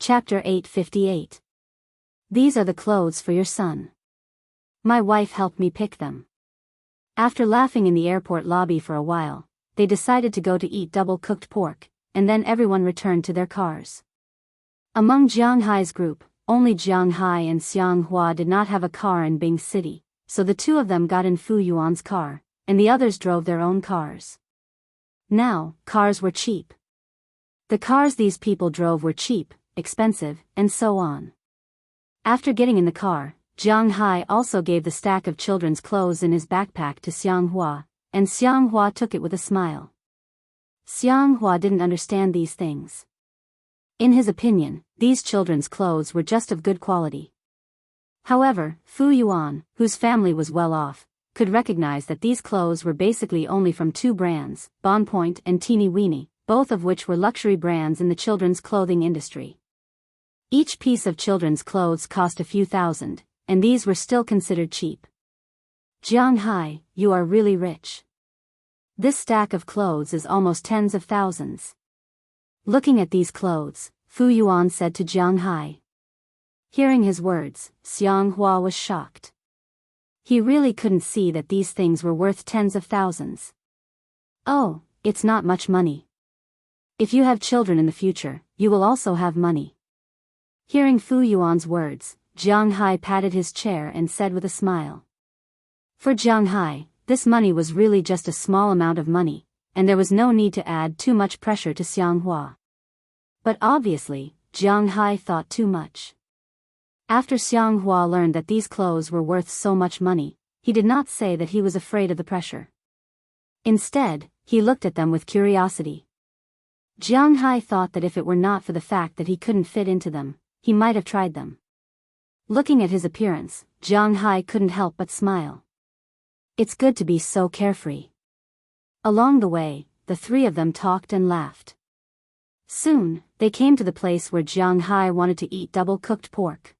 Chapter 858. These are the clothes for your son. My wife helped me pick them. After laughing in the airport lobby for a while, they decided to go to eat double-cooked pork, and then everyone returned to their cars. Among Jiang Hai's group, only Jiang Hai and Xiang Hua did not have a car in Bing City, so the two of them got in Fu Yuan's car, and the others drove their own cars. Now, cars were cheap. The cars these people drove were cheap, expensive, and so on. After getting in the car, Jiang Hai also gave the stack of children's clothes in his backpack to Xiang Hua, and Xiang Hua took it with a smile. Xiang Hua didn't understand these things. In his opinion, these children's clothes were just of good quality. However, Fu Yuan, whose family was well off, could recognize that these clothes were basically only from two brands, Bon Point and Teeny Weeny, both of which were luxury brands in the children's clothing industry. Each piece of children's clothes cost a few thousand, and these were still considered cheap. Jiang Hai, you are really rich. This stack of clothes is almost tens of thousands. Looking at these clothes, Fu Yuan said to Jiang Hai. Hearing his words, Xiang Hua was shocked. He really couldn't see that these things were worth tens of thousands. Oh, it's not much money. If you have children in the future, you will also have money. Hearing Fu Yuan's words, Jiang Hai patted his chair and said with a smile. For Jiang Hai, this money was really just a small amount of money, and there was no need to add too much pressure to Xiang Hua. But obviously, Jiang Hai thought too much. After Xiang Hua learned that these clothes were worth so much money, he did not say that he was afraid of the pressure. Instead, he looked at them with curiosity. Jiang Hai thought that if it were not for the fact that he couldn't fit into them, he might have tried them. Looking at his appearance, Jiang Hai couldn't help but smile. It's good to be so carefree. Along the way, the three of them talked and laughed. Soon, they came to the place where Jiang Hai wanted to eat double-cooked pork.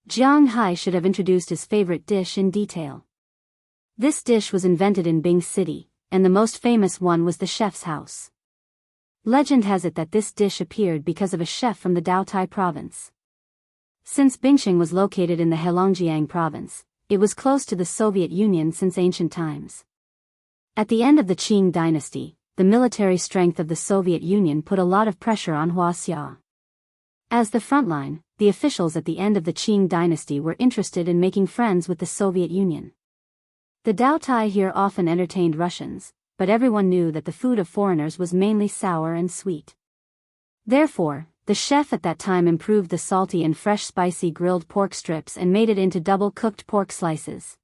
Jiang Hai should have introduced his favorite dish in detail. This dish was invented in Bing City, and the most famous one was the chef's house. Legend has it that this dish appeared because of a chef from the Daotai province. Since Bingsheng was located in the Heilongjiang province, it was close to the Soviet Union since ancient times. At the end of the Qing dynasty, the military strength of the Soviet Union put a lot of pressure on Huaxia. As the frontline, the officials at the end of the Qing dynasty were interested in making friends with the Soviet Union. The Daotai here often entertained Russians, but everyone knew that the food of foreigners was mainly sour and sweet. Therefore, the chef at that time improved the salty and fresh spicy grilled pork strips and made it into double-cooked pork slices.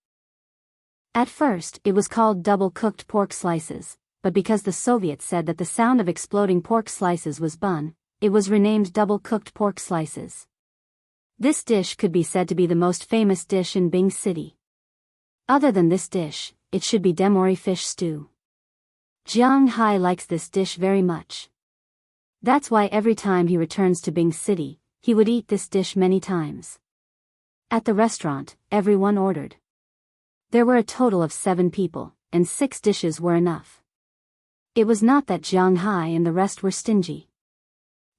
At first, it was called double-cooked pork slices, but because the Soviets said that the sound of exploding pork slices was bun, it was renamed double-cooked pork slices. This dish could be said to be the most famous dish in Bing City. Other than this dish, it should be demori fish stew. Jiang Hai likes this dish very much. That's why every time he returns to Bing City, he would eat this dish many times. At the restaurant, everyone ordered. There were a total of 7 people, and 6 dishes were enough. It was not that Jiang Hai and the rest were stingy.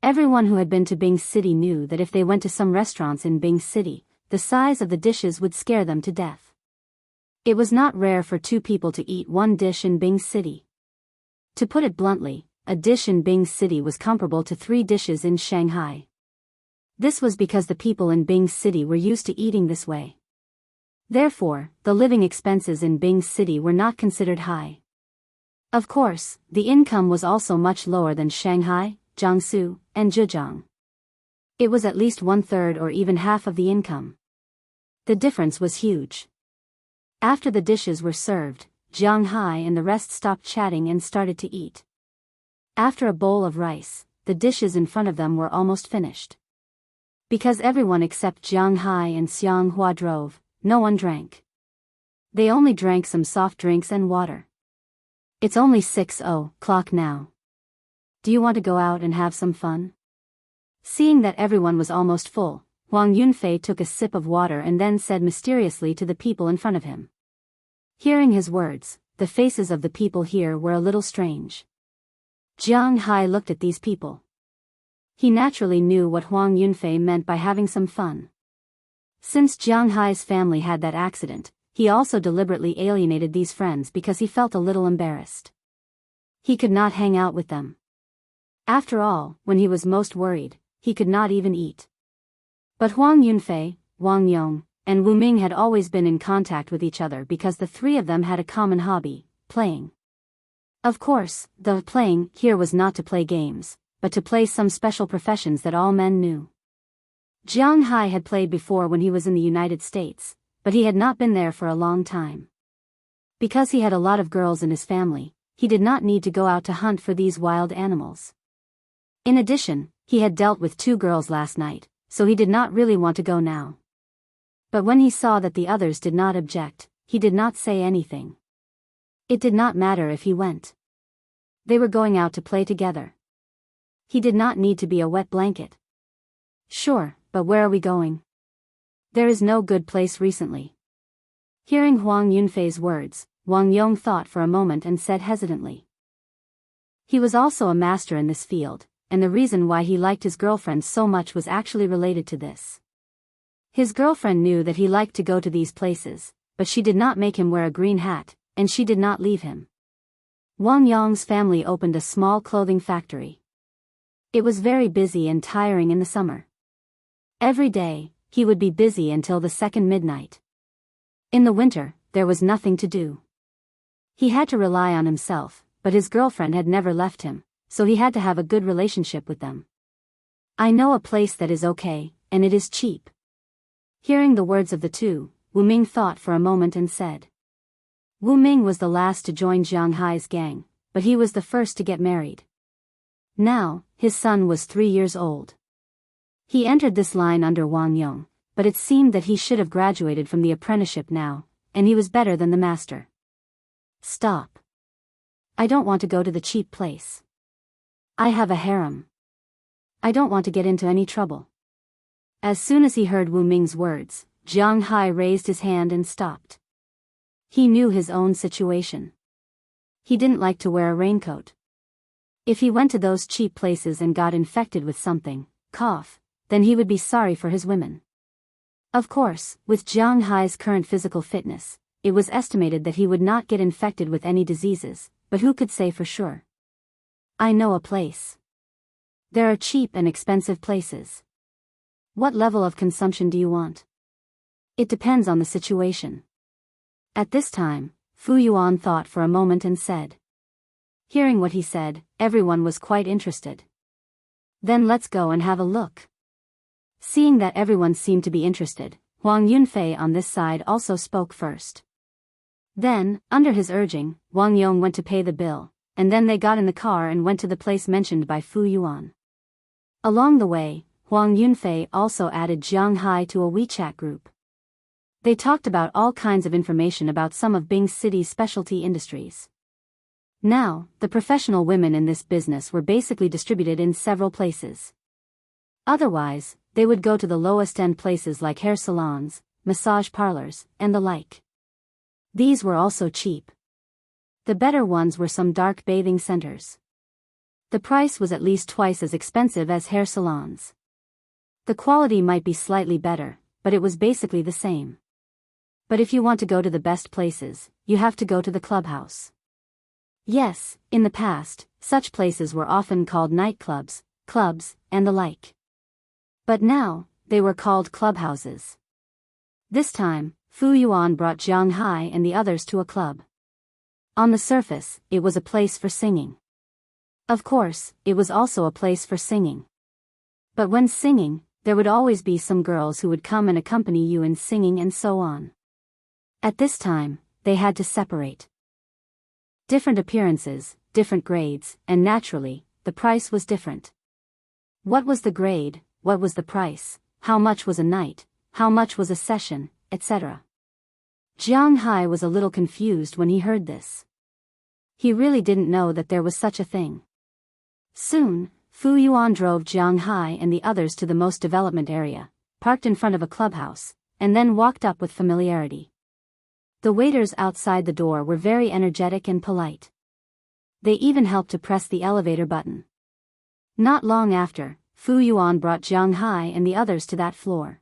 Everyone who had been to Bing City knew that if they went to some restaurants in Bing City, the size of the dishes would scare them to death. It was not rare for 2 people to eat one dish in Bing City. To put it bluntly, a dish in Bing City was comparable to 3 dishes in Shanghai. This was because the people in Bing City were used to eating this way. Therefore, the living expenses in Bing City were not considered high. Of course, the income was also much lower than Shanghai, Jiangsu, and Zhejiang. It was at least 1/3 or even half of the income. The difference was huge. After the dishes were served, Jiang Hai and the rest stopped chatting and started to eat. After a bowl of rice, the dishes in front of them were almost finished. Because everyone except Jiang Hai and Xiang Hua drove, no one drank. They only drank some soft drinks and water. It's only 6:00 now. Do you want to go out and have some fun? Seeing that everyone was almost full, Huang Yunfei took a sip of water and then said mysteriously to the people in front of him. Hearing his words, the faces of the people here were a little strange. Jiang Hai looked at these people. He naturally knew what Huang Yunfei meant by having some fun. Since Jiang Hai's family had that accident, he also deliberately alienated these friends because he felt a little embarrassed. He could not hang out with them. After all, when he was most worried, he could not even eat. But Huang Yunfei, Wang Yong, and Wu Ming had always been in contact with each other because the three of them had a common hobby, playing. Of course, the playing here was not to play games, but to play some special professions that all men knew. Jiang Hai had played before when he was in the United States, but he had not been there for a long time. Because he had a lot of girls in his family, he did not need to go out to hunt for these wild animals. In addition, he had dealt with 2 girls last night, so he did not really want to go now. But when he saw that the others did not object, he did not say anything. It did not matter if he went. They were going out to play together. He did not need to be a wet blanket. Sure, but where are we going? There is no good place recently. Hearing Huang Yunfei's words, Wang Yong thought for a moment and said hesitantly. He was also a master in this field, and the reason why he liked his girlfriend so much was actually related to this. His girlfriend knew that he liked to go to these places, but she did not make him wear a green hat, and she did not leave him. Wang Yong's family opened a small clothing factory. It was very busy and tiring in the summer. Every day, he would be busy until the second midnight. In the winter, there was nothing to do. He had to rely on himself, but his girlfriend had never left him, so he had to have a good relationship with them. I know a place that is okay, and it is cheap. Hearing the words of the two, Wu Ming thought for a moment and said. Wu Ming was the last to join Jiang Hai's gang, but he was the first to get married. Now, his son was 3 years old. He entered this line under Wang Yong, but it seemed that he should have graduated from the apprenticeship now, and he was better than the master. Stop. I don't want to go to the cheap place. I have a harem. I don't want to get into any trouble. As soon as he heard Wu Ming's words, Jiang Hai raised his hand and stopped. He knew his own situation. He didn't like to wear a raincoat. If he went to those cheap places and got infected with something, cough, then he would be sorry for his women. Of course, with Jiang Hai's current physical fitness, it was estimated that he would not get infected with any diseases, but who could say for sure? I know a place. There are cheap and expensive places. What level of consumption do you want? It depends on the situation. At this time, Fu Yuan thought for a moment and said. Hearing what he said, everyone was quite interested. Then let's go and have a look. Seeing that everyone seemed to be interested, Huang Yunfei on this side also spoke first. Then, under his urging, Wang Yong went to pay the bill, and then they got in the car and went to the place mentioned by Fu Yuan. Along the way, Huang Yunfei also added Jiang Hai to a WeChat group. They talked about all kinds of information about some of Bing City's specialty industries. Now, the professional women in this business were basically distributed in several places. Otherwise, they would go to the lowest-end places like hair salons, massage parlors, and the like. These were also cheap. The better ones were some dark bathing centers. The price was at least twice as expensive as hair salons. The quality might be slightly better, but it was basically the same. But if you want to go to the best places, you have to go to the clubhouse. Yes, in the past, such places were often called nightclubs, clubs, and the like. But now, they were called clubhouses. This time, Fu Yuan brought Jiang Hai and the others to a club. On the surface, it was a place for singing. Of course, it was also a place for singing. But when singing, there would always be some girls who would come and accompany you in singing and so on. At this time, they had to separate. Different appearances, different grades, and naturally, the price was different. What was the grade, what was the price, how much was a night, how much was a session, etc. Jiang Hai was a little confused when he heard this. He really didn't know that there was such a thing. Soon, Fu Yuan drove Jiang Hai and the others to the most development area, parked in front of a clubhouse, and then walked up with familiarity. The waiters outside the door were very energetic and polite. They even helped to press the elevator button. Not long after, Fu Yuan brought Jiang Hai and the others to that floor.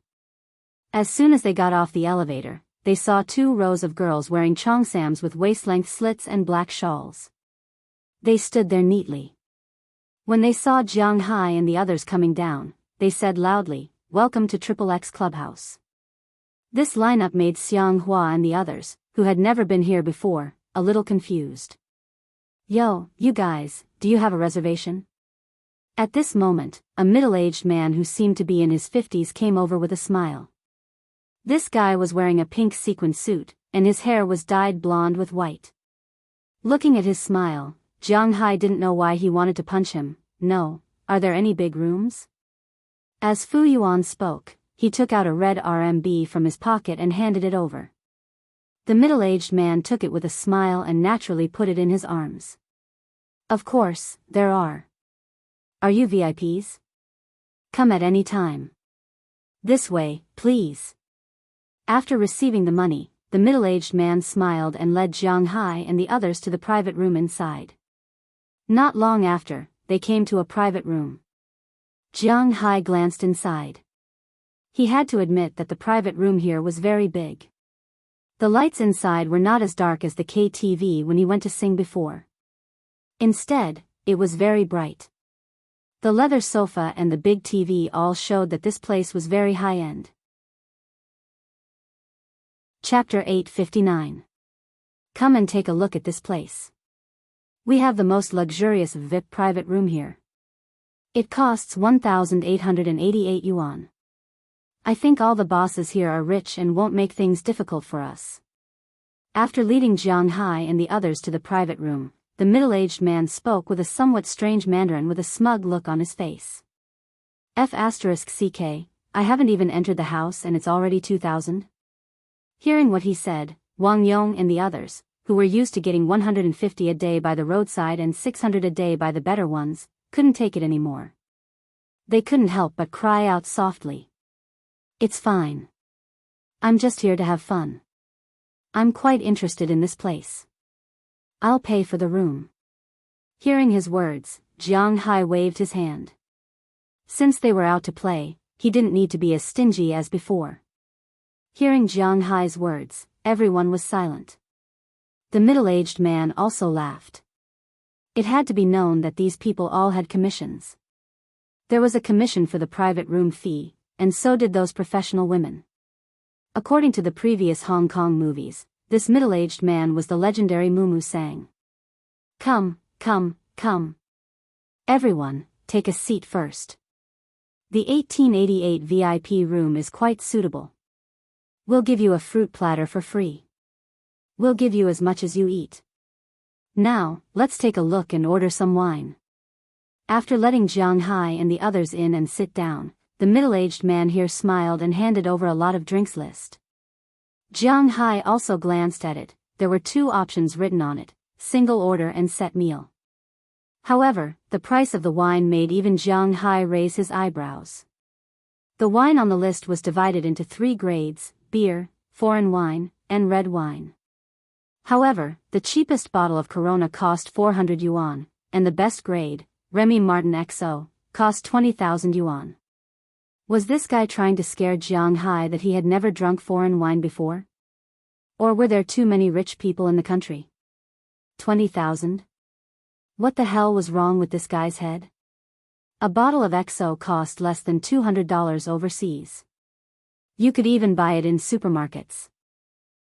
As soon as they got off the elevator, they saw 2 rows of girls wearing cheongsams with waist-length slits and black shawls. They stood there neatly. When they saw Jiang Hai and the others coming down, they said loudly, "Welcome to XXX Clubhouse." This lineup made Xiang Hua and the others, who had never been here before, a little confused. "Yo, you guys, do you have a reservation?" At this moment, a middle-aged man who seemed to be in his 50s came over with a smile. This guy was wearing a pink sequin suit, and his hair was dyed blonde with white. Looking at his smile, Jiang Hai didn't know why he wanted to punch him. "No, are there any big rooms?" As Fu Yuan spoke, he took out a red RMB from his pocket and handed it over. The middle-aged man took it with a smile and naturally put it in his arms. "Of course, there are. Are you VIPs? Come at any time. This way, please." After receiving the money, the middle-aged man smiled and led Jiang Hai and the others to the private room inside. Not long after, they came to a private room. Jiang Hai glanced inside. He had to admit that the private room here was very big. The lights inside were not as dark as the KTV when he went to sing before. Instead, it was very bright. The leather sofa and the big TV all showed that this place was very high-end. Chapter 859. Come and take a look at this place. We have the most luxurious VIP private room here. It costs 1,888 yuan. I think all the bosses here are rich and won't make things difficult for us. After leading Jiang Hai and the others to the private room, the middle-aged man spoke with a somewhat strange Mandarin with a smug look on his face. F***CK, I haven't even entered the house and it's already 2,000? Hearing what he said, Wang Yong and the others, who were used to getting 150 a day by the roadside and 600 a day by the better ones, couldn't take it anymore. They couldn't help but cry out softly. "It's fine. I'm just here to have fun. I'm quite interested in this place. I'll pay for the room." Hearing his words, Jiang Hai waved his hand. Since they were out to play, he didn't need to be as stingy as before. Hearing Jiang Hai's words, everyone was silent. The middle-aged man also laughed. It had to be known that these people all had commissions. There was a commission for the private room fee, and so did those professional women. According to the previous Hong Kong movies, this middle-aged man was the legendary Mumu Sang. Come, come, come. Everyone, take a seat first. The 1888 VIP room is quite suitable. We'll give you a fruit platter for free. We'll give you as much as you eat. Now, let's take a look and order some wine. After letting Jiang Hai and the others in and sit down, the middle-aged man here smiled and handed over a lot of drinks list. Jiang Hai also glanced at it. There were 2 options written on it, single order and set meal. However, the price of the wine made even Jiang Hai raise his eyebrows. The wine on the list was divided into 3 grades, beer, foreign wine, and red wine. However, the cheapest bottle of Corona cost 400 yuan, and the best grade, Remy Martin XO, cost 20,000 yuan. Was this guy trying to scare Jiang Hai that he had never drunk foreign wine before? Or were there too many rich people in the country? 20,000? What the hell was wrong with this guy's head? A bottle of XO cost less than $200 overseas. You could even buy it in supermarkets.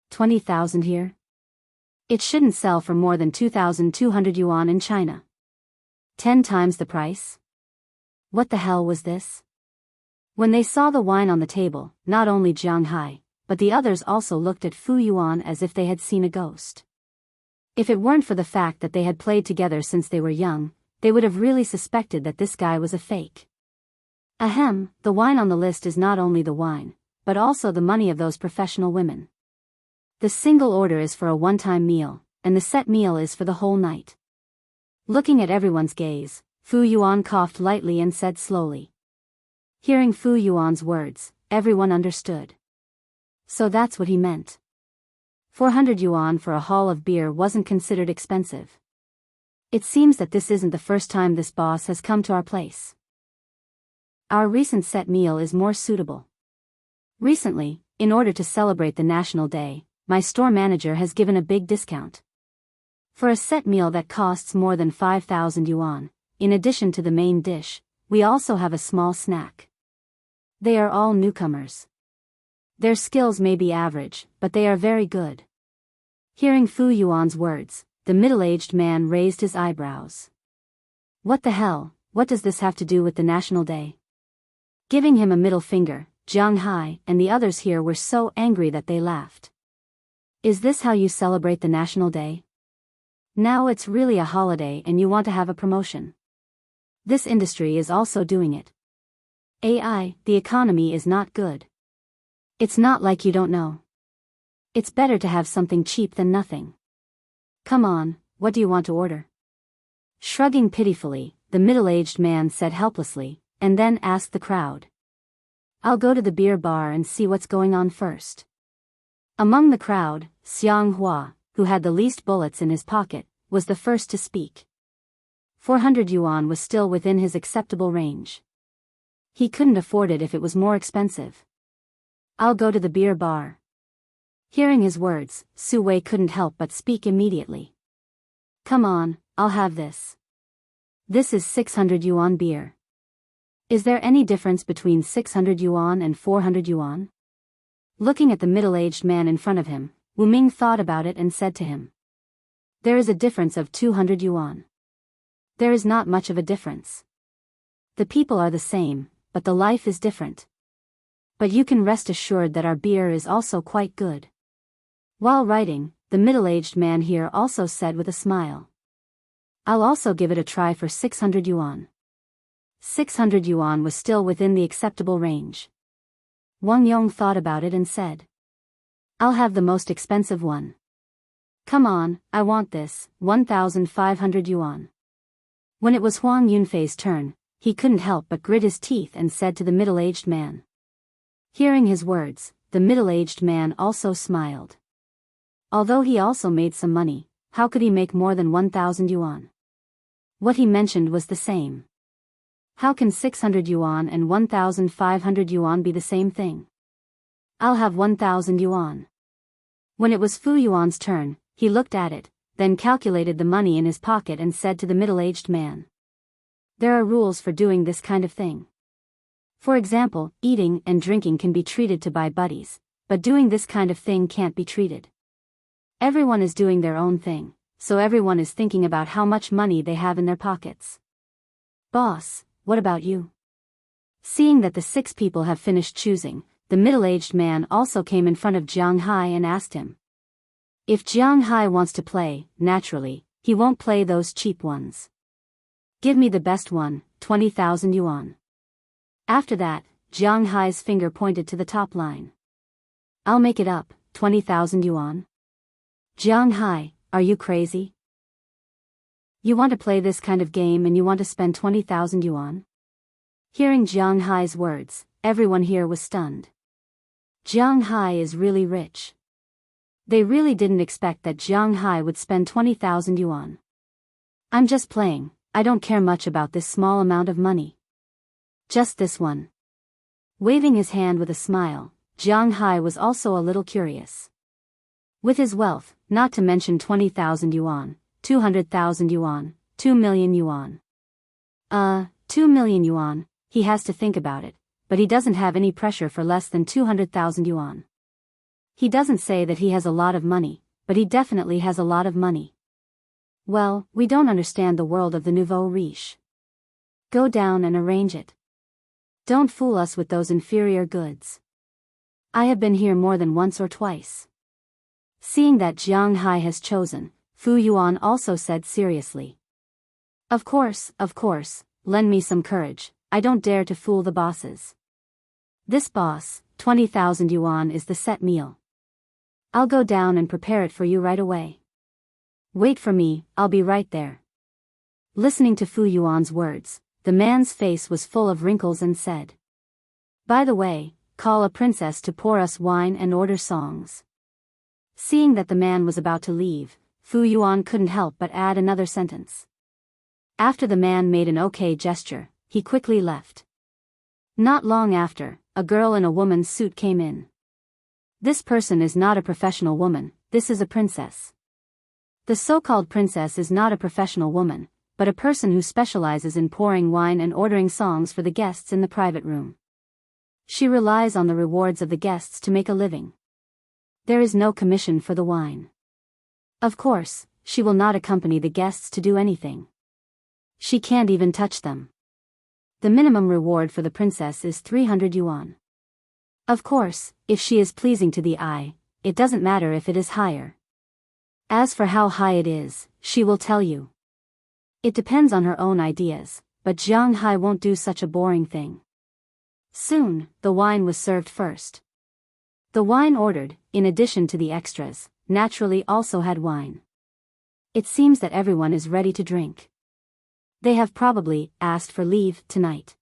20,000 here? It shouldn't sell for more than 2,200 yuan in China. 10 times the price? What the hell was this? When they saw the wine on the table, not only Jiang Hai, but the others also looked at Fu Yuan as if they had seen a ghost. If it weren't for the fact that they had played together since they were young, they would have really suspected that this guy was a fake. Ahem, the wine on the list is not only the wine, but also the money of those professional women. The single order is for a one-time meal, and the set meal is for the whole night. Looking at everyone's gaze, Fu Yuan coughed lightly and said slowly. Hearing Fu Yuan's words, everyone understood. So that's what he meant. 400 yuan for a haul of beer wasn't considered expensive. It seems that this isn't the first time this boss has come to our place. Our recent set meal is more suitable. Recently, in order to celebrate the National Day, my store manager has given a big discount. For a set meal that costs more than 5,000 yuan, in addition to the main dish, we also have a small snack. They are all newcomers. Their skills may be average, but they are very good. Hearing Fu Yuan's words, the middle-aged man raised his eyebrows. What the hell, what does this have to do with the National Day? Giving him a middle finger, Jiang Hai and the others here were so angry that they laughed. Is this how you celebrate the National Day? Now it's really a holiday and you want to have a promotion. This industry is also doing it. AI, the economy is not good. It's not like you don't know. It's better to have something cheap than nothing. Come on, what do you want to order? Shrugging pitifully, the middle-aged man said helplessly, and then asked the crowd. I'll go to the beer bar and see what's going on first. Among the crowd, Xiang Hua, who had the least bullets in his pocket, was the first to speak. 400 yuan was still within his acceptable range. He couldn't afford it if it was more expensive. I'll go to the beer bar. Hearing his words, Su Wei couldn't help but speak immediately. Come on, I'll have this. This is 600 yuan beer. Is there any difference between 600 yuan and 400 yuan? Looking at the middle-aged man in front of him, Wu Ming thought about it and said to him. There is a difference of 200 yuan. There is not much of a difference. The people are the same, but the life is different. But you can rest assured that our beer is also quite good. While writing, the middle-aged man here also said with a smile. I'll also give it a try for 600 yuan. 600 yuan was still within the acceptable range. Wang Yong thought about it and said. I'll have the most expensive one. Come on, I want this, 1,500 yuan. When it was Huang Yunfei's turn, he couldn't help but grit his teeth and said to the middle-aged man. Hearing his words, the middle-aged man also smiled. Although he also made some money, how could he make more than 1,000 yuan? What he mentioned was the same. How can 600 yuan and 1,500 yuan be the same thing? I'll have 1,000 yuan. When it was Fu Yuan's turn, he looked at it, then calculated the money in his pocket and said to the middle-aged man. There are rules for doing this kind of thing. For example, eating and drinking can be treated to buy buddies, but doing this kind of thing can't be treated. Everyone is doing their own thing, so everyone is thinking about how much money they have in their pockets. Boss, what about you? Seeing that the 6 people have finished choosing, the middle-aged man also came in front of Jiang Hai and asked him. If Jiang Hai wants to play, naturally, he won't play those cheap ones. Give me the best one, 20,000 yuan. After that, Jiang Hai's finger pointed to the top line. I'll make it up, 20,000 yuan. Jiang Hai, are you crazy? You want to play this kind of game and you want to spend 20,000 yuan? Hearing Jiang Hai's words, everyone here was stunned. Jiang Hai is really rich. They really didn't expect that Jiang Hai would spend 20,000 yuan. I'm just playing, I don't care much about this small amount of money. Just this one. Waving his hand with a smile, Jiang Hai was also a little curious. With his wealth, not to mention 20,000 yuan, 200,000 yuan, 2 million yuan. 2 million yuan, he has to think about it, but he doesn't have any pressure for less than 200,000 yuan. He doesn't say that he has a lot of money, but he definitely has a lot of money. Well, we don't understand the world of the nouveau riche. Go down and arrange it. Don't fool us with those inferior goods. I have been here more than once or twice. Seeing that Jiang Hai has chosen, Fu Yuan also said seriously. Of course, lend me some courage, I don't dare to fool the bosses. This boss, 20,000 yuan is the set meal. I'll go down and prepare it for you right away. Wait for me, I'll be right there. Listening to Fu Yuan's words, the man's face was full of wrinkles and said. By the way, call a princess to pour us wine and order songs. Seeing that the man was about to leave, Fu Yuan couldn't help but add another sentence. After the man made an okay gesture, he quickly left. Not long after, a girl in a woman's suit came in. This person is not a professional woman, this is a princess. The so-called princess is not a professional woman, but a person who specializes in pouring wine and ordering songs for the guests in the private room. She relies on the rewards of the guests to make a living. There is no commission for the wine. Of course, she will not accompany the guests to do anything. She can't even touch them. The minimum reward for the princess is 300 yuan. Of course, if she is pleasing to the eye, it doesn't matter if it is higher. As for how high it is, she will tell you. It depends on her own ideas, but Jiang Hai won't do such a boring thing. Soon, the wine was served first. The wine ordered, in addition to the extras, naturally also had wine. It seems that everyone is ready to drink. They have probably asked for leave tonight.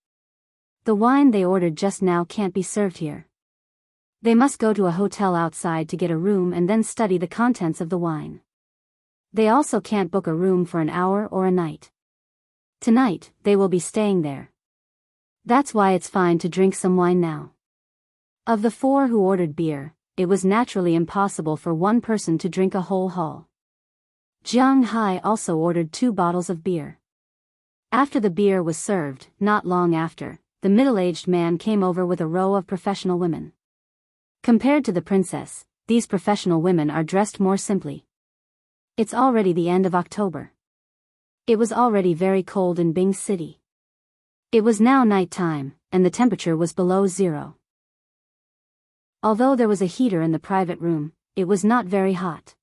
The wine they ordered just now can't be served here. They must go to a hotel outside to get a room and then study the contents of the wine. They also can't book a room for an hour or a night. Tonight, they will be staying there. That's why it's fine to drink some wine now. Of the 4 who ordered beer, it was naturally impossible for one person to drink a whole hull. Jiang Hai also ordered 2 bottles of beer. After the beer was served, not long after, the middle-aged man came over with a row of professional women. Compared to the princess, these professional women are dressed more simply. It's already the end of October. It was already very cold in Bing City. It was now night time, and the temperature was below 0. Although there was a heater in the private room, it was not very hot.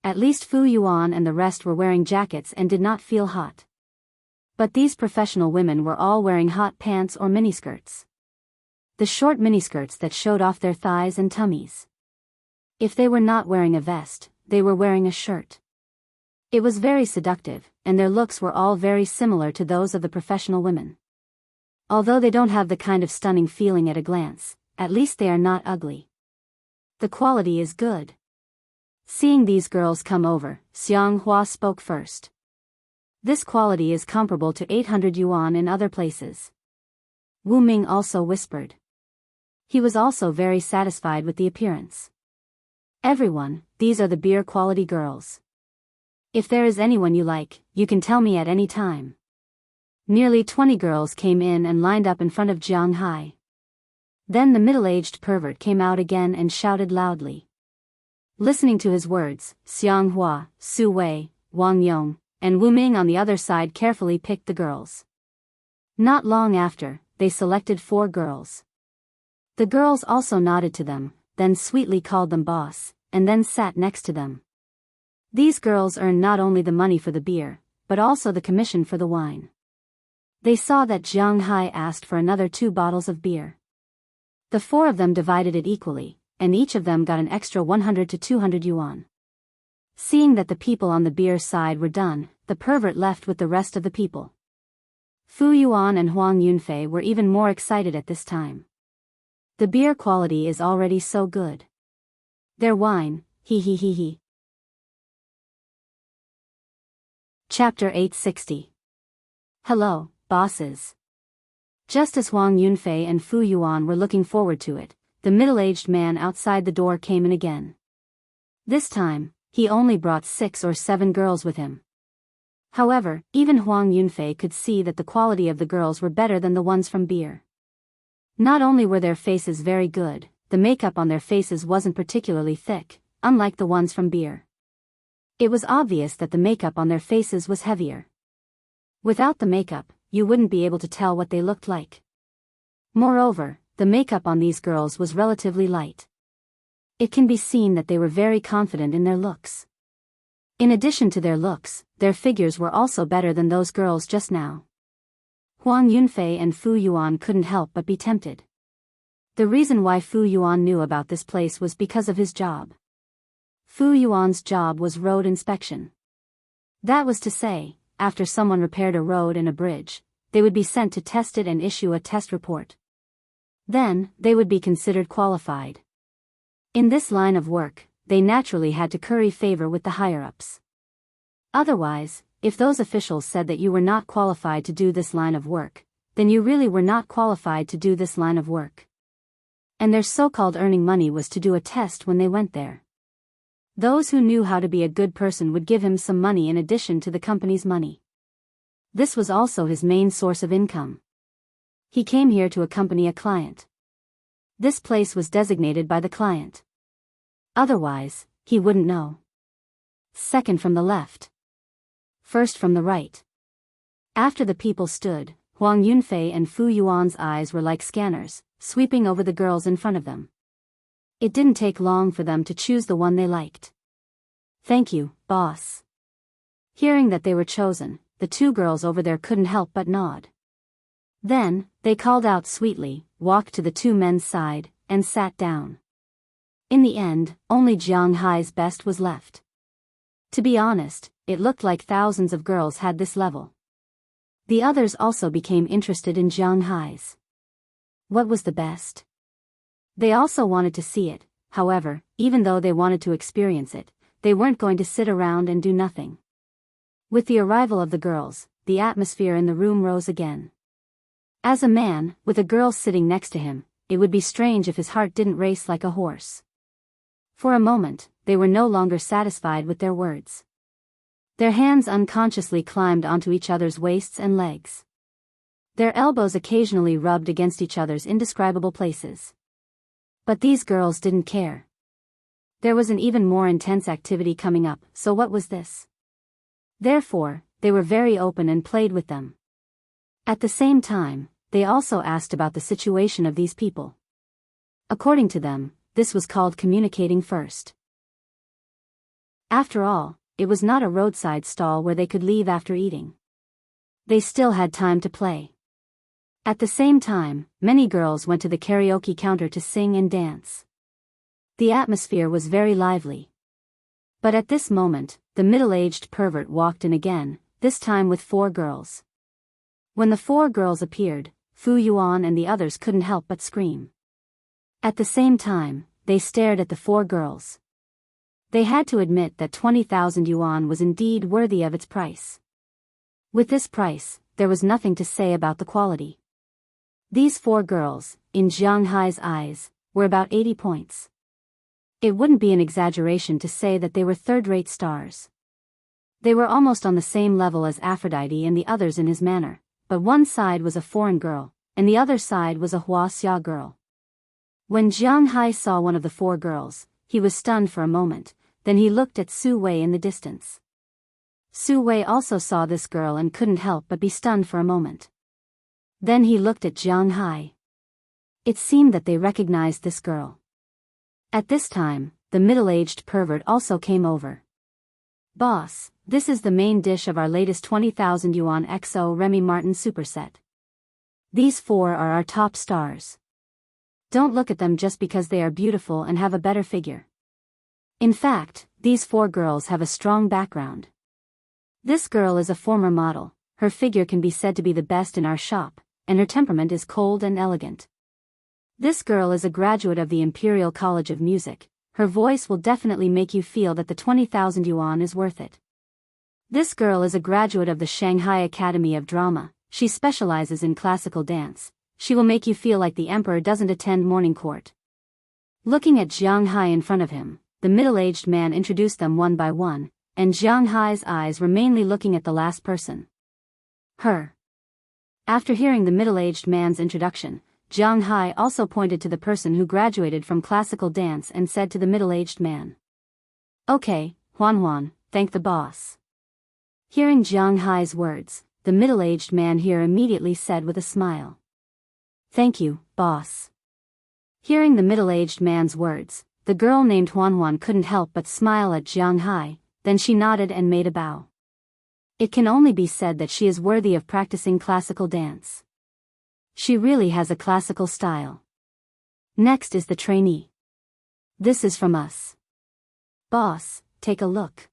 At least Fu Yuan and the rest were wearing jackets and did not feel hot. But these professional women were all wearing hot pants or miniskirts. The short miniskirts that showed off their thighs and tummies. If they were not wearing a vest, they were wearing a shirt. It was very seductive, and their looks were all very similar to those of the professional women. Although they don't have the kind of stunning feeling at a glance, at least they are not ugly. The quality is good. Seeing these girls come over, Xiang Hua spoke first. This quality is comparable to 800 yuan in other places. Wu Ming also whispered. He was also very satisfied with the appearance. Everyone, these are the beer quality girls. If there is anyone you like, you can tell me at any time. Nearly 20 girls came in and lined up in front of Jiang Hai. Then the middle-aged pervert came out again and shouted loudly. Listening to his words, Xiang Hua, Su Wei, Wang Yong, and Wu Ming on the other side carefully picked the girls. Not long after, they selected 4 girls. The girls also nodded to them, then sweetly called them boss, and then sat next to them. These girls earned not only the money for the beer, but also the commission for the wine. They saw that Jiang Hai asked for another 2 bottles of beer. The 4 of them divided it equally, and each of them got an extra 100 to 200 yuan. Seeing that the people on the beer side were done, the pervert left with the rest of the people. Fu Yuan and Huang Yunfei were even more excited at this time. The beer quality is already so good. Their wine, he. Chapter 860. Hello, bosses. Just as Huang Yunfei and Fu Yuan were looking forward to it, the middle-aged man outside the door came in again. This time, he only brought 6 or 7 girls with him. However, even Huang Yunfei could see that the quality of the girls were better than the ones from beer. Not only were their faces very good, the makeup on their faces wasn't particularly thick, unlike the ones from beer. It was obvious that the makeup on their faces was heavier. Without the makeup, you wouldn't be able to tell what they looked like. Moreover, the makeup on these girls was relatively light. It can be seen that they were very confident in their looks. In addition to their looks, their figures were also better than those girls just now. Huang Yunfei and Fu Yuan couldn't help but be tempted. The reason why Fu Yuan knew about this place was because of his job. Fu Yuan's job was road inspection. That was to say, after someone repaired a road and a bridge, they would be sent to test it and issue a test report. Then, they would be considered qualified. In this line of work, they naturally had to curry favor with the higher-ups. Otherwise, if those officials said that you were not qualified to do this line of work, then you really were not qualified to do this line of work. And their so-called earning money was to do a test when they went there. Those who knew how to be a good person would give him some money in addition to the company's money. This was also his main source of income. He came here to accompany a client. This place was designated by the client. Otherwise, he wouldn't know. Second from the left. First from the right. After the people stood, Huang Yunfei and Fu Yuan's eyes were like scanners, sweeping over the girls in front of them. It didn't take long for them to choose the one they liked. "Thank you, boss." Hearing that they were chosen, the two girls over there couldn't help but nod. Then, they called out sweetly, walked to the two men's side, and sat down. In the end, only Jiang Hai's best was left. To be honest, it looked like thousands of girls had this level. The others also became interested in Jiang Hai's. What was the best? They also wanted to see it, however, even though they wanted to experience it, they weren't going to sit around and do nothing. With the arrival of the girls, the atmosphere in the room rose again. As a man, with a girl sitting next to him, it would be strange if his heart didn't race like a horse. For a moment, they were no longer satisfied with their words. Their hands unconsciously climbed onto each other's waists and legs. Their elbows occasionally rubbed against each other's indescribable places. But these girls didn't care. There was an even more intense activity coming up, so what was this? Therefore, they were very open and played with them. At the same time, they also asked about the situation of these people. According to them, this was called communicating first. After all, it was not a roadside stall where they could leave after eating. They still had time to play. At the same time, many girls went to the karaoke counter to sing and dance. The atmosphere was very lively. But at this moment, the middle-aged pervert walked in again, this time with 4 girls. When the 4 girls appeared, Fu Yuan and the others couldn't help but scream. At the same time, they stared at the 4 girls. They had to admit that 20,000 yuan was indeed worthy of its price. With this price, there was nothing to say about the quality. These 4 girls, in Jiang Hai's eyes, were about 80 points. It wouldn't be an exaggeration to say that they were third-rate stars. They were almost on the same level as Aphrodite and the others in his manner, but one side was a foreign girl, and the other side was a Huaxia girl. When Jiang Hai saw one of the 4 girls, he was stunned for a moment, then he looked at Su Wei in the distance. Su Wei also saw this girl and couldn't help but be stunned for a moment. Then he looked at Jiang Hai. It seemed that they recognized this girl. At this time, the middle-aged pervert also came over. "Boss, this is the main dish of our latest 20,000 yuan XO Remy Martin superset. These 4 are our top stars. Don't look at them just because they are beautiful and have a better figure. In fact, these 4 girls have a strong background. This girl is a former model, her figure can be said to be the best in our shop, and her temperament is cold and elegant. This girl is a graduate of the Imperial College of Music, her voice will definitely make you feel that the 20,000 yuan is worth it. This girl is a graduate of the Shanghai Academy of Drama, she specializes in classical dance, she will make you feel like the emperor doesn't attend morning court." Looking at Jiang Hai in front of him, the middle-aged man introduced them one by one, and Jiang Hai's eyes were mainly looking at the last person. Her. After hearing the middle-aged man's introduction, Jiang Hai also pointed to the person who graduated from classical dance and said to the middle-aged man, "Okay, Huan, thank the boss." Hearing Jiang Hai's words, the middle-aged man here immediately said with a smile, "Thank you, boss." Hearing the middle-aged man's words, the girl named Huan couldn't help but smile at Jiang Hai, then she nodded and made a bow. It can only be said that she is worthy of practicing classical dance. She really has a classical style. Next is the trainee. "This is from us. Boss, take a look."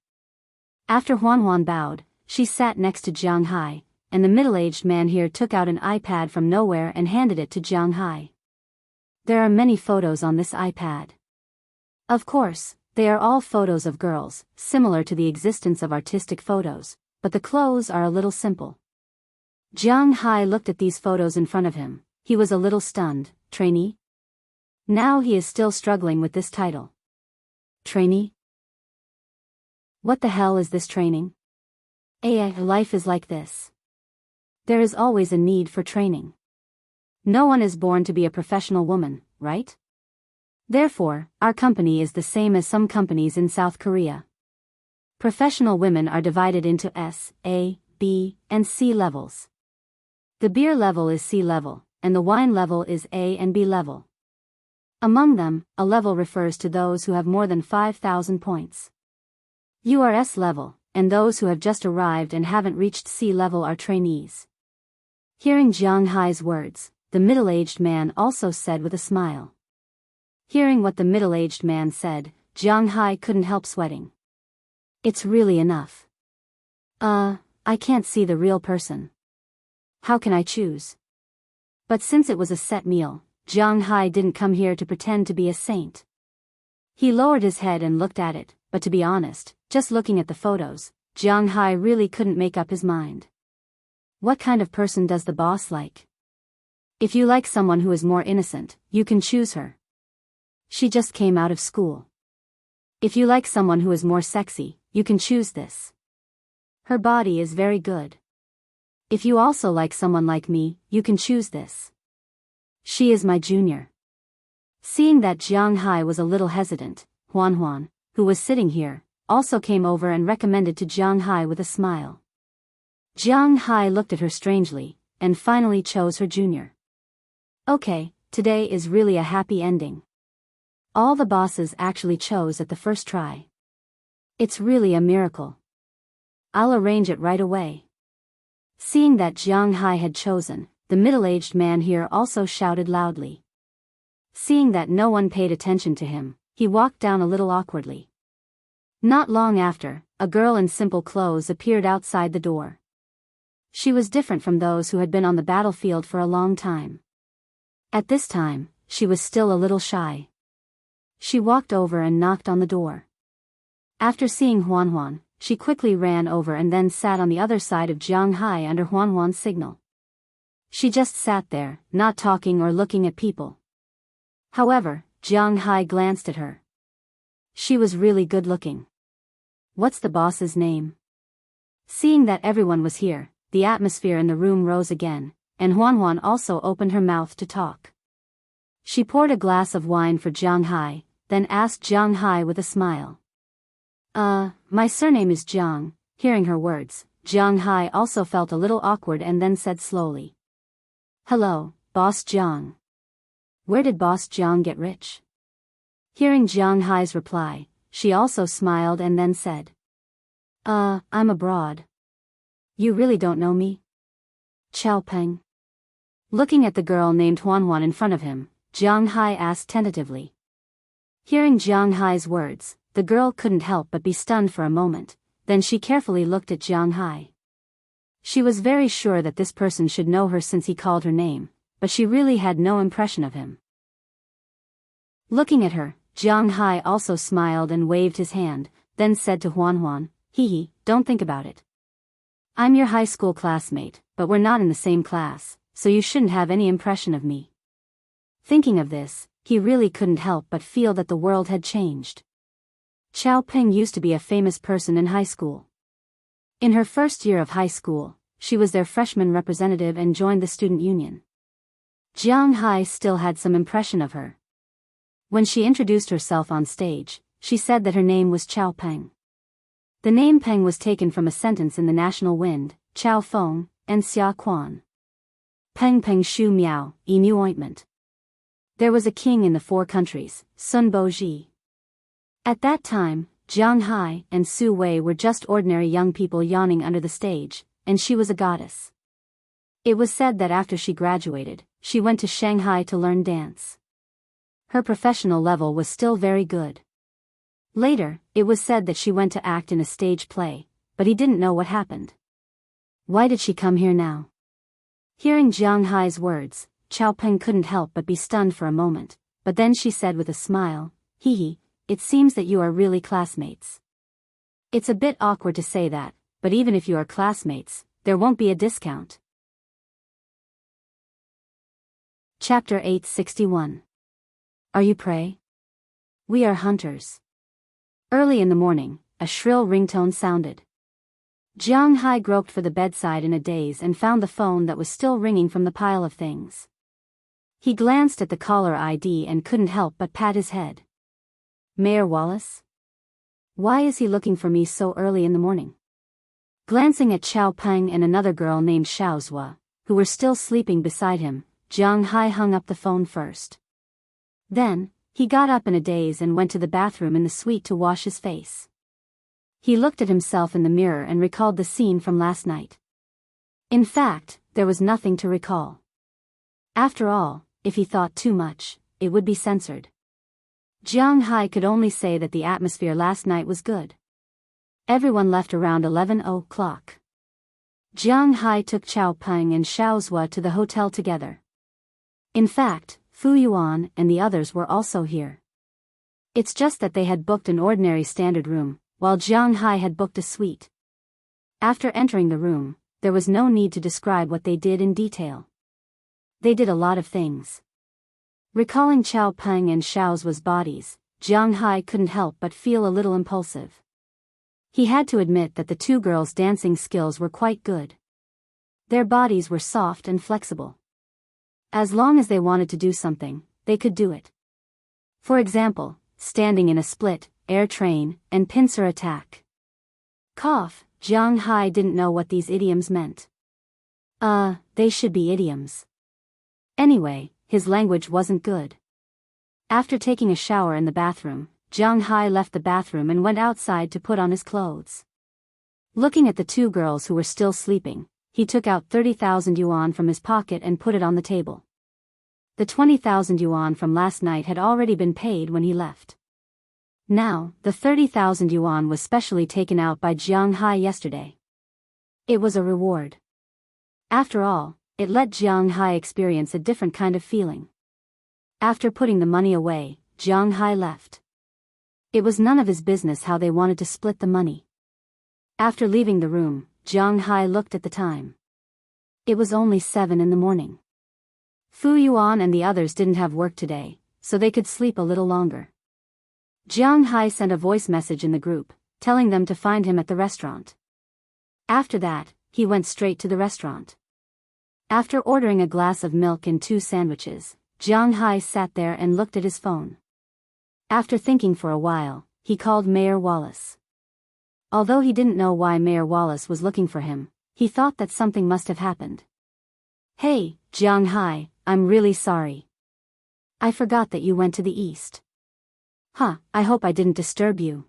After Huan bowed, she sat next to Jiang Hai, and the middle-aged man here took out an iPad from nowhere and handed it to Jiang Hai. There are many photos on this iPad. Of course, they are all photos of girls, similar to the existence of artistic photos, but the clothes are a little simple. Jiang Hai looked at these photos in front of him. He was a little stunned. Trainee? Now he is still struggling with this title. Trainee? What the hell is this training? Life is like this. There is always a need for training. No one is born to be a professional woman, right? Therefore, our company is the same as some companies in South Korea. Professional women are divided into S, A, B, and C levels. The beer level is C level, and the wine level is A and B level. Among them, a level refers to those who have more than 5,000 points. You are S level, and those who have just arrived and haven't reached C level are trainees. Hearing Jiang Hai's words, the middle-aged man also said with a smile. Hearing what the middle-aged man said, Jiang Hai couldn't help sweating. It's really enough. I can't see the real person. How can I choose? But since it was a set meal, Jiang Hai didn't come here to pretend to be a saint. He lowered his head and looked at it, but to be honest, just looking at the photos, Jiang Hai really couldn't make up his mind. What kind of person does the boss like? If you like someone who is more innocent, you can choose her. She just came out of school. If you like someone who is more sexy, you can choose this. Her body is very good. If you also like someone like me, you can choose this. She is my junior. Seeing that Jiang Hai was a little hesitant, Huan, who was sitting here, also came over and recommended to Jiang Hai with a smile. Jiang Hai looked at her strangely, and finally chose her junior. Okay, today is really a happy ending. All the bosses actually chose at the first try. It's really a miracle. I'll arrange it right away. Seeing that Jiang Hai had chosen, the middle-aged man here also shouted loudly. Seeing that no one paid attention to him, he walked down a little awkwardly. Not long after, a girl in simple clothes appeared outside the door. She was different from those who had been on the battlefield for a long time. At this time, she was still a little shy. She walked over and knocked on the door. After seeing Huan, she quickly ran over and then sat on the other side of Jiang Hai under Huan's signal. She just sat there, not talking or looking at people. However, Jiang Hai glanced at her. She was really good looking. What's the boss's name? Seeing that everyone was here, the atmosphere in the room rose again, and Huan also opened her mouth to talk. She poured a glass of wine for Jiang Hai, then asked Jiang Hai with a smile. My surname is Jiang. Hearing her words, Jiang Hai also felt a little awkward and then said slowly. Hello, Boss Jiang. Where did Boss Jiang get rich? Hearing Jiang Hai's reply, she also smiled and then said. I'm abroad. You really don't know me? Chao Peng. Looking at the girl named Huan in front of him, Jiang Hai asked tentatively. Hearing Jiang Hai's words, the girl couldn't help but be stunned for a moment, then she carefully looked at Jiang Hai. She was very sure that this person should know her since he called her name, but she really had no impression of him. Looking at her, Jiang Hai also smiled and waved his hand, then said to Huan, Hee, don't think about it. I'm your high school classmate, but we're not in the same class, so you shouldn't have any impression of me. Thinking of this, he really couldn't help but feel that the world had changed. Chao Peng used to be a famous person in high school. In her first year of high school, she was their freshman representative and joined the student union. Jiang Hai still had some impression of her. When she introduced herself on stage, she said that her name was Chao Peng. The name Peng was taken from a sentence in the National Wind, Chao Feng, and Xia Quan. Peng Peng Shu Miao, Emu ointment. There was a king in the 4 countries, Sun Boji. At that time, Jiang Hai and Su Wei were just ordinary young people yawning under the stage, and she was a goddess. It was said that after she graduated, she went to Shanghai to learn dance. Her professional level was still very good. Later, it was said that she went to act in a stage play, but he didn't know what happened. Why did she come here now? Hearing Jiang Hai's words, Chao Peng couldn't help but be stunned for a moment, but then she said with a smile, Hee, it seems that you are really classmates. It's a bit awkward to say that, but even if you are classmates, there won't be a discount. Chapter 861. Are you prey? We are hunters. Early in the morning, a shrill ringtone sounded. Jiang Hai groped for the bedside in a daze and found the phone that was still ringing from the pile of things. He glanced at the caller ID and couldn't help but pat his head. Mayor Wallace? Why is he looking for me so early in the morning? Glancing at Xiao Peng and another girl named Xiaozhua, who were still sleeping beside him, Jiang Hai hung up the phone first. Then, he got up in a daze and went to the bathroom in the suite to wash his face. He looked at himself in the mirror and recalled the scene from last night. In fact, there was nothing to recall. After all, if he thought too much, it would be censored. Jiang Hai could only say that the atmosphere last night was good. Everyone left around 11 o'clock. Jiang Hai took Xiao Peng and Xiaozhua to the hotel together. In fact, Fu Yuan and the others were also here. It's just that they had booked an ordinary standard room, while Jiang Hai had booked a suite. After entering the room, there was no need to describe what they did in detail. They did a lot of things. Recalling Xiao Peng and Xiaozhua's bodies, Jiang Hai couldn't help but feel a little impulsive. He had to admit that the two girls' dancing skills were quite good. Their bodies were soft and flexible. As long as they wanted to do something, they could do it. For example, standing in a split, air train, and pincer attack. Cough, Jiang Hai didn't know what these idioms meant. They should be idioms. Anyway, his language wasn't good. After taking a shower in the bathroom, Jiang Hai left the bathroom and went outside to put on his clothes. Looking at the two girls who were still sleeping, he took out 30,000 yuan from his pocket and put it on the table. The 20,000 yuan from last night had already been paid when he left. Now, the 30,000 yuan was specially taken out by Jiang Hai yesterday. It was a reward. After all, it let Jiang Hai experience a different kind of feeling. After putting the money away, Jiang Hai left. It was none of his business how they wanted to split the money. After leaving the room, Jiang Hai looked at the time. It was only 7 in the morning. Fu Yuan and the others didn't have work today, so they could sleep a little longer. Jiang Hai sent a voice message in the group, telling them to find him at the restaurant. After that, he went straight to the restaurant. After ordering a glass of milk and 2 sandwiches, Jiang Hai sat there and looked at his phone. After thinking for a while, he called Mayor Wallace. Although he didn't know why Mayor Wallace was looking for him, he thought that something must have happened. Hey, Jiang Hai, I'm really sorry. I forgot that you went to the east. I hope I didn't disturb you.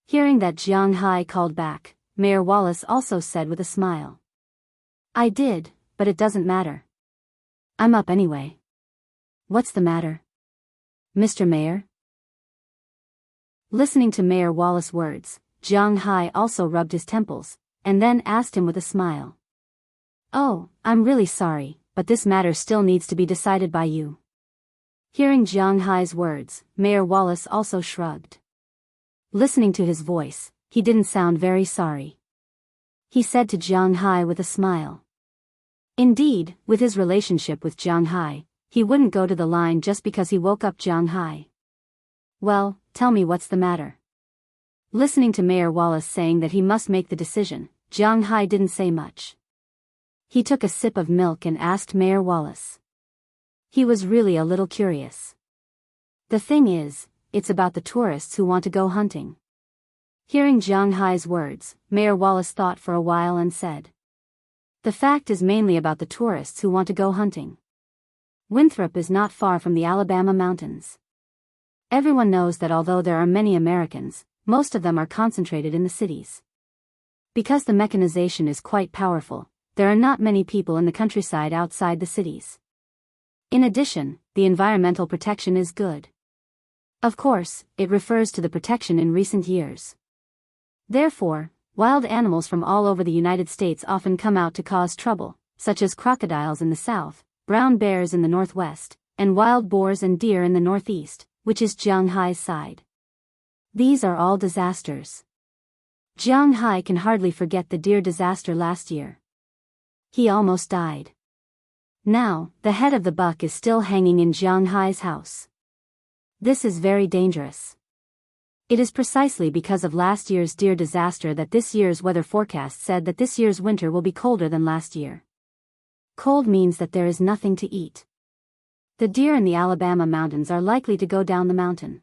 Hearing that Jiang Hai called back, Mayor Wallace also said with a smile. I did, but it doesn't matter. I'm up anyway. What's the matter? Mr. Mayor? Listening to Mayor Wallace's words, Jiang Hai also rubbed his temples, and then asked him with a smile. Oh, I'm really sorry, but this matter still needs to be decided by you. Hearing Jiang Hai's words, Mayor Wallace also shrugged. Listening to his voice, he didn't sound very sorry. He said to Jiang Hai with a smile. Indeed, with his relationship with Jiang Hai, he wouldn't go to the line just because he woke up Jiang Hai. Well, tell me what's the matter. Listening to Mayor Wallace saying that he must make the decision, Jiang Hai didn't say much. He took a sip of milk and asked Mayor Wallace. He was really a little curious. The thing is, it's about the tourists who want to go hunting. Hearing Jiang Hai's words, Mayor Wallace thought for a while and said. The fact is mainly about the tourists who want to go hunting. Winthrop is not far from the Alabama mountains. Everyone knows that although there are many Americans, most of them are concentrated in the cities. Because the mechanization is quite powerful, there are not many people in the countryside outside the cities. In addition, the environmental protection is good. Of course, it refers to the protection in recent years. Therefore, wild animals from all over the United States often come out to cause trouble, such as crocodiles in the south, brown bears in the northwest, and wild boars and deer in the northeast, which is Jiang Hai's side. These are all disasters. Jiang Hai can hardly forget the deer disaster last year. He almost died. Now, the head of the buck is still hanging in Jiang Hai's house. This is very dangerous. It is precisely because of last year's deer disaster that this year's weather forecast said that this year's winter will be colder than last year. Cold means that there is nothing to eat. The deer in the Alabama mountains are likely to go down the mountain.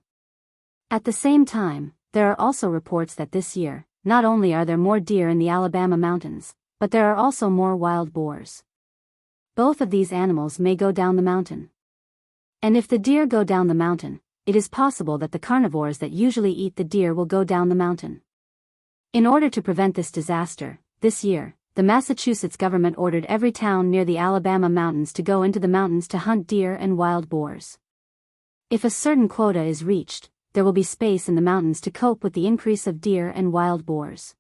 At the same time, there are also reports that this year, not only are there more deer in the Alabama mountains, but there are also more wild boars. Both of these animals may go down the mountain. And if the deer go down the mountain, it is possible that the carnivores that usually eat the deer will go down the mountain. In order to prevent this disaster, this year, the Massachusetts government ordered every town near the Alabama mountains to go into the mountains to hunt deer and wild boars. If a certain quota is reached, there will be space in the mountains to cope with the increase of deer and wild boars.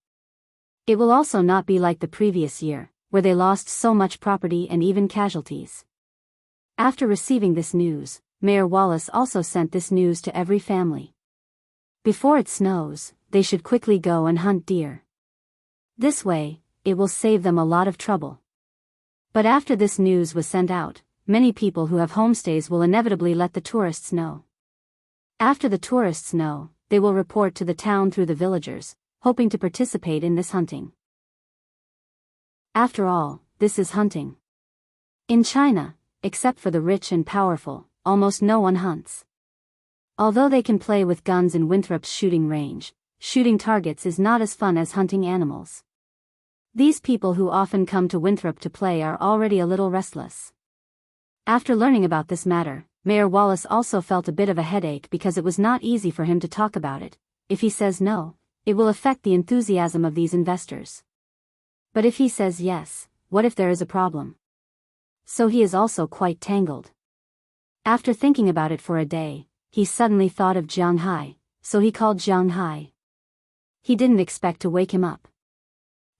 It will also not be like the previous year, where they lost so much property and even casualties. After receiving this news, Mayor Wallace also sent this news to every family. Before it snows, they should quickly go and hunt deer. This way, it will save them a lot of trouble. But after this news was sent out, many people who have homestays will inevitably let the tourists know. After the tourists know, they will report to the town through the villagers, hoping to participate in this hunting. After all, this is hunting. In China, except for the rich and powerful, almost no one hunts. Although they can play with guns in Winthrop's shooting range, shooting targets is not as fun as hunting animals. These people who often come to Winthrop to play are already a little restless. After learning about this matter, Mayor Wallace also felt a bit of a headache because it was not easy for him to talk about it. If he says no, it will affect the enthusiasm of these investors. But if he says yes, what if there is a problem? So he is also quite tangled. After thinking about it for a day, he suddenly thought of Jiang Hai, so he called Jiang Hai. He didn't expect to wake him up.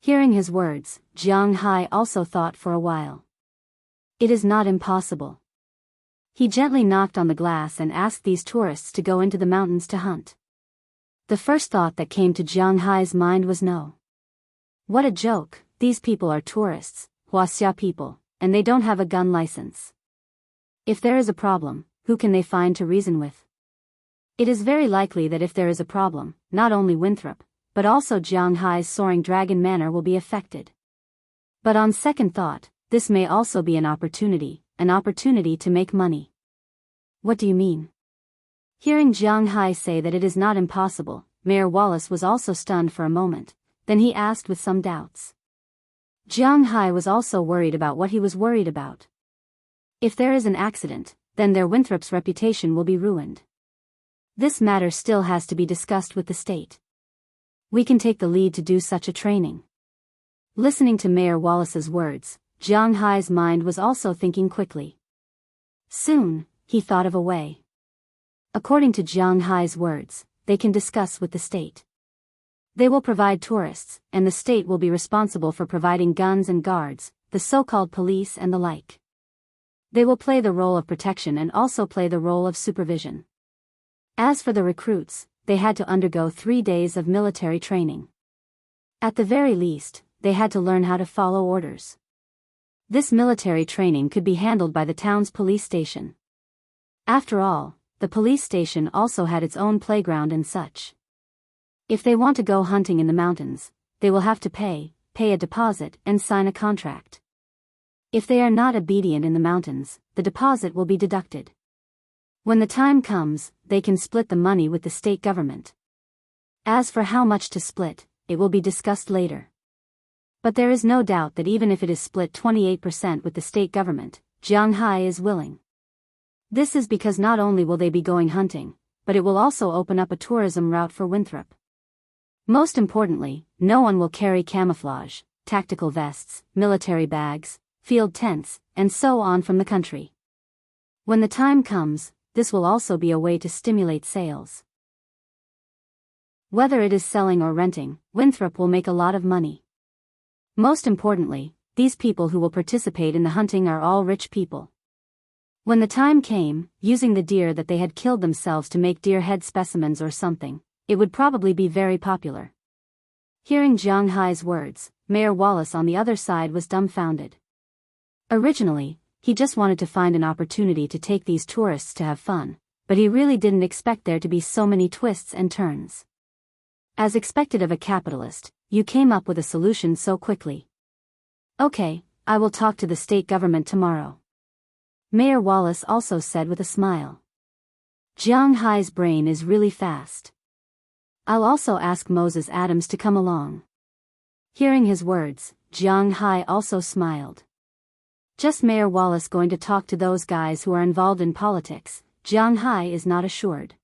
Hearing his words, Jiang Hai also thought for a while. It is not impossible. He gently knocked on the glass and asked these tourists to go into the mountains to hunt. The first thought that came to Jiang Hai's mind was no. What a joke, these people are tourists, Huaxia people, and they don't have a gun license. If there is a problem, who can they find to reason with? It is very likely that if there is a problem, not only Winthrop, but also Jiang Hai's soaring dragon manor will be affected. But on second thought, this may also be an opportunity to make money. What do you mean? Hearing Jiang Hai say that it is not impossible, Mayor Wallace was also stunned for a moment, then he asked with some doubts. Jiang Hai was also worried about what he was worried about. If there is an accident, then their Winthrop's reputation will be ruined. This matter still has to be discussed with the state. We can take the lead to do such a training. Listening to Mayor Wallace's words, Jiang Hai's mind was also thinking quickly. Soon, he thought of a way. According to Jiang Hai's words, they can discuss with the state. They will provide tourists, and the state will be responsible for providing guns and guards, the so-called police and the like. They will play the role of protection and also play the role of supervision. As for the recruits, they had to undergo 3 days of military training. At the very least, they had to learn how to follow orders. This military training could be handled by the town's police station. After all, the police station also had its own playground and such. If they want to go hunting in the mountains, they will have to pay a deposit and sign a contract. If they are not obedient in the mountains, the deposit will be deducted. When the time comes, they can split the money with the state government. As for how much to split, it will be discussed later. But there is no doubt that even if it is split 28% with the state government, Jiang Hai is willing. This is because not only will they be going hunting, but it will also open up a tourism route for Winthrop. Most importantly, no one will carry camouflage, tactical vests, military bags, field tents, and so on from the country. When the time comes, this will also be a way to stimulate sales. Whether it is selling or renting, Winthrop will make a lot of money. Most importantly, these people who will participate in the hunting are all rich people. When the time came, using the deer that they had killed themselves to make deer head specimens or something, it would probably be very popular. Hearing Jiang Hai's words, Mayor Wallace on the other side was dumbfounded. Originally, he just wanted to find an opportunity to take these tourists to have fun, but he really didn't expect there to be so many twists and turns. As expected of a capitalist, you came up with a solution so quickly. Okay, I will talk to the state government tomorrow. Mayor Wallace also said with a smile. Jiang Hai's brain is really fast. I'll also ask Moses Adams to come along. Hearing his words, Jiang Hai also smiled. Just Mayor Wallace going to talk to those guys who are involved in politics, Jiang Hai is not assured.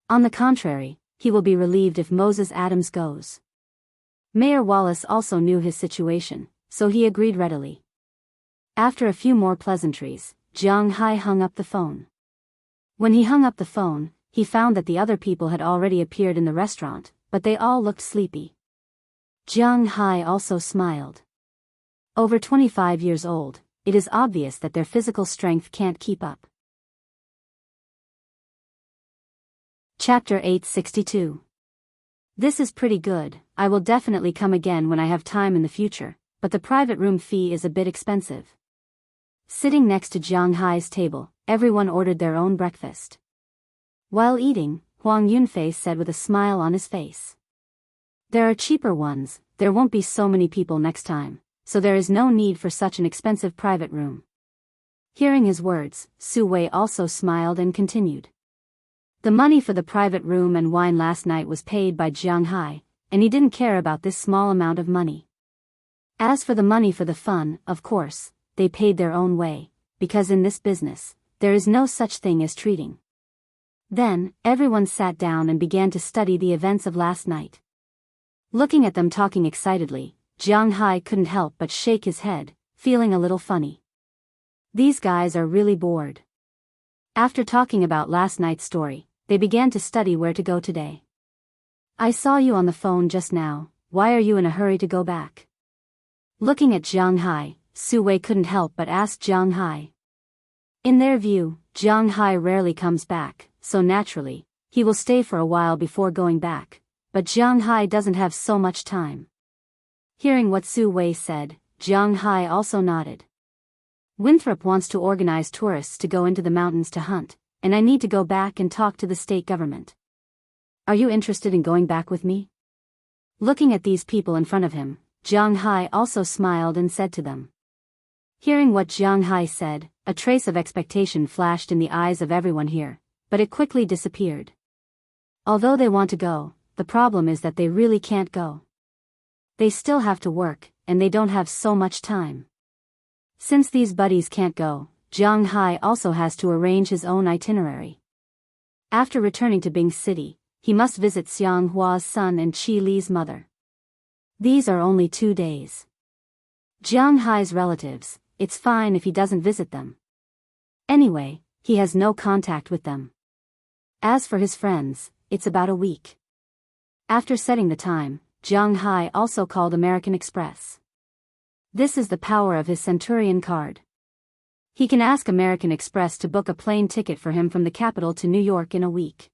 On the contrary, he will be relieved if Moses Adams goes. Mayor Wallace also knew his situation, so he agreed readily. After a few more pleasantries, Jiang Hai hung up the phone. When he hung up the phone, he found that the other people had already appeared in the restaurant, but they all looked sleepy. Jiang Hai also smiled. Over 25 years old, it is obvious that their physical strength can't keep up. Chapter 862. This is pretty good. I will definitely come again when I have time in the future, but the private room fee is a bit expensive. Sitting next to Jiang Hai's table, everyone ordered their own breakfast. While eating, Huang Yunfei said with a smile on his face. There are cheaper ones, there won't be so many people next time, so there is no need for such an expensive private room. Hearing his words, Su Wei also smiled and continued. The money for the private room and wine last night was paid by Jiang Hai, and he didn't care about this small amount of money. As for the money for the fun, of course, they paid their own way, because in this business, there is no such thing as treating. Then, everyone sat down and began to study the events of last night. Looking at them talking excitedly, Jiang Hai couldn't help but shake his head, feeling a little funny. These guys are really bored. After talking about last night's story, they began to study where to go today. I saw you on the phone just now, why are you in a hurry to go back? Looking at Jiang Hai, Su Wei couldn't help but ask Jiang Hai. In their view, Jiang Hai rarely comes back, so naturally, he will stay for a while before going back, but Jiang Hai doesn't have so much time. Hearing what Su Wei said, Jiang Hai also nodded. Winthrop wants to organize tourists to go into the mountains to hunt, and I need to go back and talk to the state government. Are you interested in going back with me? Looking at these people in front of him, Jiang Hai also smiled and said to them. Hearing what Jiang Hai said, a trace of expectation flashed in the eyes of everyone here, but it quickly disappeared. Although they want to go, the problem is that they really can't go. They still have to work, and they don't have so much time. Since these buddies can't go, Jiang Hai also has to arrange his own itinerary. After returning to Bing City, he must visit Xiang Hua's son and Qi Li's mother. These are only 2 days. Jiang Hai's relatives, it's fine if he doesn't visit them. Anyway, he has no contact with them. As for his friends, it's about a week. After setting the time, Jiang Hai also called American Express. This is the power of his Centurion card. He can ask American Express to book a plane ticket for him from the capital to New York in a week.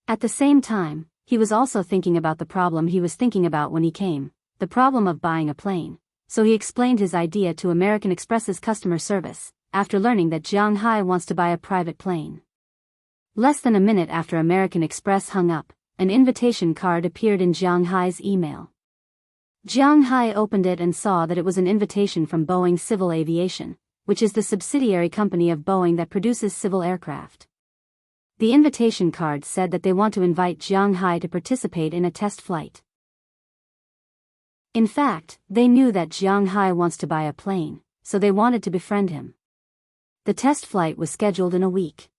At the same time, he was also thinking about the problem he was thinking about when he came, the problem of buying a plane, so he explained his idea to American Express's customer service, after learning that Jiang Hai wants to buy a private plane. Less than a minute after American Express hung up, an invitation card appeared in Jiang Hai's email. Jiang Hai opened it and saw that it was an invitation from Boeing Civil Aviation, which is the subsidiary company of Boeing that produces civil aircraft. The invitation card said that they want to invite Jiang Hai to participate in a test flight. In fact, they knew that Jiang Hai wants to buy a plane, so they wanted to befriend him. The test flight was scheduled in a week.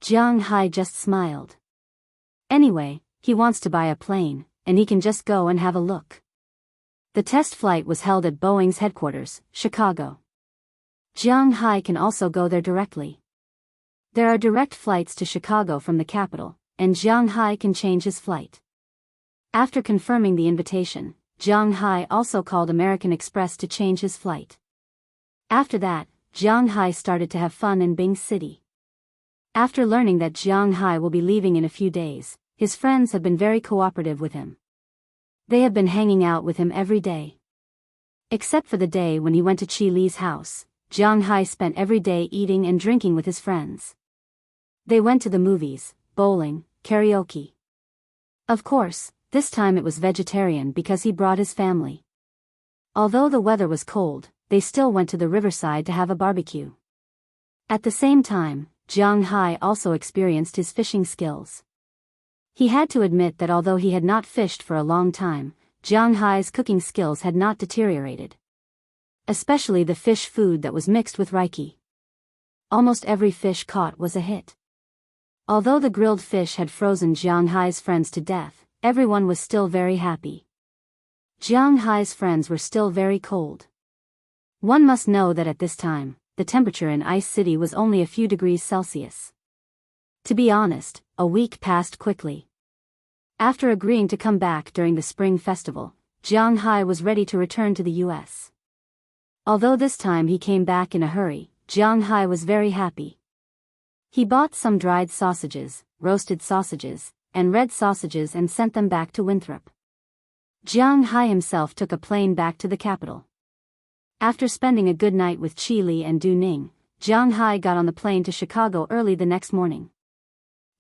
Jiang Hai just smiled. Anyway, he wants to buy a plane, and he can just go and have a look. The test flight was held at Boeing's headquarters, Chicago. Jiang Hai can also go there directly. There are direct flights to Chicago from the capital, and Jiang Hai can change his flight. After confirming the invitation, Jiang Hai also called American Express to change his flight. After that, Jiang Hai started to have fun in Bing City. After learning that Jiang Hai will be leaving in a few days, his friends have been very cooperative with him. They have been hanging out with him every day. Except for the day when he went to Qi Li's house, Jiang Hai spent every day eating and drinking with his friends. They went to the movies, bowling, karaoke. Of course, this time it was vegetarian because he brought his family. Although the weather was cold, they still went to the riverside to have a barbecue. At the same time, Jiang Hai also experienced his fishing skills. He had to admit that although he had not fished for a long time, Jiang Hai's cooking skills had not deteriorated. Especially the fish food that was mixed with reiki. Almost every fish caught was a hit. Although the grilled fish had frozen Jiang Hai's friends to death, everyone was still very happy. Jiang Hai's friends were still very cold. One must know that at this time, the temperature in Ice City was only a few degrees Celsius. To be honest, a week passed quickly. After agreeing to come back during the spring festival, Jiang Hai was ready to return to the US. Although this time he came back in a hurry, Jiang Hai was very happy. He bought some dried sausages, roasted sausages, and red sausages and sent them back to Winthrop. Jiang Hai himself took a plane back to the capital. After spending a good night with Qi Li and Du Ning, Jiang Hai got on the plane to Chicago early the next morning.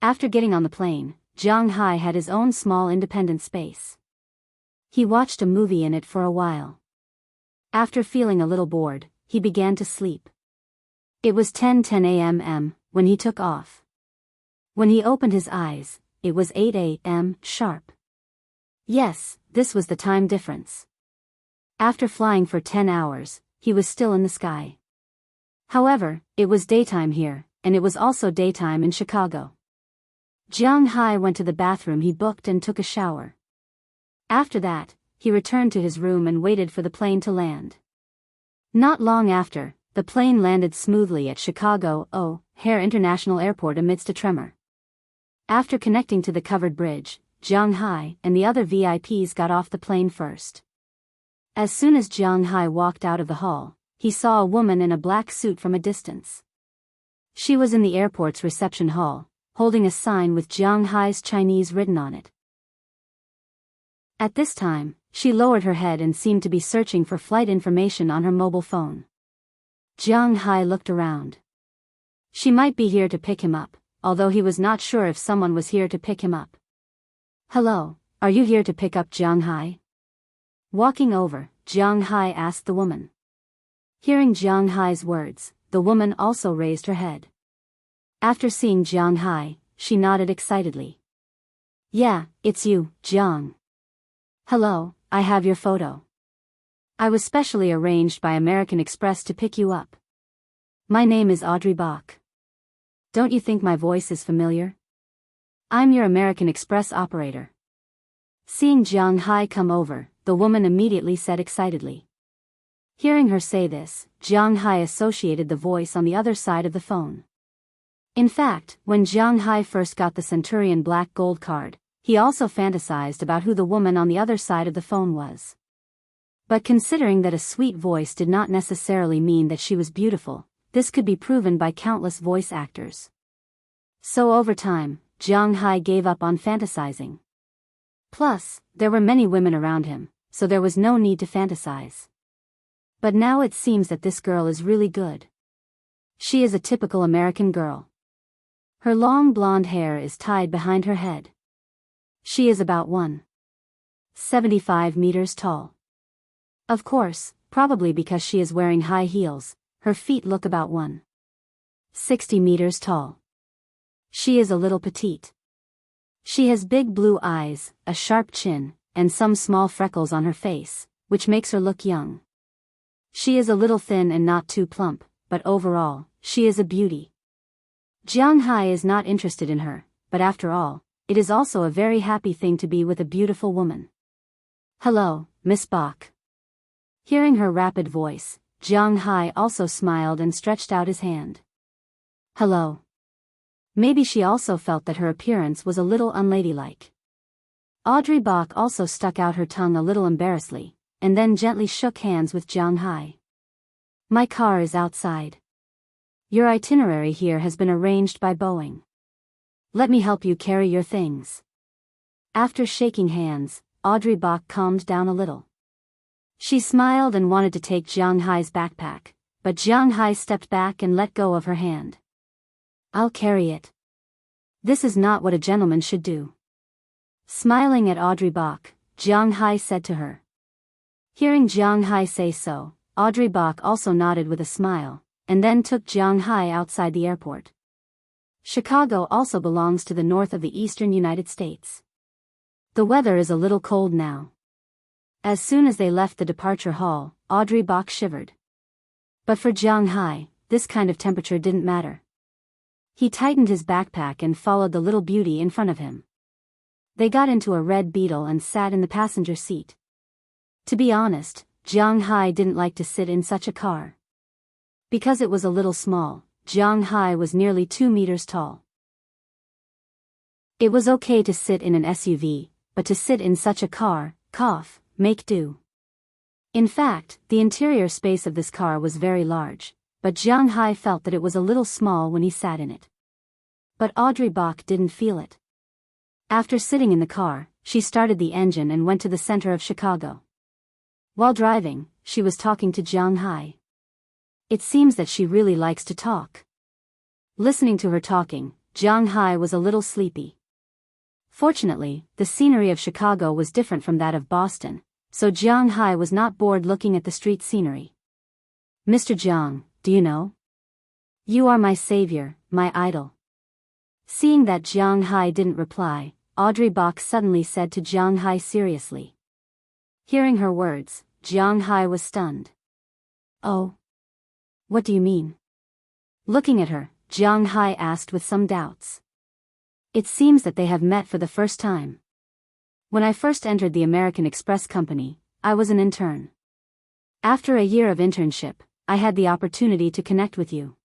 After getting on the plane, Jiang Hai had his own small independent space. He watched a movie in it for a while. After feeling a little bored, he began to sleep. It was 10:10 a.m. when he took off. When he opened his eyes, it was 8 a.m. sharp. Yes, this was the time difference. After flying for 10 hours, he was still in the sky. However, it was daytime here, and it was also daytime in Chicago. Jiang Hai went to the bathroom he booked and took a shower. After that, he returned to his room and waited for the plane to land. Not long after, the plane landed smoothly at Chicago O'Hare International Airport amidst a tremor. After connecting to the covered bridge, Jiang Hai and the other VIPs got off the plane first. As soon as Jiang Hai walked out of the hall, he saw a woman in a black suit from a distance. She was in the airport's reception hall, holding a sign with Jiang Hai's Chinese written on it. At this time, she lowered her head and seemed to be searching for flight information on her mobile phone. Jiang Hai looked around. She might be here to pick him up, although he was not sure if someone was here to pick him up. "Hello, are you here to pick up Jiang Hai?" Walking over, Jiang Hai asked the woman. Hearing Jiang Hai's words, the woman also raised her head. After seeing Jiang Hai, she nodded excitedly. "Yeah, it's you, Jiang. Hello, I have your photo. I was specially arranged by American Express to pick you up. My name is Audiobook. Don't you think my voice is familiar? I'm your American Express operator." Seeing Jiang Hai come over, the woman immediately said excitedly. Hearing her say this, Jiang Hai associated the voice on the other side of the phone. In fact, when Jiang Hai first got the Centurion Black Gold card, he also fantasized about who the woman on the other side of the phone was. But considering that a sweet voice did not necessarily mean that she was beautiful, this could be proven by countless voice actors. So over time, Jiang Hai gave up on fantasizing. Plus, there were many women around him, so there was no need to fantasize. But now it seems that this girl is really good. She is a typical American girl. Her long blonde hair is tied behind her head. She is about 1.75 meters tall. Of course, probably because she is wearing high heels, her feet look about 1.60 meters tall. She is a little petite. She has big blue eyes, a sharp chin, and some small freckles on her face, which makes her look young. She is a little thin and not too plump, but overall, she is a beauty. Jiang Hai is not interested in her, but after all, it is also a very happy thing to be with a beautiful woman. "Hello, Miss Bach." Hearing her rapid voice, Jiang Hai also smiled and stretched out his hand. "Hello." Maybe she also felt that her appearance was a little unladylike. Audiobook also stuck out her tongue a little embarrassedly, and then gently shook hands with Jiang Hai. "My car is outside. Your itinerary here has been arranged by Boeing. Let me help you carry your things." After shaking hands, Audiobook calmed down a little. She smiled and wanted to take Jiang Hai's backpack, but Jiang Hai stepped back and let go of her hand. I'll carry it. This is not what a gentleman should do. Smiling at Audrey Bach, Jiang Hai said to her. Hearing Jiang Hai say so, Audrey Bach also nodded with a smile, and then took Jiang Hai outside the airport. Chicago also belongs to the north of the eastern United States. The weather is a little cold now. As soon as they left the departure hall, Audrey Bach shivered. But for Jiang Hai, this kind of temperature didn't matter. He tightened his backpack and followed the little beauty in front of him. They got into a red Beetle and sat in the passenger seat. To be honest, Jiang Hai didn't like to sit in such a car. Because it was a little small, Jiang Hai was nearly 2 meters tall. It was okay to sit in an SUV, but to sit in such a car, make do. In fact, the interior space of this car was very large, but Jiang Hai felt that it was a little small when he sat in it. But Audrey Bach didn't feel it. After sitting in the car, she started the engine and went to the center of Chicago. While driving, she was talking to Jiang Hai. It seems that she really likes to talk. Listening to her talking, Jiang Hai was a little sleepy. Fortunately, the scenery of Chicago was different from that of Boston, so Jiang Hai was not bored looking at the street scenery. Mr. Jiang, do you know? You are my savior, my idol. Seeing that Jiang Hai didn't reply, Audrey Bach suddenly said to Jiang Hai seriously. Hearing her words, Jiang Hai was stunned. Oh. What do you mean? Looking at her, Jiang Hai asked with some doubts. It seems that they have met for the first time. When I first entered the American Express company, I was an intern. After a year of internship, I had the opportunity to connect with you.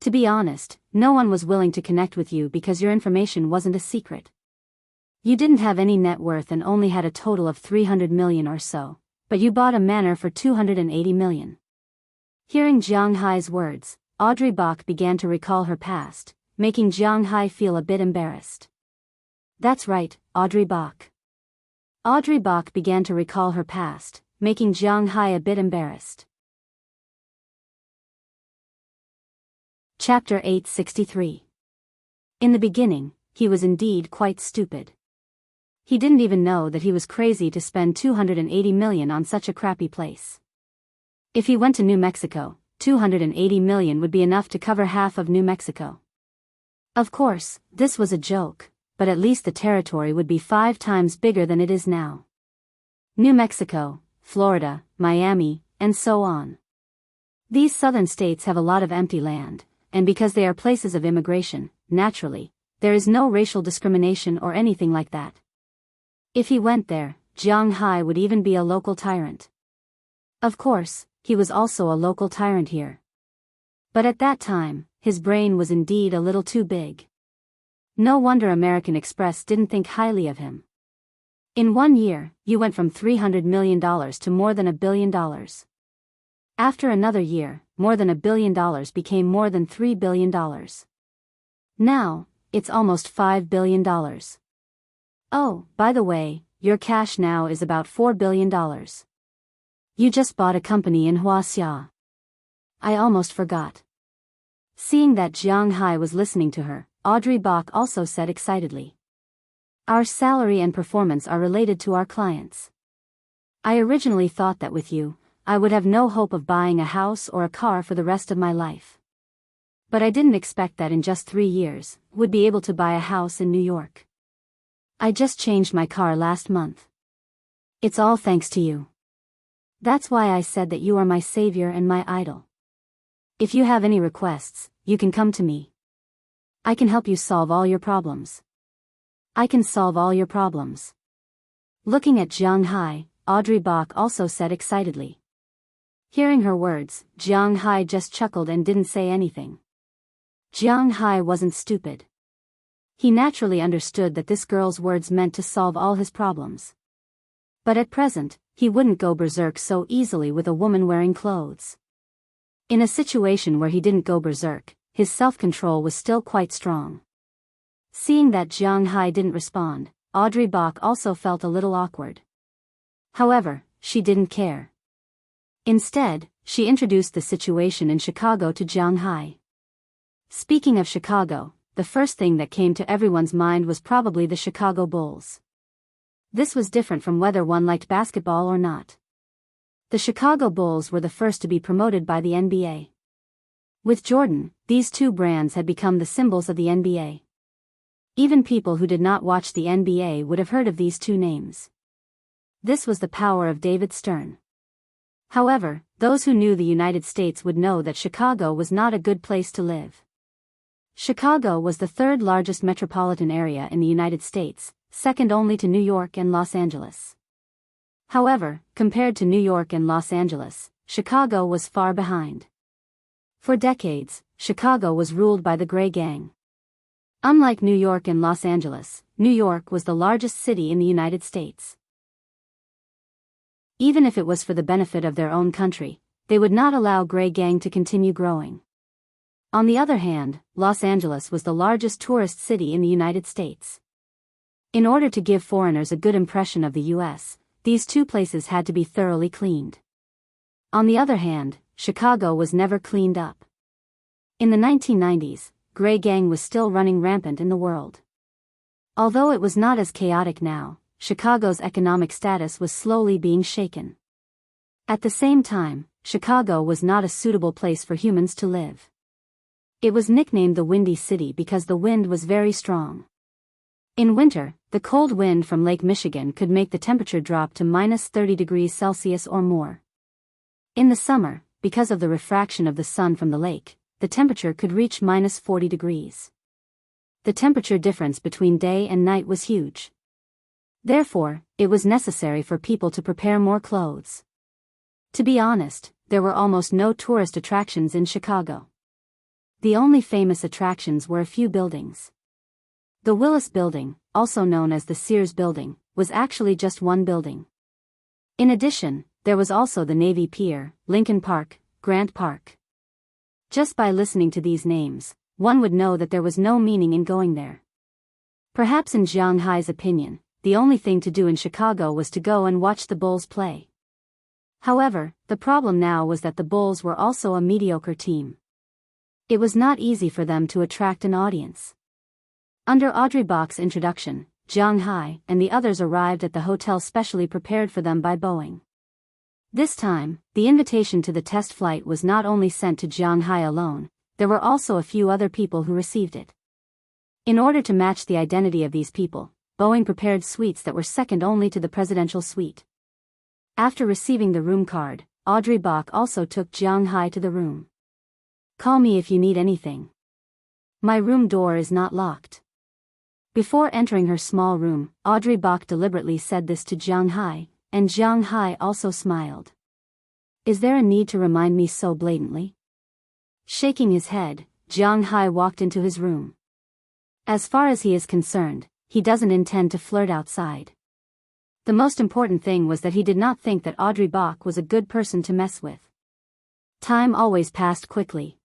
To be honest, no one was willing to connect with you because your information wasn't a secret. You didn't have any net worth and only had a total of 300 million or so, but you bought a manor for 280 million. Hearing Jiang Hai's words, Audrey Bach began to recall her past, making Jiang Hai feel a bit embarrassed. That's right, Audrey Bach. Audrey Bach began to recall her past, making Jiang Hai a bit embarrassed. Chapter 863. In the beginning, he was indeed quite stupid. He didn't even know that he was crazy to spend 280 million on such a crappy place. If he went to New Mexico, 280 million would be enough to cover half of New Mexico. Of course, this was a joke, but at least the territory would be 5 times bigger than it is now. New Mexico, Florida, Miami, and so on. These southern states have a lot of empty land, and because they are places of immigration, naturally, there is no racial discrimination or anything like that. If he went there, Jiang Hai would even be a local tyrant. Of course, he was also a local tyrant here. But at that time, his brain was indeed a little too big. No wonder American Express didn't think highly of him. In 1 year, you went from $300 million to more than $1 billion. After another year, more than $1 billion became more than $3 billion. Now, it's almost $5 billion. Oh, by the way, your cash now is about $4 billion. You just bought a company in Huaxia. I almost forgot. Seeing that Jiang Hai was listening to her, Audrey Bach also said excitedly. Our salary and performance are related to our clients. I originally thought that with you, I would have no hope of buying a house or a car for the rest of my life. But I didn't expect that in just 3 years, would be able to buy a house in New York. I just changed my car last month. It's all thanks to you. That's why I said that you are my savior and my idol. If you have any requests, you can come to me. I can help you solve all your problems. I can solve all your problems. Looking at Jiang Hai, Audrey Bach also said excitedly. Hearing her words, Jiang Hai just chuckled and didn't say anything. Jiang Hai wasn't stupid. He naturally understood that this girl's words meant to solve all his problems. But at present, he wouldn't go berserk so easily with a woman wearing clothes. In a situation where he didn't go berserk, his self-control was still quite strong. Seeing that Jiang Hai didn't respond, Audrey Bach also felt a little awkward. However, she didn't care. Instead, she introduced the situation in Chicago to Jiang Hai. Speaking of Chicago, the first thing that came to everyone's mind was probably the Chicago Bulls. This was different from whether one liked basketball or not. The Chicago Bulls were the first to be promoted by the NBA. With Jordan, these two brands had become the symbols of the NBA. Even people who did not watch the NBA would have heard of these two names. This was the power of David Stern. However, those who knew the United States would know that Chicago was not a good place to live. Chicago was the third largest metropolitan area in the United States, second only to New York and Los Angeles. However, compared to New York and Los Angeles, Chicago was far behind. For decades, Chicago was ruled by the Gray Gang. Unlike New York and Los Angeles, New York was the largest city in the United States. Even if it was for the benefit of their own country, they would not allow Gray Gang to continue growing. On the other hand, Los Angeles was the largest tourist city in the United States. In order to give foreigners a good impression of the U.S., these two places had to be thoroughly cleaned. On the other hand, Chicago was never cleaned up. In the 1990s, Gray Gang was still running rampant in the world. Although it was not as chaotic now, Chicago's economic status was slowly being shaken. At the same time, Chicago was not a suitable place for humans to live. It was nicknamed the Windy City because the wind was very strong. In winter, the cold wind from Lake Michigan could make the temperature drop to -30°C or more. In the summer, because of the refraction of the sun from the lake, the temperature could reach -40°. The temperature difference between day and night was huge. Therefore, it was necessary for people to prepare more clothes. To be honest, there were almost no tourist attractions in Chicago. The only famous attractions were a few buildings. The Willis Building, also known as the Sears Building, was actually just one building. In addition, there was also the Navy Pier, Lincoln Park, Grant Park. Just by listening to these names, one would know that there was no meaning in going there. Perhaps in Jiang Hai's opinion, the only thing to do in Chicago was to go and watch the Bulls play. However, the problem now was that the Bulls were also a mediocre team. It was not easy for them to attract an audience. Under Audiobook's introduction, Jiang Hai and the others arrived at the hotel specially prepared for them by Boeing. This time, the invitation to the test flight was not only sent to Jiang Hai alone, there were also a few other people who received it. In order to match the identity of these people, Boeing prepared suites that were second only to the presidential suite. After receiving the room card, Audiobook also took Jiang Hai to the room. "Call me if you need anything. My room door is not locked." Before entering her small room, Audiobook deliberately said this to Jiang Hai, and Jiang Hai also smiled. "Is there a need to remind me so blatantly?" Shaking his head, Jiang Hai walked into his room. As far as he is concerned, he doesn't intend to flirt outside. The most important thing was that he did not think that Audiobook was a good person to mess with. Time always passed quickly.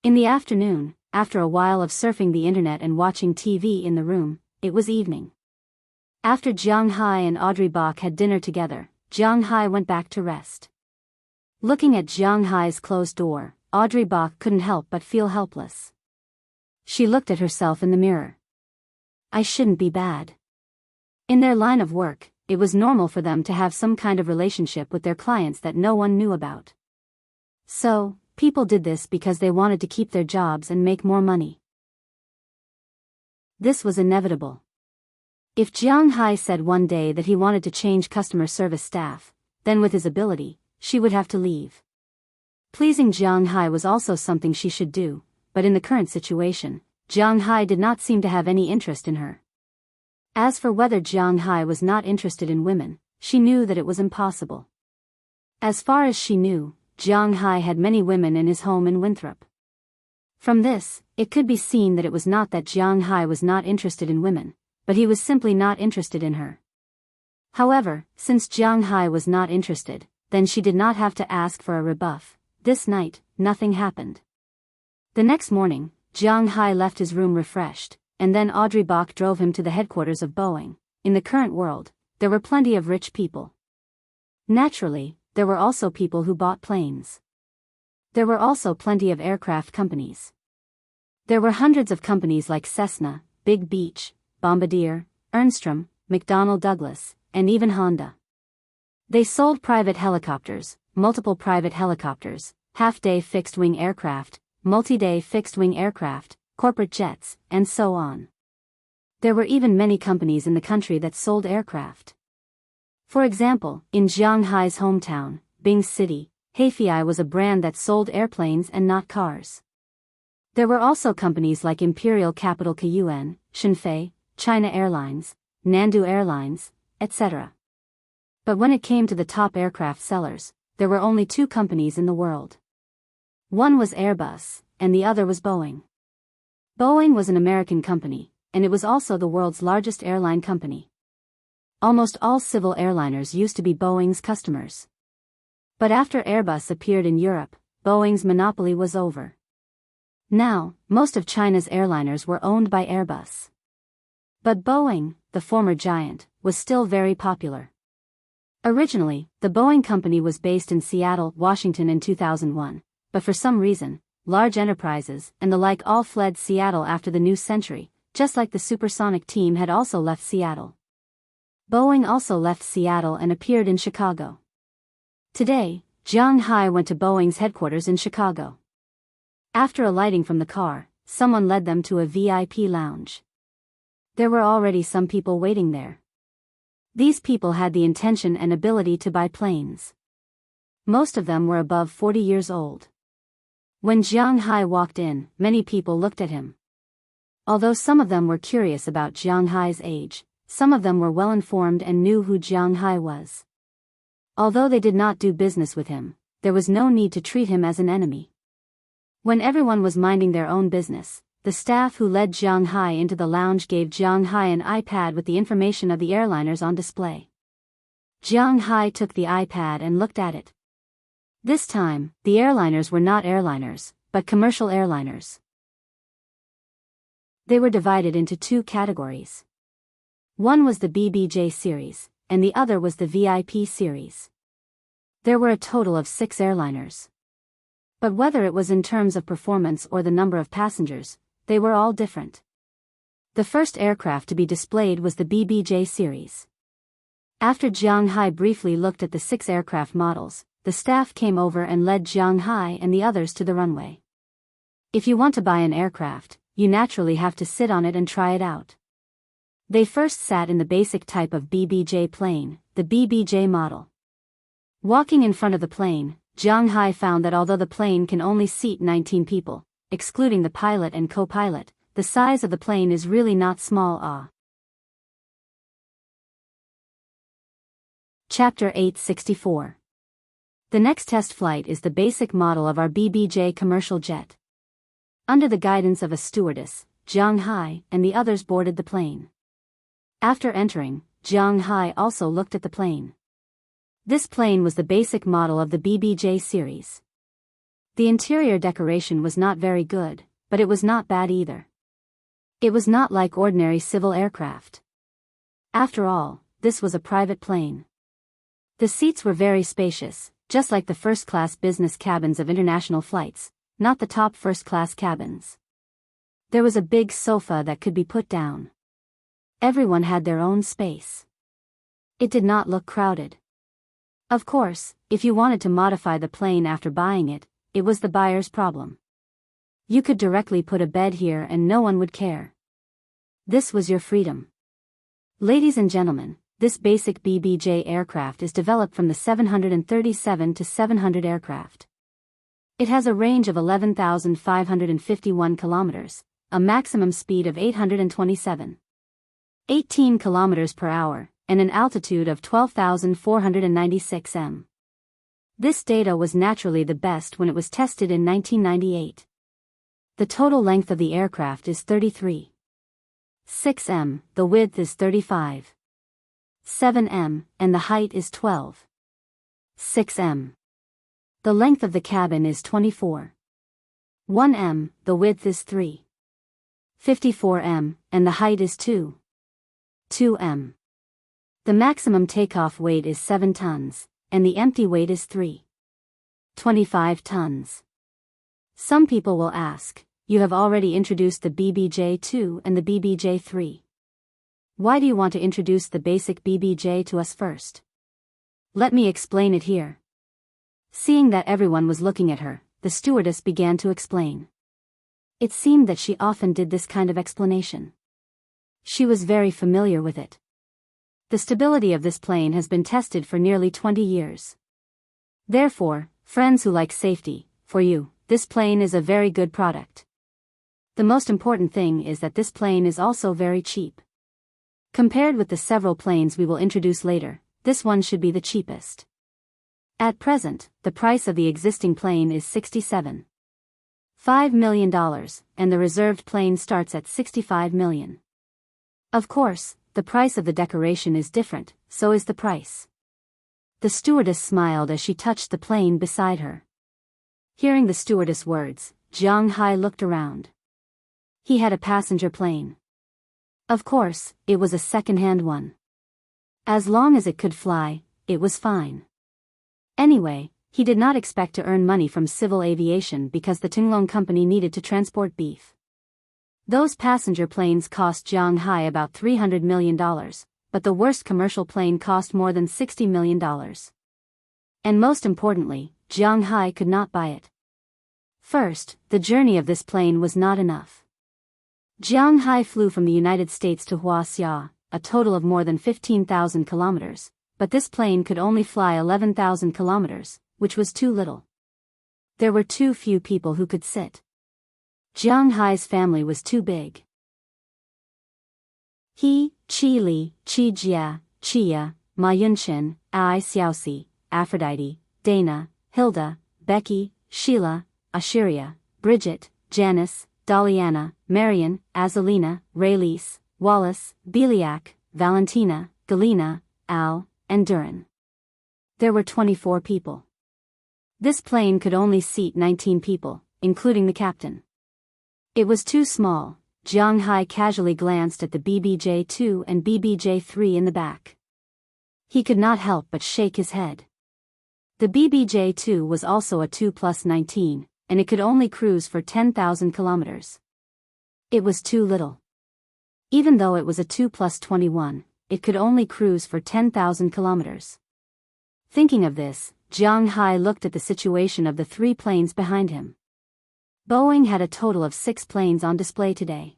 In the afternoon, after a while of surfing the internet and watching TV in the room, it was evening. After Jiang Hai and Audiobook had dinner together, Jiang Hai went back to rest. Looking at Jiang Hai's closed door, Audiobook couldn't help but feel helpless. She looked at herself in the mirror. I shouldn't be bad. In their line of work, it was normal for them to have some kind of relationship with their clients that no one knew about. So, people did this because they wanted to keep their jobs and make more money. This was inevitable. If Jiang Hai said one day that he wanted to change customer service staff, then with his ability, she would have to leave. Pleasing Jiang Hai was also something she should do, but in the current situation, Jiang Hai did not seem to have any interest in her. As for whether Jiang Hai was not interested in women, she knew that it was impossible. As far as she knew, Jiang Hai had many women in his home in Winthrop. From this, it could be seen that it was not that Jiang Hai was not interested in women, but he was simply not interested in her. However, since Jiang Hai was not interested, then she did not have to ask for a rebuff. This night, nothing happened. The next morning, Jiang Hai left his room refreshed, and then Audiobook drove him to the headquarters of Boeing. In the current world, there were plenty of rich people. Naturally, there were also people who bought planes. There were also plenty of aircraft companies. There were hundreds of companies like Cessna, Big Beach, Bombardier, Ernstrom, McDonnell Douglas, and even Honda. They sold private helicopters, multiple private helicopters, half-day fixed-wing aircraft, multi-day fixed-wing aircraft, corporate jets, and so on. There were even many companies in the country that sold aircraft. For example, in Jiang Hai's hometown, Bing City, Hefei was a brand that sold airplanes and not cars. There were also companies like Imperial Capital Kuyuan, Shenfei, China Airlines, Nandu Airlines, etc. But when it came to the top aircraft sellers, there were only two companies in the world. One was Airbus, and the other was Boeing. Boeing was an American company, and it was also the world's largest airline company. Almost all civil airliners used to be Boeing's customers. But after Airbus appeared in Europe, Boeing's monopoly was over. Now, most of China's airliners were owned by Airbus. But Boeing, the former giant, was still very popular. Originally, the Boeing company was based in Seattle, Washington in 2001, but for some reason, large enterprises and the like all fled Seattle after the new century, just like the supersonic team had also left Seattle. Boeing also left Seattle and appeared in Chicago. Today, Jiang Hai went to Boeing's headquarters in Chicago. After alighting from the car, someone led them to a VIP lounge. There were already some people waiting there. These people had the intention and ability to buy planes. Most of them were above 40 years old. When Jiang Hai walked in, many people looked at him. Although some of them were curious about Jiang Hai's age, some of them were well informed and knew who Jiang Hai was. Although they did not do business with him, there was no need to treat him as an enemy. When everyone was minding their own business, the staff who led Jiang Hai into the lounge gave Jiang Hai an iPad with the information of the airliners on display. Jiang Hai took the iPad and looked at it. This time, the airliners were not airliners, but commercial airliners. They were divided into two categories. One was the BBJ series, and the other was the VIP series. There were a total of 6 airliners. But whether it was in terms of performance or the number of passengers, they were all different. The first aircraft to be displayed was the BBJ series. After Jiang Hai briefly looked at the 6 aircraft models, the staff came over and led Jiang Hai and the others to the runway. If you want to buy an aircraft, you naturally have to sit on it and try it out. They first sat in the basic type of BBJ plane, the BBJ model. Walking in front of the plane, Jiang Hai found that although the plane can only seat 19 people, excluding the pilot and co-pilot, the size of the plane is really not small. Chapter 864. The next test flight is the basic model of our BBJ commercial jet. Under the guidance of a stewardess, Jiang Hai and the others boarded the plane. After entering, Jiang Hai also looked at the plane. This plane was the basic model of the BBJ series. The interior decoration was not very good, but it was not bad either. It was not like ordinary civil aircraft. After all, this was a private plane. The seats were very spacious, just like the first-class business cabins of international flights, not the top first-class cabins. There was a big sofa that could be put down. Everyone had their own space. It did not look crowded. Of course, if you wanted to modify the plane after buying it, it was the buyer's problem. You could directly put a bed here and no one would care. This was your freedom. Ladies and gentlemen, this basic BBJ aircraft is developed from the 737 to 700 aircraft. It has a range of 11,551 kilometers, a maximum speed of 827.18 kilometers per hour, and an altitude of 12,496 m. This data was naturally the best when it was tested in 1998. The total length of the aircraft is 33.6 m, the width is 35.7 m, and the height is 12.6 m. The length of the cabin is 24.1 m, the width is 3.54 m, and the height is 2.2 m. The maximum takeoff weight is 7 tons, and the empty weight is 3.25 tons. Some people will ask, you have already introduced the BBJ-2 and the BBJ-3. Why do you want to introduce the basic BBJ to us first? Let me explain it here. Seeing that everyone was looking at her, the stewardess began to explain. It seemed that she often did this kind of explanation. She was very familiar with it. The stability of this plane has been tested for nearly 20 years. Therefore, friends who like safety, for you, this plane is a very good product. The most important thing is that this plane is also very cheap. Compared with the several planes we will introduce later, this one should be the cheapest. At present, the price of the existing plane is $67.5 million, and the reserved plane starts at $65 million. Of course, the price of the decoration is different, so is the price. The stewardess smiled as she touched the plane beside her. Hearing the stewardess' words, Jiang Hai looked around. He had a passenger plane. Of course, it was a second-hand one. As long as it could fly, it was fine. Anyway, he did not expect to earn money from civil aviation because the Tinglong company needed to transport beef. Those passenger planes cost Jiang Hai about $300 million, but the worst commercial plane cost more than $60 million. And most importantly, Jiang Hai could not buy it. First, the journey of this plane was not enough. Jiang Hai flew from the United States to Huaxia, a total of more than 15,000 kilometers, but this plane could only fly 11,000 kilometers, which was too little. There were too few people who could sit. Jiang Hai's family was too big. He, Qi Li, Qi Jia, Qia, Ma Yunqin, Ai Xiaoxi, Aphrodite, Dana, Hilda, Becky, Sheila, Ashiria, Bridget, Janice, Daliana, Marion, Azalina, Raylise, Wallace, Beliak, Valentina, Galina, Al, and Duran. There were 24 people. This plane could only seat 19 people, including the captain. It was too small. Jiang Hai casually glanced at the BBJ-2 and BBJ-3 in the back. He could not help but shake his head. The BBJ-2 was also a 2+19, and it could only cruise for 10,000 kilometers. It was too little. Even though it was a 2+21, it could only cruise for 10,000 kilometers. Thinking of this, Jiang Hai looked at the situation of the three planes behind him. Boeing had a total of 6 planes on display today.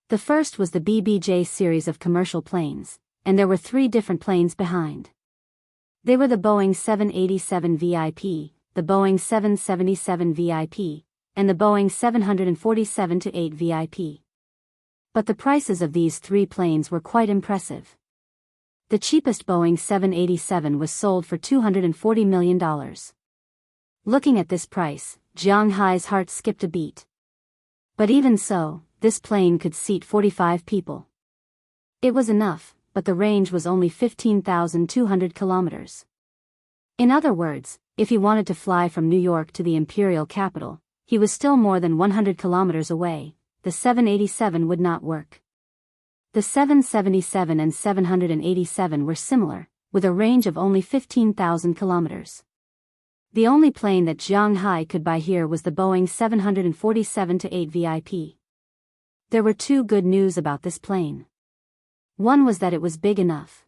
The first was the BBJ series of commercial planes, and there were 3 different planes behind. They were the Boeing 787 VIP, the Boeing 777 VIP, and the Boeing 747-8 VIP. But the prices of these 3 planes were quite impressive. The cheapest Boeing 787 was sold for $240 million. Looking at this price, Jiang Hai's heart skipped a beat. But even so, this plane could seat 45 people. It was enough, but the range was only 15,200 kilometers. In other words, if he wanted to fly from New York to the imperial capital, he was still more than 100 kilometers away. The 787 would not work. The 777 and 787 were similar, with a range of only 15,000 kilometers. The only plane that Jiang Hai could buy here was the Boeing 747-8 VIP. There were 2 good news about this plane. One was that it was big enough.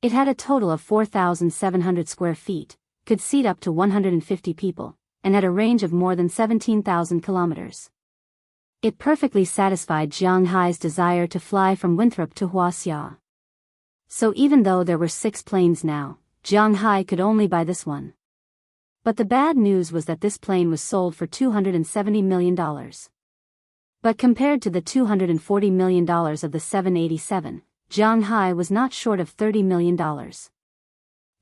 It had a total of 4,700 square feet, could seat up to 150 people, and had a range of more than 17,000 kilometers. It perfectly satisfied Jiang Hai's desire to fly from Winthrop to Huaxia. So even though there were 6 planes now, Jiang Hai could only buy this one. But the bad news was that this plane was sold for $270 million. But compared to the $240 million of the 787, Jiang Hai was not short of $30 million.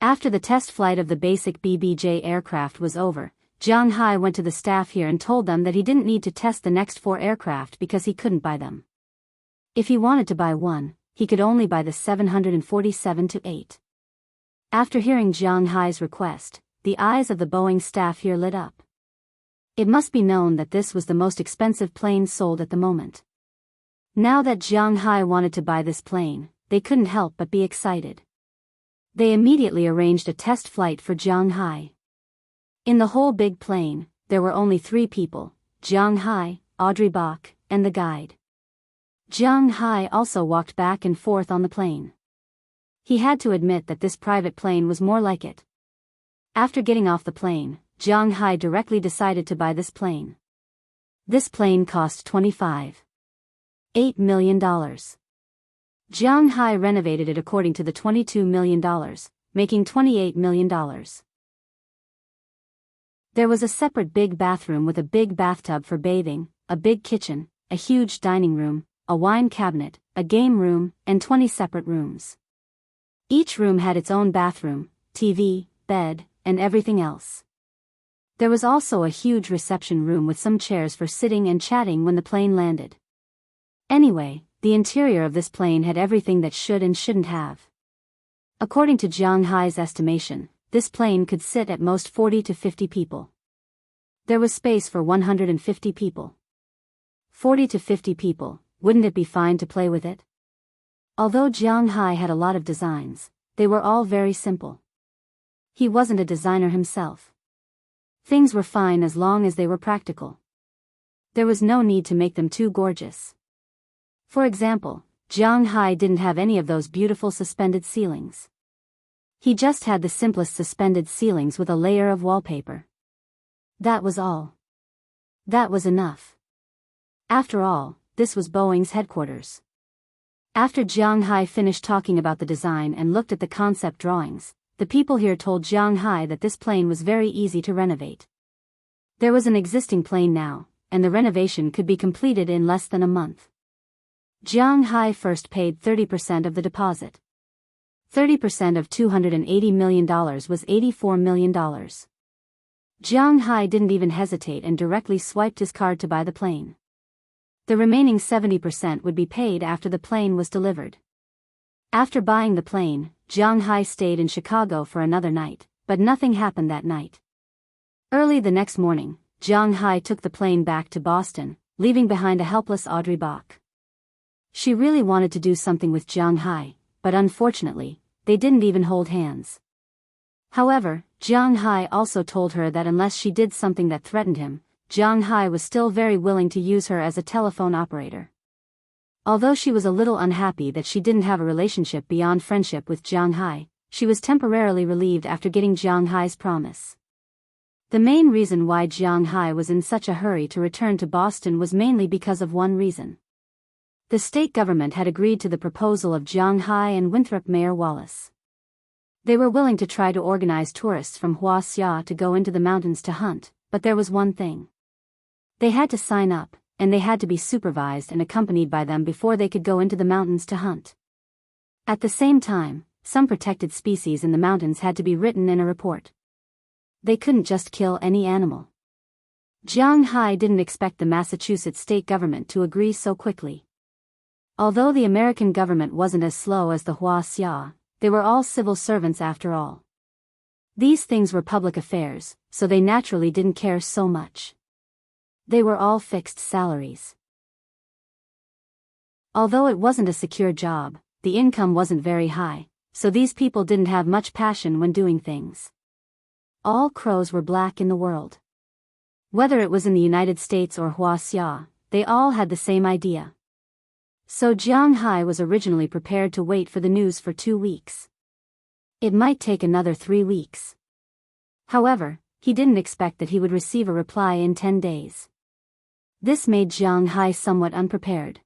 After the test flight of the basic BBJ aircraft was over, Jiang Hai went to the staff here and told them that he didn't need to test the next 4 aircraft because he couldn't buy them. If he wanted to buy one, he could only buy the 747-8. After hearing Jiang Hai's request, the eyes of the Boeing staff here lit up. It must be known that this was the most expensive plane sold at the moment. Now that Jiang Hai wanted to buy this plane, they couldn't help but be excited. They immediately arranged a test flight for Jiang Hai. In the whole big plane, there were only 3 people, Jiang Hai, Audiobook, and the guide. Jiang Hai also walked back and forth on the plane. He had to admit that this private plane was more like it. After getting off the plane, Jiang Hai directly decided to buy this plane. This plane cost $25.8 million. Jiang Hai renovated it according to the $22 million, making $28 million. There was a separate big bathroom with a big bathtub for bathing, a big kitchen, a huge dining room, a wine cabinet, a game room, and 20 separate rooms. Each room had its own bathroom, TV, bed, and everything else. There was also a huge reception room with some chairs for sitting and chatting when the plane landed. Anyway, the interior of this plane had everything that should and shouldn't have. According to Jiang Hai's estimation, this plane could sit at most 40 to 50 people. There was space for 150 people. 40 to 50 people, wouldn't it be fine to play with it? Although Jiang Hai had a lot of designs, they were all very simple. He wasn't a designer himself. Things were fine as long as they were practical. There was no need to make them too gorgeous. For example, Jiang Hai didn't have any of those beautiful suspended ceilings. He just had the simplest suspended ceilings with a layer of wallpaper. That was all. That was enough. After all, this was Boeing's headquarters. After Jiang Hai finished talking about the design and looked at the concept drawings, the people here told Jiang Hai that this plane was very easy to renovate. There was an existing plane now, and the renovation could be completed in less than a month. Jiang Hai first paid 30% of the deposit. 30% of $280 million was $84 million. Jiang Hai didn't even hesitate and directly swiped his card to buy the plane. The remaining 70% would be paid after the plane was delivered. After buying the plane, Jiang Hai stayed in Chicago for another night, but nothing happened that night. Early the next morning, Jiang Hai took the plane back to Boston, leaving behind a helpless Audiobook. She really wanted to do something with Jiang Hai, but unfortunately, they didn't even hold hands. However, Jiang Hai also told her that unless she did something that threatened him, Jiang Hai was still very willing to use her as a telephone operator. Although she was a little unhappy that she didn't have a relationship beyond friendship with Jiang Hai, she was temporarily relieved after getting Jiang Hai's promise. The main reason why Jiang Hai was in such a hurry to return to Boston was mainly because of one reason. The state government had agreed to the proposal of Jiang Hai and Winthrop Mayor Wallace. They were willing to try to organize tourists from Huaxia to go into the mountains to hunt, but there was one thing. They had to sign up, and they had to be supervised and accompanied by them before they could go into the mountains to hunt. At the same time, some protected species in the mountains had to be written in a report. They couldn't just kill any animal. Jiang Hai didn't expect the Massachusetts state government to agree so quickly. Although the American government wasn't as slow as the Huaxia, they were all civil servants after all. These things were public affairs, so they naturally didn't care so much. They were all fixed salaries. Although it wasn't a secure job, the income wasn't very high, so these people didn't have much passion when doing things. All crows were black in the world. Whether it was in the United States or Huaxia, they all had the same idea. So Jiang Hai was originally prepared to wait for the news for 2 weeks. It might take another 3 weeks. However, he didn't expect that he would receive a reply in 10 days. This made Jiang Hai somewhat unprepared.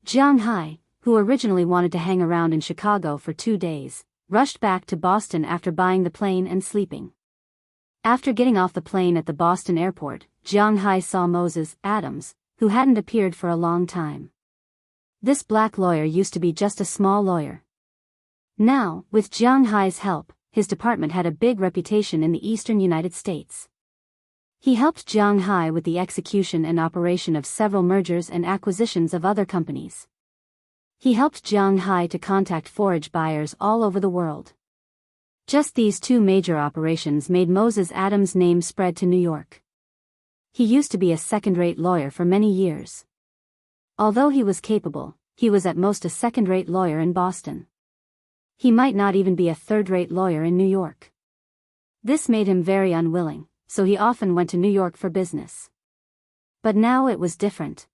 Jiang Hai, who originally wanted to hang around in Chicago for 2 days, rushed back to Boston after buying the plane and sleeping. After getting off the plane at the Boston airport, Jiang Hai saw Moses Adams, who hadn't appeared for a long time. This black lawyer used to be just a small lawyer. Now, with Jiang Hai's help, his department had a big reputation in the eastern United States. He helped Jiang Hai with the execution and operation of several mergers and acquisitions of other companies. He helped Jiang Hai to contact forage buyers all over the world. Just these 2 major operations made Moses Adams' name spread to New York. He used to be a second-rate lawyer for many years. Although he was capable, he was at most a second-rate lawyer in Boston. He might not even be a third-rate lawyer in New York. This made him very unwilling, so he often went to New York for business. But now it was different.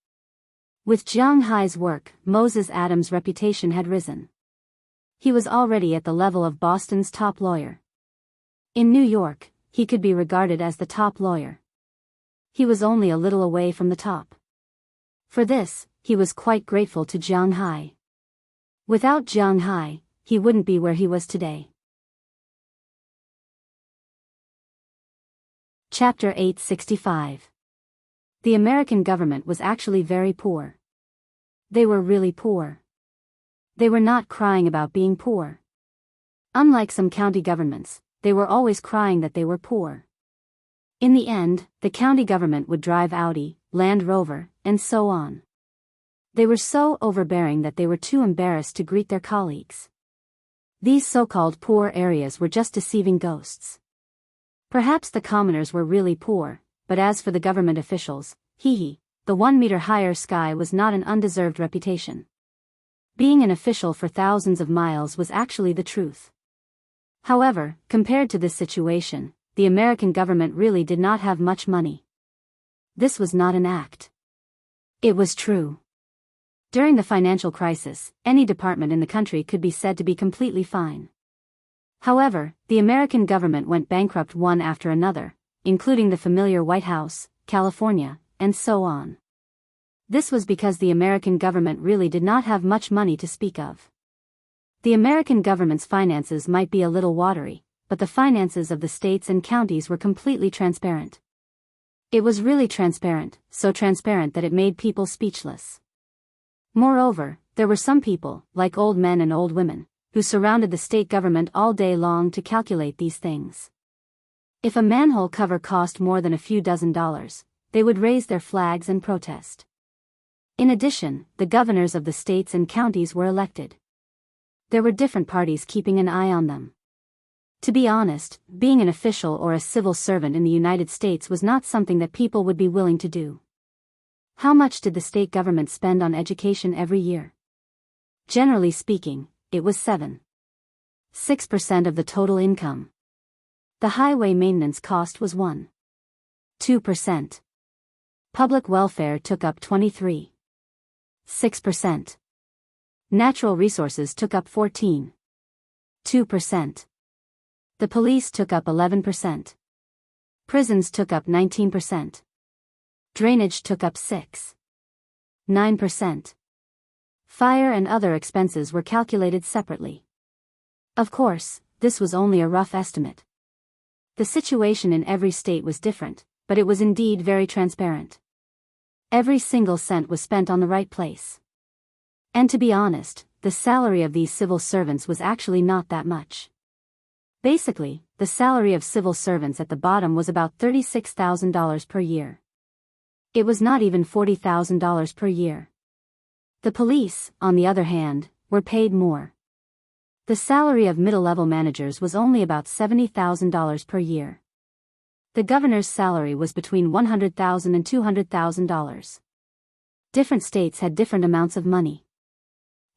With Jiang Hai's work, Moses Adams' reputation had risen. He was already at the level of Boston's top lawyer. In New York, he could be regarded as the top lawyer. He was only a little away from the top. For this, he was quite grateful to Jiang Hai. Without Jiang Hai, he wouldn't be where he was today. Chapter 865. The American government was actually very poor. They were really poor. They were not crying about being poor. Unlike some county governments, they were always crying that they were poor. In the end, the county government would drive Audi, Land Rover, and so on. They were so overbearing that they were too embarrassed to greet their colleagues. These so-called poor areas were just deceiving ghosts. Perhaps the commoners were really poor, but as for the government officials, the 1 meter higher sky was not an undeserved reputation. Being an official for thousands of miles was actually the truth. However, compared to this situation, the American government really did not have much money. This was not an act. It was true. During the financial crisis, any department in the country could be said to be completely fine. However, the American government went bankrupt one after another, including the familiar White House, California, and so on. This was because the American government really did not have much money to speak of. The American government's finances might be a little watery, but the finances of the states and counties were completely transparent. It was really transparent, so transparent that it made people speechless. Moreover, there were some people, like old men and old women, who surrounded the state government all day long to calculate these things. If a manhole cover cost more than a few $dozen, they would raise their flags and protest. In addition, the governors of the states and counties were elected. There were different parties keeping an eye on them. To be honest, being an official or a civil servant in the United States was not something that people would be willing to do. How much did the state government spend on education every year? Generally speaking, it was 7.6% of the total income. The highway maintenance cost was 1.2%. Public welfare took up 23.6%. Natural resources took up 14.2%. The police took up 11%. Prisons took up 19%. Drainage took up 6.9%. Fire and other expenses were calculated separately. Of course, this was only a rough estimate. The situation in every state was different, but it was indeed very transparent. Every single cent was spent on the right place. And to be honest, the salary of these civil servants was actually not that much. Basically, the salary of civil servants at the bottom was about $36,000 per year. It was not even $40,000 per year. The police, on the other hand, were paid more. The salary of middle-level managers was only about $70,000 per year. The governor's salary was between $100,000 and $200,000. Different states had different amounts of money.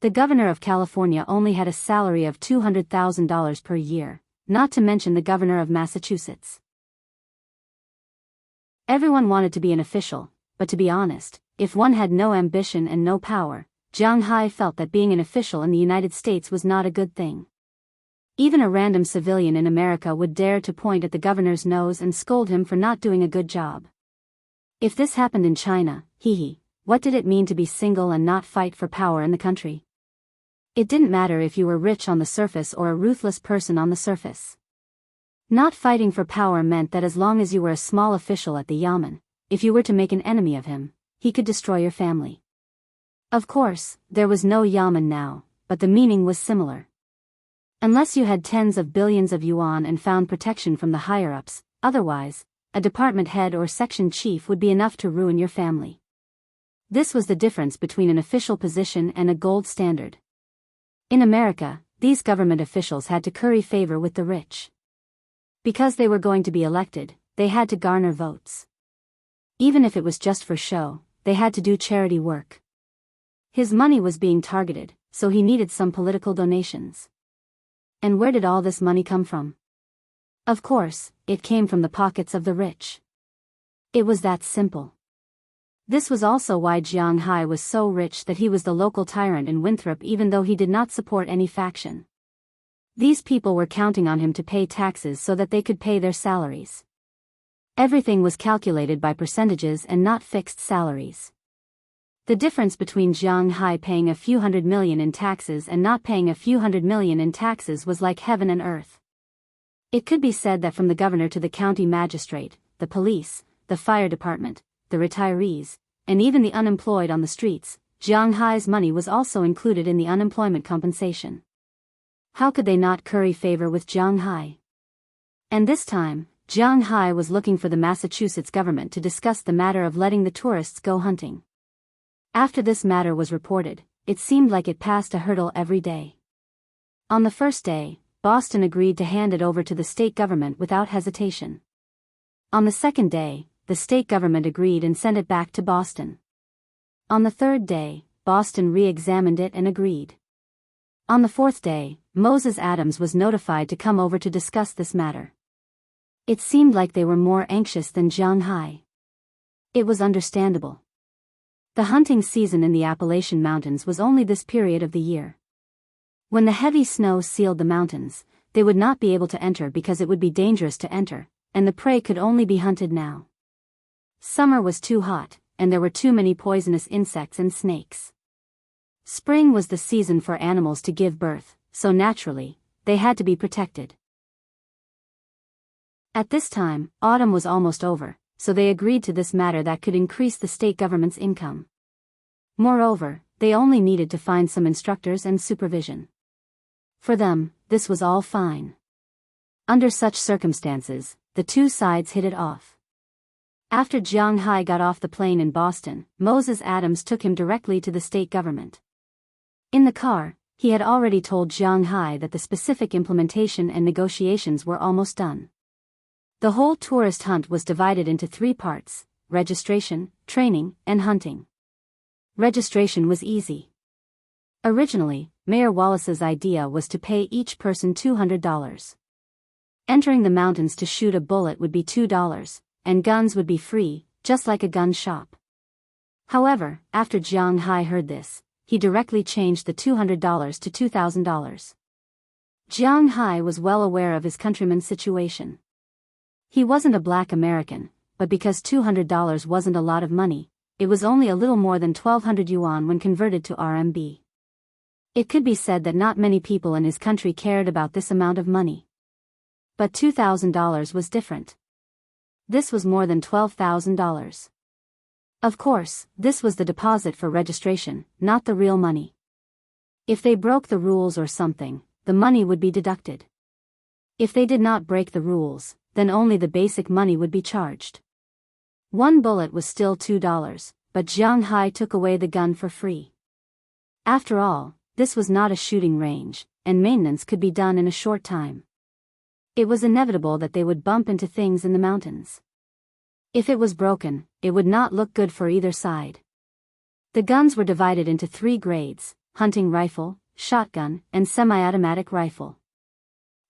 The governor of California only had a salary of $200,000 per year, not to mention the governor of Massachusetts. Everyone wanted to be an official, but to be honest, if one had no ambition and no power, Jiang Hai felt that being an official in the United States was not a good thing. Even a random civilian in America would dare to point at the governor's nose and scold him for not doing a good job. If this happened in China, what did it mean to be single and not fight for power in the country? It didn't matter if you were rich on the surface or a ruthless person on the surface. Not fighting for power meant that as long as you were a small official at the yamen, if you were to make an enemy of him, he could destroy your family. Of course, there was no yamen now, but the meaning was similar. Unless you had tens of billions of yuan and found protection from the higher-ups, otherwise, a department head or section chief would be enough to ruin your family. This was the difference between an official position and a gold standard. In America, these government officials had to curry favor with the rich. Because they were going to be elected, they had to garner votes. Even if it was just for show, they had to do charity work. His money was being targeted, so he needed some political donations. And where did all this money come from? Of course, it came from the pockets of the rich. It was that simple. This was also why Jiang Hai was so rich that he was the local tyrant in Winthrop even though he did not support any faction. These people were counting on him to pay taxes so that they could pay their salaries. Everything was calculated by percentages and not fixed salaries. The difference between Jiang Hai paying a few hundred million in taxes and not paying a few hundred million in taxes was like heaven and earth. It could be said that from the governor to the county magistrate, the police, the fire department, the retirees, and even the unemployed on the streets, Jiang Hai's money was also included in the unemployment compensation. How could they not curry favor with Jiang Hai? And this time, Jiang Hai was looking for the Massachusetts government to discuss the matter of letting the tourists go hunting. After this matter was reported, it seemed like it passed a hurdle every day. On the first day, Boston agreed to hand it over to the state government without hesitation. On the second day, the state government agreed and sent it back to Boston. On the third day, Boston re-examined it and agreed. On the fourth day, Moses Adams was notified to come over to discuss this matter. It seemed like they were more anxious than Jiang Hai. It was understandable. The hunting season in the Appalachian Mountains was only this period of the year. When the heavy snow sealed the mountains, they would not be able to enter because it would be dangerous to enter, and the prey could only be hunted now. Summer was too hot, and there were too many poisonous insects and snakes. Spring was the season for animals to give birth, so naturally, they had to be protected. At this time, autumn was almost over, so they agreed to this matter that could increase the state government's income. Moreover, they only needed to find some instructors and supervision. For them, this was all fine. Under such circumstances, the two sides hit it off. After Jiang Hai got off the plane in Boston, Moses Adams took him directly to the state government. In the car, he had already told Jiang Hai that the specific implementation and negotiations were almost done. The whole tourist hunt was divided into 3 parts: registration, training, and hunting. Registration was easy. Originally, Mayor Wallace's idea was to pay each person $200. Entering the mountains to shoot a bullet would be $2, and guns would be free, just like a gun shop. However, after Jiang Hai heard this, he directly changed the $200 to $2,000. Jiang Hai was well aware of his countrymen's situation. He wasn't a black American, but because $200 wasn't a lot of money, it was only a little more than 1,200 yuan when converted to RMB. It could be said that not many people in his country cared about this amount of money. But $2,000 was different. This was more than $12,000. Of course, this was the deposit for registration, not the real money. If they broke the rules or something, the money would be deducted. If they did not break the rules, then only the basic money would be charged. One bullet was still $2, but Jiang Hai took away the gun for free. After all, this was not a shooting range, and maintenance could be done in a short time. It was inevitable that they would bump into things in the mountains. If it was broken, it would not look good for either side. The guns were divided into 3 grades: hunting rifle, shotgun, and semi-automatic rifle.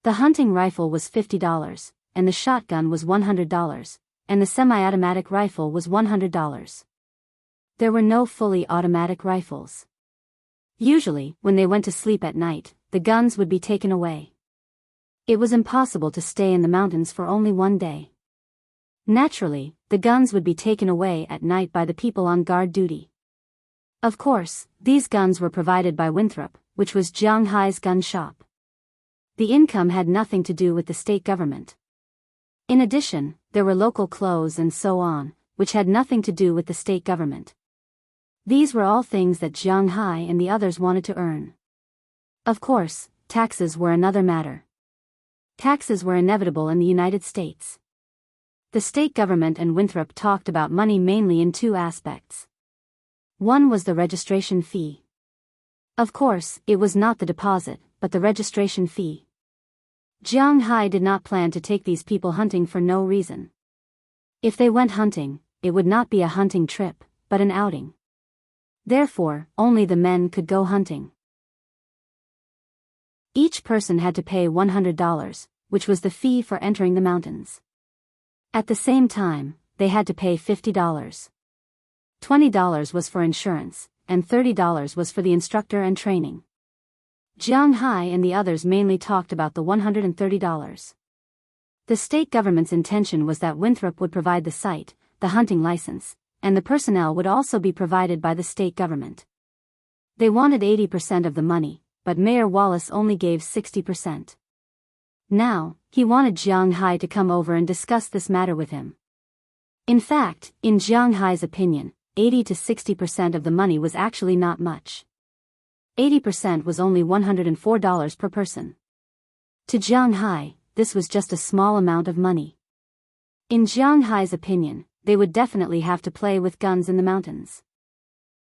The hunting rifle was $50, and the shotgun was $100, and the semi-automatic rifle was $100. There were no fully automatic rifles. Usually, when they went to sleep at night, the guns would be taken away. It was impossible to stay in the mountains for only one day. Naturally, the guns would be taken away at night by the people on guard duty. Of course, these guns were provided by Winthrop, which was Jiang Hai's gun shop. The income had nothing to do with the state government. In addition, there were local clothes and so on, which had nothing to do with the state government. These were all things that Jiang Hai and the others wanted to earn. Of course, taxes were another matter. Taxes were inevitable in the United States. The state government and Winthrop talked about money mainly in 2 aspects. One was the registration fee. Of course, it was not the deposit, but the registration fee. Jiang Hai did not plan to take these people hunting for no reason. If they went hunting, it would not be a hunting trip, but an outing. Therefore, only the men could go hunting. Each person had to pay $100, which was the fee for entering the mountains. At the same time, they had to pay $50. $20 was for insurance, and $30 was for the instructor and training. Jiang Hai and the others mainly talked about the $130. The state government's intention was that Winthrop would provide the site, the hunting license, and the personnel would also be provided by the state government. They wanted 80% of the money, but Mayor Wallace only gave 60%. Now, he wanted Jiang Hai to come over and discuss this matter with him. In fact, in Jiang Hai's opinion, 80 to 60% of the money was actually not much. 80% was only $104 per person. To Jiang Hai, this was just a small amount of money. In Jiang Hai's opinion, they would definitely have to play with guns in the mountains.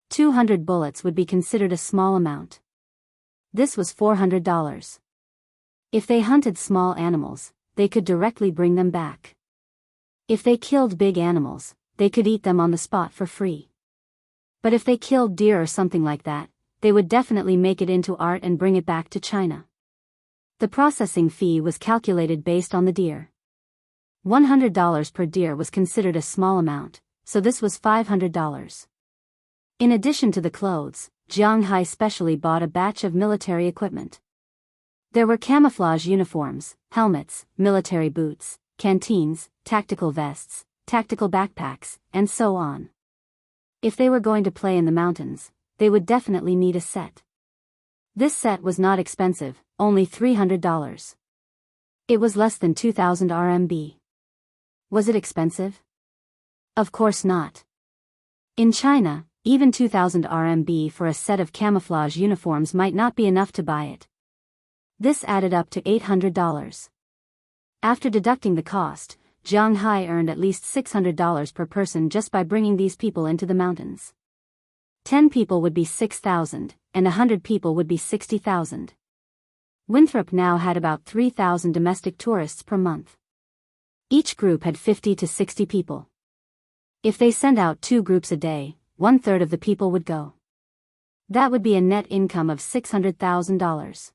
200 bullets would be considered a small amount. This was $400. If they hunted small animals, they could directly bring them back. If they killed big animals, they could eat them on the spot for free. But if they killed deer or something like that, they would definitely make it into art and bring it back to China. The processing fee was calculated based on the deer. $100 per deer was considered a small amount, so this was $500. In addition to the clothes, Jiang Hai specially bought a batch of military equipment. There were camouflage uniforms, helmets, military boots, canteens, tactical vests, tactical backpacks, and so on. If they were going to play in the mountains, they would definitely need a set. This set was not expensive, only $300. It was less than 2,000 RMB. Was it expensive? Of course not. In China, even 2,000 RMB for a set of camouflage uniforms might not be enough to buy it. This added up to $800. After deducting the cost, Jiang Hai earned at least $600 per person just by bringing these people into the mountains. 10 people would be 6,000, and 100 people would be 60,000. Winthrop now had about 3,000 domestic tourists per month. Each group had 50 to 60 people. If they sent out 2 groups a day, 1/3 of the people would go. That would be a net income of $600,000.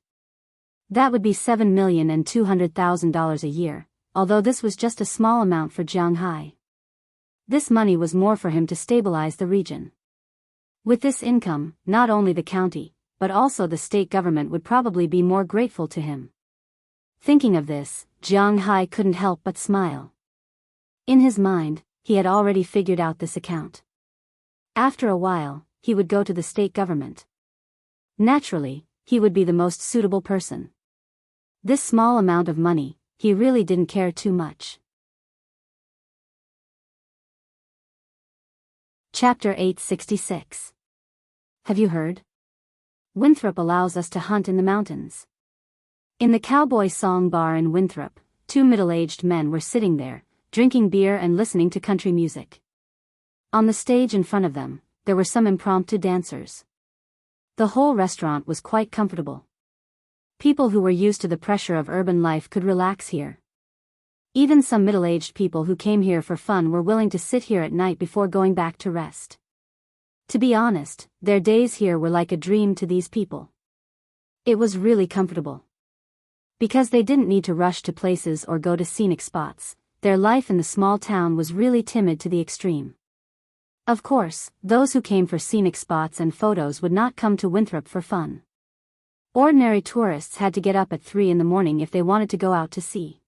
That would be $7,200,000 a year, although this was just a small amount for Jiang Hai. This money was more for him to stabilize the region. With this income, not only the county, but also the state government would probably be more grateful to him. Thinking of this, Jiang Hai couldn't help but smile. In his mind, he had already figured out this account. After a while, he would go to the state government. Naturally, he would be the most suitable person. This small amount of money, he really didn't care too much. Chapter 866. Have you heard? Winthrop allows us to hunt in the mountains. In the Cowboy Song Bar in Winthrop, 2 middle-aged men were sitting there, drinking beer and listening to country music. On the stage in front of them, there were some impromptu dancers. The whole restaurant was quite comfortable. People who were used to the pressure of urban life could relax here. Even some middle-aged people who came here for fun were willing to sit here at night before going back to rest. To be honest, their days here were like a dream to these people. It was really comfortable. Because they didn't need to rush to places or go to scenic spots, their life in the small town was really timid to the extreme. Of course, those who came for scenic spots and photos would not come to Winthrop for fun. Ordinary tourists had to get up at 3 in the morning if they wanted to go out to sea.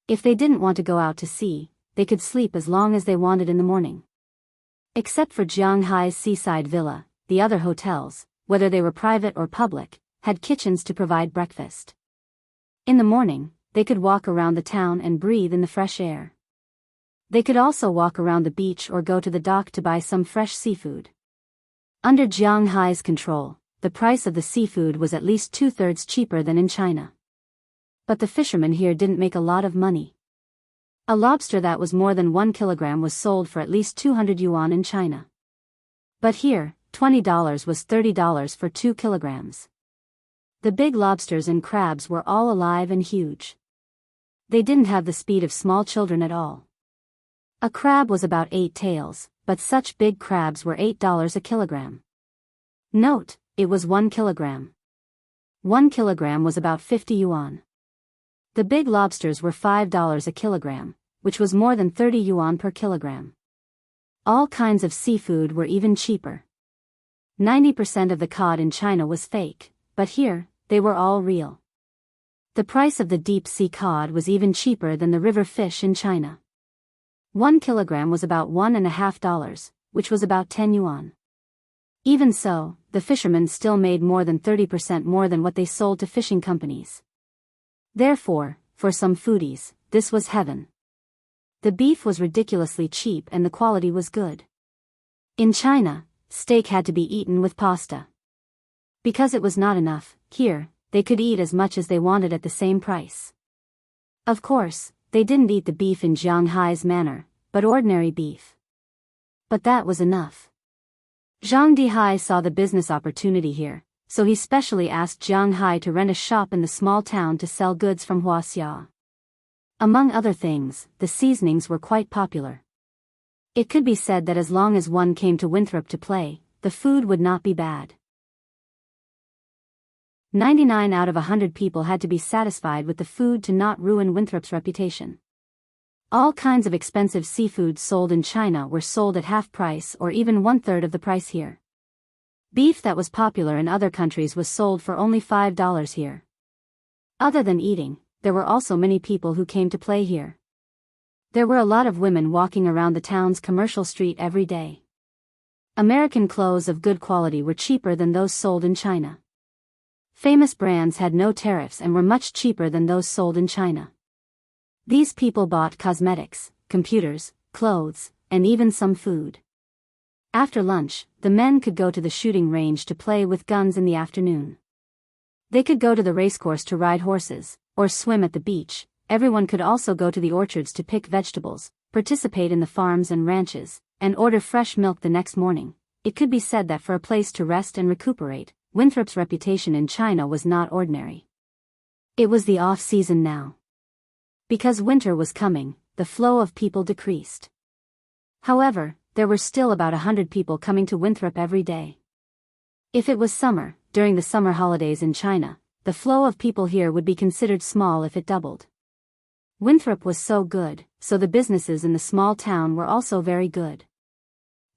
If they didn't want to go out to sea, they could sleep as long as they wanted in the morning. Except for Jiang Hai's seaside villa, the other hotels, whether they were private or public, had kitchens to provide breakfast. In the morning, they could walk around the town and breathe in the fresh air. They could also walk around the beach or go to the dock to buy some fresh seafood. Under Jiang Hai's control, the price of the seafood was at least 2/3 cheaper than in China. But the fishermen here didn't make a lot of money. A lobster that was more than 1 kilogram was sold for at least 200 yuan in China. But here, $20 was $30 for 2 kilograms. The big lobsters and crabs were all alive and huge. They didn't have the speed of small children at all. A crab was about 8 taels, but such big crabs were $8 a kilogram. Note, it was 1 kilogram. 1 kilogram was about 50 yuan. The big lobsters were $5 a kilogram, which was more than 30 yuan per kilogram. All kinds of seafood were even cheaper. 90% of the cod in China was fake, but here, they were all real. The price of the deep-sea cod was even cheaper than the river fish in China. 1 kilogram was about $1.50, which was about 10 yuan. Even so, the fishermen still made more than 30% more than what they sold to fishing companies. Therefore, for some foodies, this was heaven. The beef was ridiculously cheap and the quality was good. In China, steak had to be eaten with pasta. Because it was not enough, here, they could eat as much as they wanted at the same price. Of course, they didn't eat the beef in Zhanghai's manner, but ordinary beef. But that was enough. Zhang Dihai saw the business opportunity here, so he specially asked Zhang Hai to rent a shop in the small town to sell goods from Huaxia. Among other things, the seasonings were quite popular. It could be said that as long as one came to Winthrop to play, the food would not be bad. 99 out of 100 people had to be satisfied with the food to not ruin Winthrop's reputation. All kinds of expensive seafood sold in China were sold at half price or even 1/3 of the price here. Beef that was popular in other countries was sold for only $5 here. Other than eating, there were also many people who came to play here. There were a lot of women walking around the town's commercial street every day. American clothes of good quality were cheaper than those sold in China. Famous brands had no tariffs and were much cheaper than those sold in China. These people bought cosmetics, computers, clothes, and even some food. After lunch, the men could go to the shooting range to play with guns in the afternoon. They could go to the racecourse to ride horses, or swim at the beach. Everyone could also go to the orchards to pick vegetables, participate in the farms and ranches, and order fresh milk the next morning. It could be said that for a place to rest and recuperate, Winthrop's reputation in China was not ordinary. It was the off-season now. Because winter was coming, the flow of people decreased. However, there were still about 100 people coming to Winthrop every day. If it was summer, during the summer holidays in China, the flow of people here would be considered small if it doubled. Winthrop was so good, so the businesses in the small town were also very good.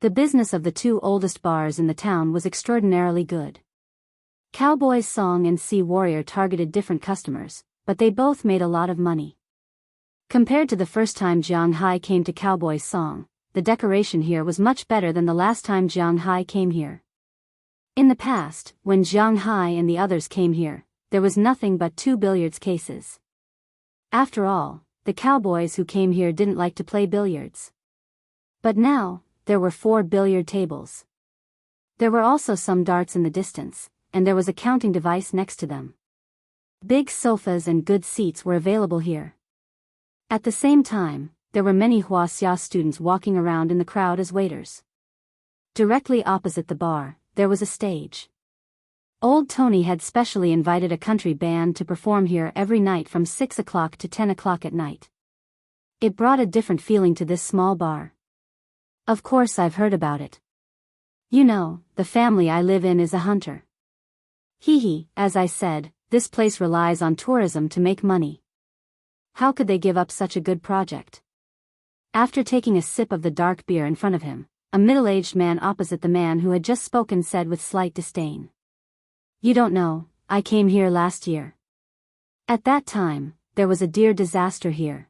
The business of the two oldest bars in the town was extraordinarily good. Cowboy's Song and Sea Warrior targeted different customers, but they both made a lot of money. Compared to the first time Zhang Hai came to Cowboy's Song, the decoration here was much better than the last time Zhang Hai came here. In the past, when Zhang Hai and the others came here, there was nothing but 2 billiards cases. After all, the cowboys who came here didn't like to play billiards. But now, there were 4 billiard tables. There were also some darts in the distance, and there was a counting device next to them. Big sofas and good seats were available here. At the same time, there were many Huaxia students walking around in the crowd as waiters. Directly opposite the bar, there was a stage. Old Tony had specially invited a country band to perform here every night from 6 o'clock to 10 o'clock at night. It brought a different feeling to this small bar. Of course I've heard about it. You know, the family I live in is a hunter. As I said, this place relies on tourism to make money. How could they give up such a good project? After taking a sip of the dark beer in front of him, a middle-aged man opposite the man who had just spoken said with slight disdain. You don't know, I came here last year. At that time, there was a deer disaster here.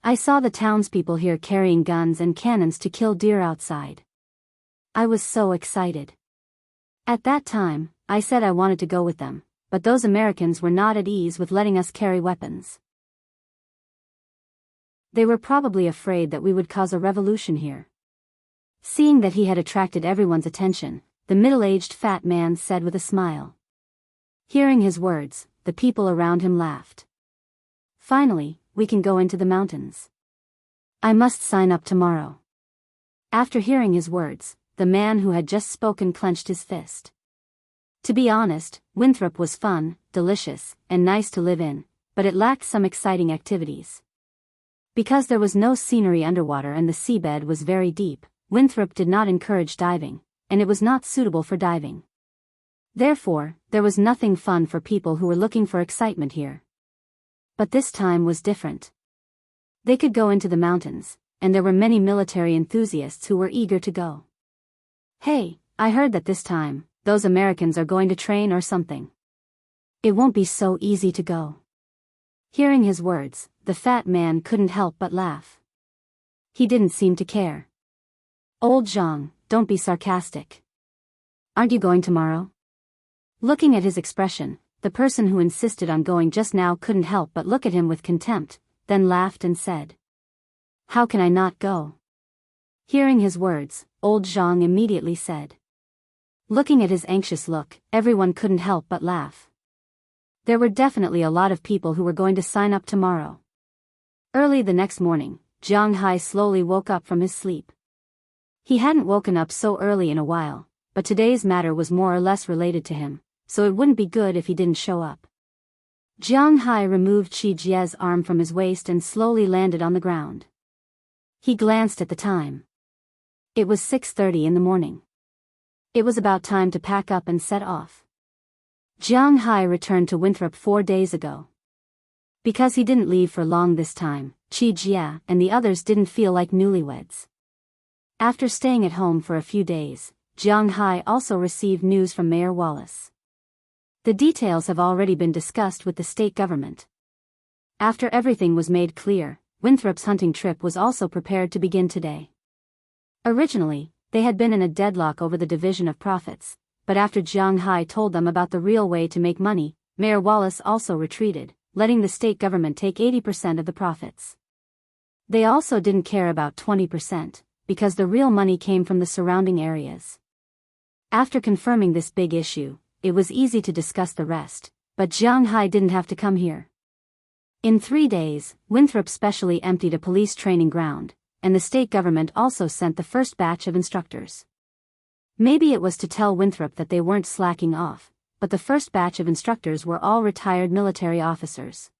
I saw the townspeople here carrying guns and cannons to kill deer outside. I was so excited. At that time, I said I wanted to go with them, but those Americans were not at ease with letting us carry weapons. They were probably afraid that we would cause a revolution here. Seeing that he had attracted everyone's attention, the middle-aged fat man said with a smile. Hearing his words, the people around him laughed. Finally, we can go into the mountains. I must sign up tomorrow. After hearing his words, the man who had just spoken clenched his fist. To be honest, Winthrop was fun, delicious, and nice to live in, but it lacked some exciting activities. Because there was no scenery underwater and the seabed was very deep, Winthrop did not encourage diving, and it was not suitable for diving. Therefore, there was nothing fun for people who were looking for excitement here. But this time was different. They could go into the mountains, and there were many military enthusiasts who were eager to go. Hey, I heard that this time, those Americans are going to train or something. It won't be so easy to go. Hearing his words, the fat man couldn't help but laugh. He didn't seem to care. Old Zhang, don't be sarcastic. Aren't you going tomorrow? Looking at his expression, the person who insisted on going just now couldn't help but look at him with contempt, then laughed and said, "How can I not go?" Hearing his words, old Zhang immediately said. Looking at his anxious look, everyone couldn't help but laugh. There were definitely a lot of people who were going to sign up tomorrow. Early the next morning, Jiang Hai slowly woke up from his sleep. He hadn't woken up so early in a while, but today's matter was more or less related to him, so it wouldn't be good if he didn't show up. Jiang Hai removed Qi Jie's arm from his waist and slowly landed on the ground. He glanced at the time. It was 6:30 in the morning. It was about time to pack up and set off. Jiang Hai returned to Winthrop 4 days ago. Because he didn't leave for long this time, Qi Jie and the others didn't feel like newlyweds. After staying at home for a few days, Jiang Hai also received news from Mayor Wallace. The details have already been discussed with the state government. After everything was made clear, Winthrop's hunting trip was also prepared to begin today. Originally, they had been in a deadlock over the division of profits, but after Jiang Hai told them about the real way to make money, Mayor Wallace also retreated, letting the state government take 80% of the profits. They also didn't care about 20%, because the real money came from the surrounding areas. After confirming this big issue, it was easy to discuss the rest, but Jiang Hai didn't have to come here. In 3 days, Winthrop specially emptied a police training ground, and the state government also sent the first batch of instructors. Maybe it was to tell Winthrop that they weren't slacking off, but the first batch of instructors were all retired military officers.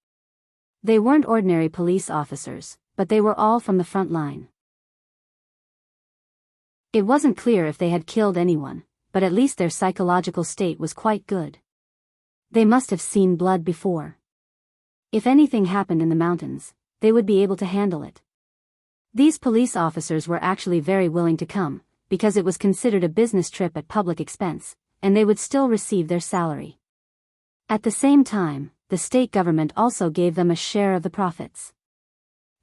They weren't ordinary police officers, but they were all from the front line. It wasn't clear if they had killed anyone, but at least their psychological state was quite good. They must have seen blood before. If anything happened in the mountains, they would be able to handle it. These police officers were actually very willing to come, because it was considered a business trip at public expense, and they would still receive their salary. At the same time, the state government also gave them a share of the profits.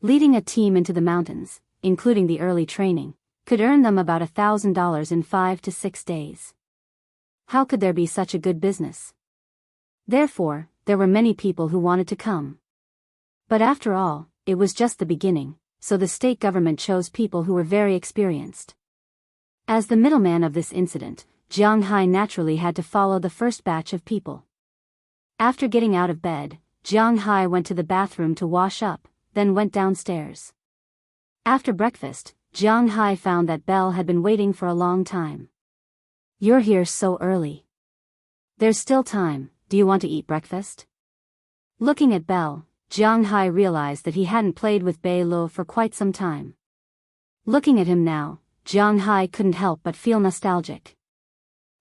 Leading a team into the mountains, including the early training, could earn them about $1,000 in 5 to 6 days. How could there be such a good business? Therefore, there were many people who wanted to come. But after all, it was just the beginning, so the state government chose people who were very experienced. As the middleman of this incident, Jiang Hai naturally had to follow the first batch of people. After getting out of bed, Jiang Hai went to the bathroom to wash up, then went downstairs. After breakfast, Jiang Hai found that Belle had been waiting for a long time. "You're here so early. There's still time, do you want to eat breakfast?" Looking at Belle, Jiang Hai realized that he hadn't played with Bei Lu for quite some time. Looking at him now, Jiang Hai couldn't help but feel nostalgic.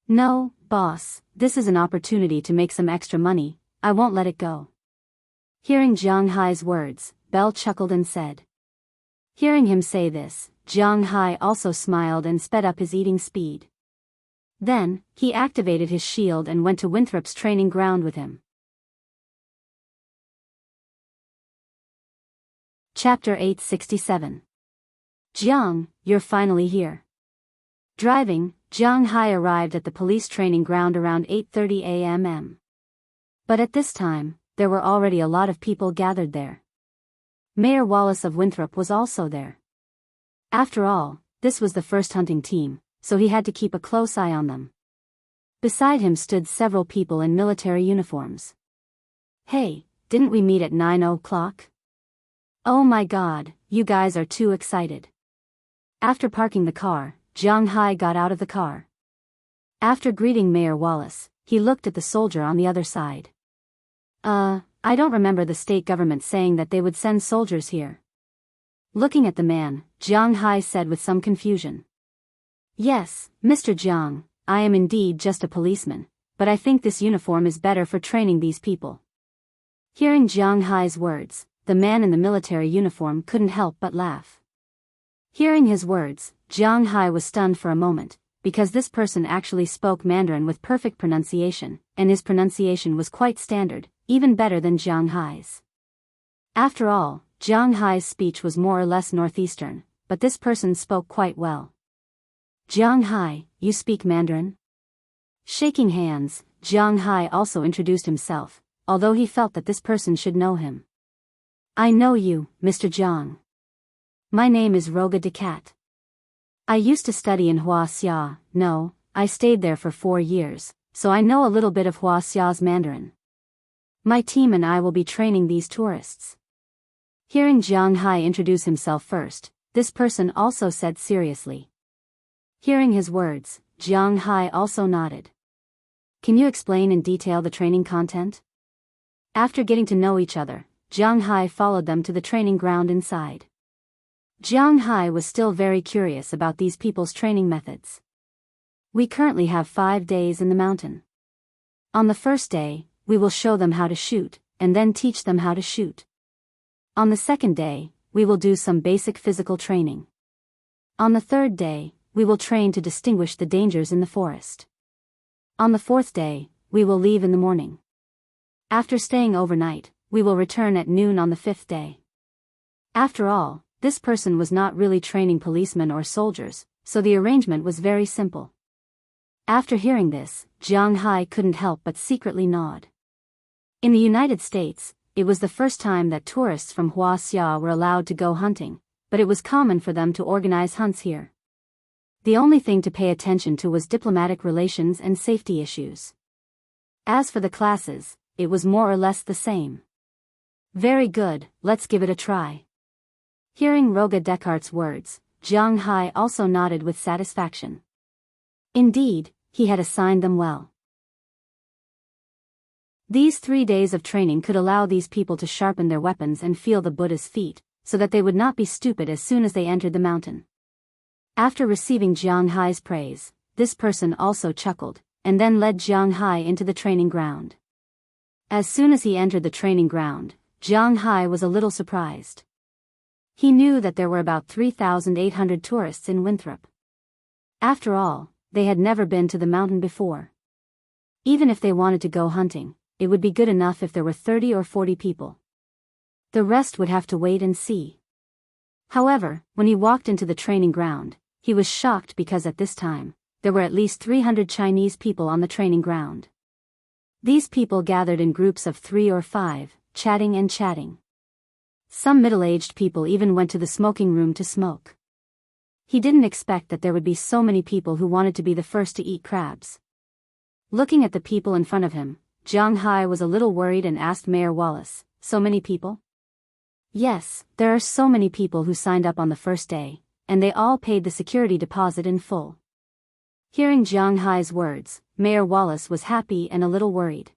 "No, boss, this is an opportunity to make some extra money, I won't let it go." Hearing Jiang Hai's words, Belle chuckled and said. Hearing him say this, Jiang Hai also smiled and sped up his eating speed. Then, he activated his shield and went to Winthrop's training ground with him. Chapter 867. Jiang, you're finally here. Driving, Jiang Hai arrived at the police training ground around 8:30 a.m. But at this time, there were already a lot of people gathered there. Mayor Wallace of Winthrop was also there. After all, this was the first hunting team, so he had to keep a close eye on them. Beside him stood several people in military uniforms. "Hey, didn't we meet at 9 o'clock? Oh my god, you guys are too excited." After parking the car, Jiang Hai got out of the car. After greeting Mayor Wallace, he looked at the soldier on the other side. I don't remember the state government saying that they would send soldiers here." Looking at the man, Jiang Hai said with some confusion. "Yes, Mr. Jiang, I am indeed just a policeman, but I think this uniform is better for training these people. Hearing Jiang Hai's words, the man in the military uniform couldn't help but laugh. Hearing his words, Jiang Hai was stunned for a moment, because this person actually spoke Mandarin with perfect pronunciation, and his pronunciation was quite standard, even better than Jiang Hai's. After all, Jiang Hai's speech was more or less northeastern, but this person spoke quite well. Jiang Hai, you speak Mandarin? Shaking hands, Jiang Hai also introduced himself, although he felt that this person should know him. I know you, Mr. Jiang. My name is Roga Decat. I used to study in Huaxia. No, I stayed there for 4 years, so I know a little bit of Huaxia's Mandarin. My team and I will be training these tourists. Hearing Jiang Hai introduce himself first, this person also said seriously. Hearing his words, Jiang Hai also nodded. Can you explain in detail the training content? After getting to know each other, Jiang Hai followed them to the training ground inside. Jiang Hai was still very curious about these people's training methods. We currently have 5 days in the mountain. On the first day, we will show them how to shoot, and then teach them how to shoot. On the second day, we will do some basic physical training. On the third day, we will train to distinguish the dangers in the forest. On the fourth day, we will leave in the morning. After staying overnight, we will return at noon on the fifth day. After all, this person was not really training policemen or soldiers, so the arrangement was very simple. After hearing this, Jiang Hai couldn't help but secretly nod. In the United States, it was the first time that tourists from Huaxia were allowed to go hunting, but it was common for them to organize hunts here. The only thing to pay attention to was diplomatic relations and safety issues. As for the classes, it was more or less the same. Very good, let's give it a try. Hearing Roga Descartes' words, Jiang Hai also nodded with satisfaction. Indeed, he had assigned them well. These 3 days of training could allow these people to sharpen their weapons and feel the Buddha's feet, so that they would not be stupid as soon as they entered the mountain. After receiving Jiang Hai's praise, this person also chuckled, and then led Jiang Hai into the training ground. As soon as he entered the training ground, Jiang Hai was a little surprised. He knew that there were about 3,800 tourists in Winthrop. After all, they had never been to the mountain before. Even if they wanted to go hunting, it would be good enough if there were 30 or 40 people. The rest would have to wait and see. However, when he walked into the training ground, he was shocked because at this time, there were at least 300 Chinese people on the training ground. These people gathered in groups of 3 or 5, chatting and chatting. Some middle-aged people even went to the smoking room to smoke. He didn't expect that there would be so many people who wanted to be the first to eat crabs. Looking at the people in front of him, Jiang Hai was a little worried and asked Mayor Wallace, "So many people?" "Yes, there are so many people who signed up on the first day, and they all paid the security deposit in full." Hearing Jiang Hai's words, Mayor Wallace was happy and a little worried.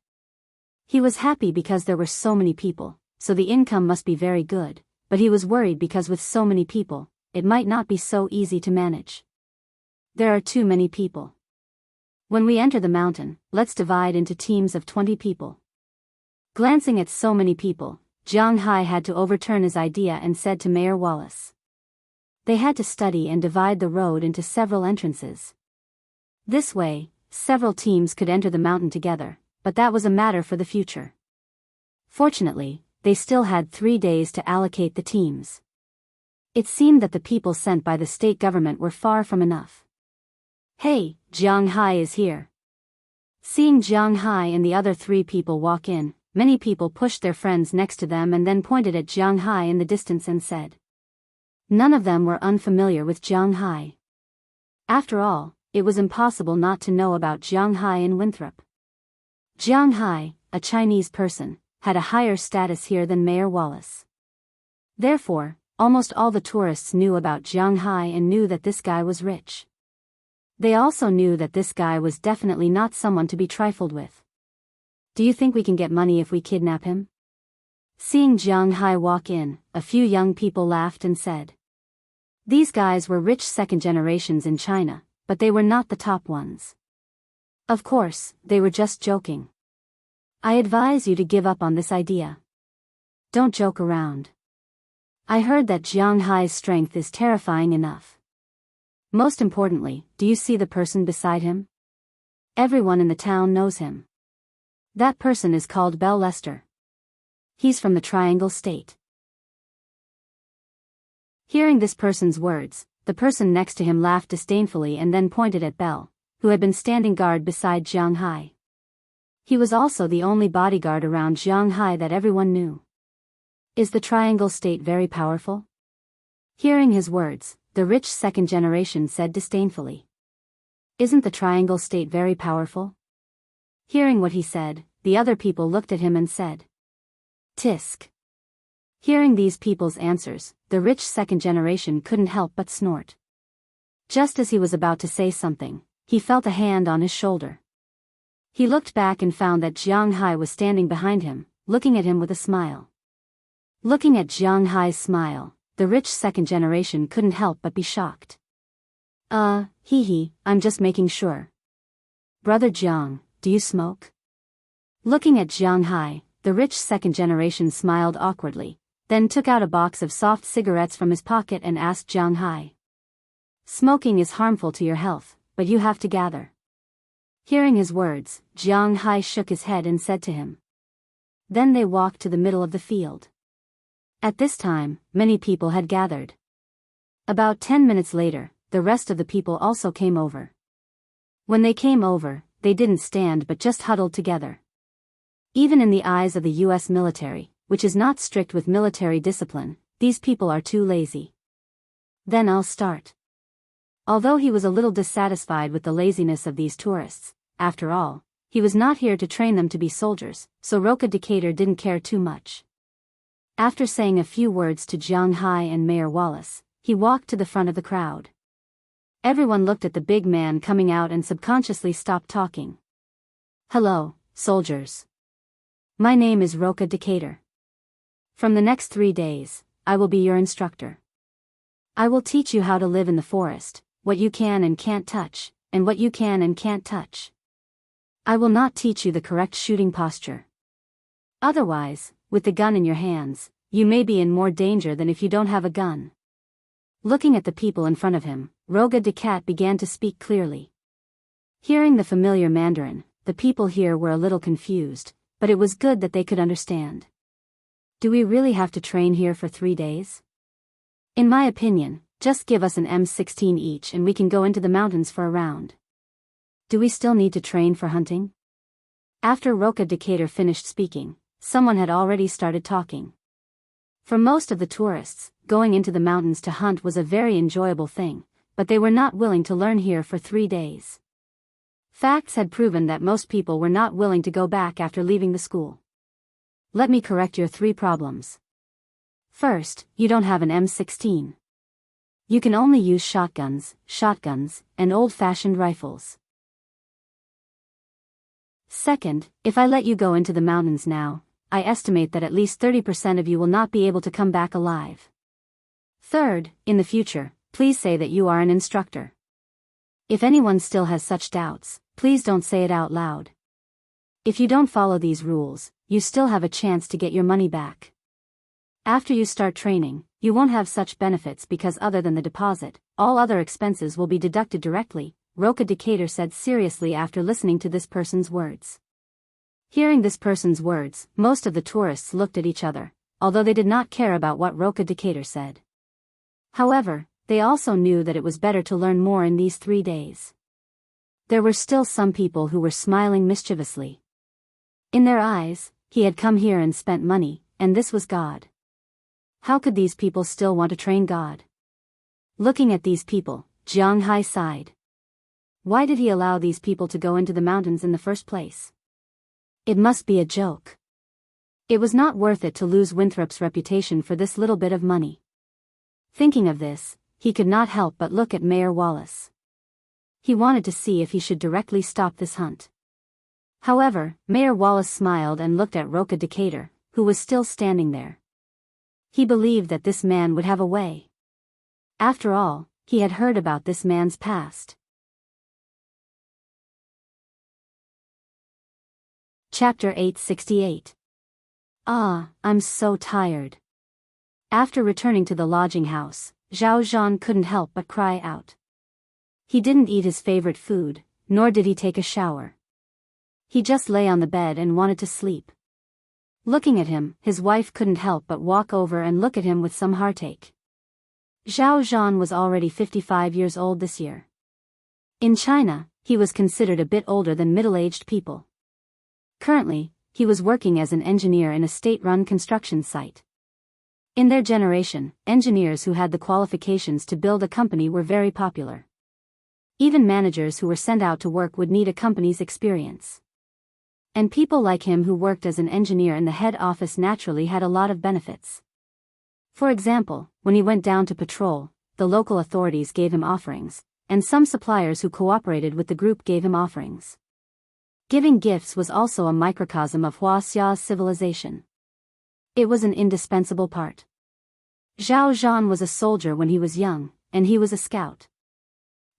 He was happy because there were so many people, so the income must be very good, but he was worried because with so many people, it might not be so easy to manage. There are too many people. When we enter the mountain, let's divide into teams of 20 people. Glancing at so many people, Jiang Hai had to overturn his idea and said to Mayor Wallace. They had to study and divide the road into several entrances. This way, several teams could enter the mountain together, but that was a matter for the future. Fortunately, they still had 3 days to allocate the teams. It seemed that the people sent by the state government were far from enough. "Hey, Jiang Hai is here." Seeing Jiang Hai and the other 3 people walk in, many people pushed their friends next to them and then pointed at Jiang Hai in the distance and said. None of them were unfamiliar with Jiang Hai. After all, it was impossible not to know about Jiang Hai in Winthrop. Jiang Hai, a Chinese person, had a higher status here than Mayor Wallace. Therefore, almost all the tourists knew about Jiang Hai and knew that this guy was rich. They also knew that this guy was definitely not someone to be trifled with. "Do you think we can get money if we kidnap him?" Seeing Jiang Hai walk in, a few young people laughed and said. These guys were rich second generations in China, but they were not the top ones. Of course, they were just joking. I advise you to give up on this idea. Don't joke around. I heard that Jiang Hai's strength is terrifying enough. Most importantly, do you see the person beside him? Everyone in the town knows him. That person is called Bell Lester. He's from the Triangle State. Hearing this person's words, the person next to him laughed disdainfully and then pointed at Bell, who had been standing guard beside Jiang Hai. He was also the only bodyguard around Jiang Hai that everyone knew. Is the Triangle State very powerful? Hearing his words, the rich second generation said disdainfully. Isn't the Triangle State very powerful? Hearing what he said, the other people looked at him and said, Tisk. Hearing these people's answers, the rich second generation couldn't help but snort. Just as he was about to say something, he felt a hand on his shoulder. He looked back and found that Jiang Hai was standing behind him, looking at him with a smile. Looking at Jiang Hai's smile, the rich second generation couldn't help but be shocked. I'm just making sure. Brother Jiang, do you smoke? Looking at Jiang Hai, the rich second generation smiled awkwardly, then took out a box of soft cigarettes from his pocket and asked Jiang Hai. Smoking is harmful to your health, but you have to gather. Hearing his words, Jiang Hai shook his head and said to him. Then they walked to the middle of the field. At this time, many people had gathered. About 10 minutes later, the rest of the people also came over. When they came over, they didn't stand but just huddled together. Even in the eyes of the US military, which is not strict with military discipline, these people are too lazy. Then I'll start. Although he was a little dissatisfied with the laziness of these tourists, after all, he was not here to train them to be soldiers, so Roca Decatur didn't care too much. After saying a few words to Jiang Hai and Mayor Wallace, he walked to the front of the crowd. Everyone looked at the big man coming out and subconsciously stopped talking. Hello, soldiers. My name is Roca Decatur. From the next 3 days, I will be your instructor. I will teach you how to live in the forest, what you can and can't touch, and what you can and can't touch. I will not teach you the correct shooting posture. Otherwise, with the gun in your hands, you may be in more danger than if you don't have a gun. Looking at the people in front of him, Roca Decatur began to speak clearly. Hearing the familiar Mandarin, the people here were a little confused, but it was good that they could understand. Do we really have to train here for 3 days? In my opinion, just give us an M16 each and we can go into the mountains for a round. Do we still need to train for hunting? After Roca Decatur finished speaking, someone had already started talking. For most of the tourists, going into the mountains to hunt was a very enjoyable thing, but they were not willing to learn here for 3 days. Facts had proven that most people were not willing to go back after leaving the school. Let me correct your 3 problems. First, you don't have an M16. You can only use shotguns, and old-fashioned rifles. Second, if I let you go into the mountains now, I estimate that at least 30% of you will not be able to come back alive. Third, in the future, please say that you are an instructor. If anyone still has such doubts, please don't say it out loud. If you don't follow these rules, you still have a chance to get your money back. After you start training, you won't have such benefits because other than the deposit, all other expenses will be deducted directly, Roca Decatur said seriously after listening to this person's words. Hearing this person's words, most of the tourists looked at each other, although they did not care about what Roca Decatur said. However, they also knew that it was better to learn more in these 3 days. There were still some people who were smiling mischievously. In their eyes, he had come here and spent money, and this was God. How could these people still want to train God? Looking at these people, Jiang Hai sighed. Why did he allow these people to go into the mountains in the first place? It must be a joke. It was not worth it to lose Winthrop's reputation for this little bit of money. Thinking of this, he could not help but look at Mayor Wallace. He wanted to see if he should directly stop this hunt. However, Mayor Wallace smiled and looked at Roca Decatur, who was still standing there. He believed that this man would have a way. After all, he had heard about this man's past. Chapter 868. Ah, I'm so tired. After returning to the lodging house, Zhao Zhan couldn't help but cry out. He didn't eat his favorite food, nor did he take a shower. He just lay on the bed and wanted to sleep. Looking at him, his wife couldn't help but walk over and look at him with some heartache. Zhao Zhan was already 55 years old this year. In China, he was considered a bit older than middle-aged people. Currently, he was working as an engineer in a state-run construction site. In their generation, engineers who had the qualifications to build a company were very popular. Even managers who were sent out to work would need a company's experience. And people like him who worked as an engineer in the head office naturally had a lot of benefits. For example, when he went down to patrol, the local authorities gave him offerings, and some suppliers who cooperated with the group gave him offerings. Giving gifts was also a microcosm of Huaxia's civilization. It was an indispensable part. Zhao Zhan was a soldier when he was young, and he was a scout.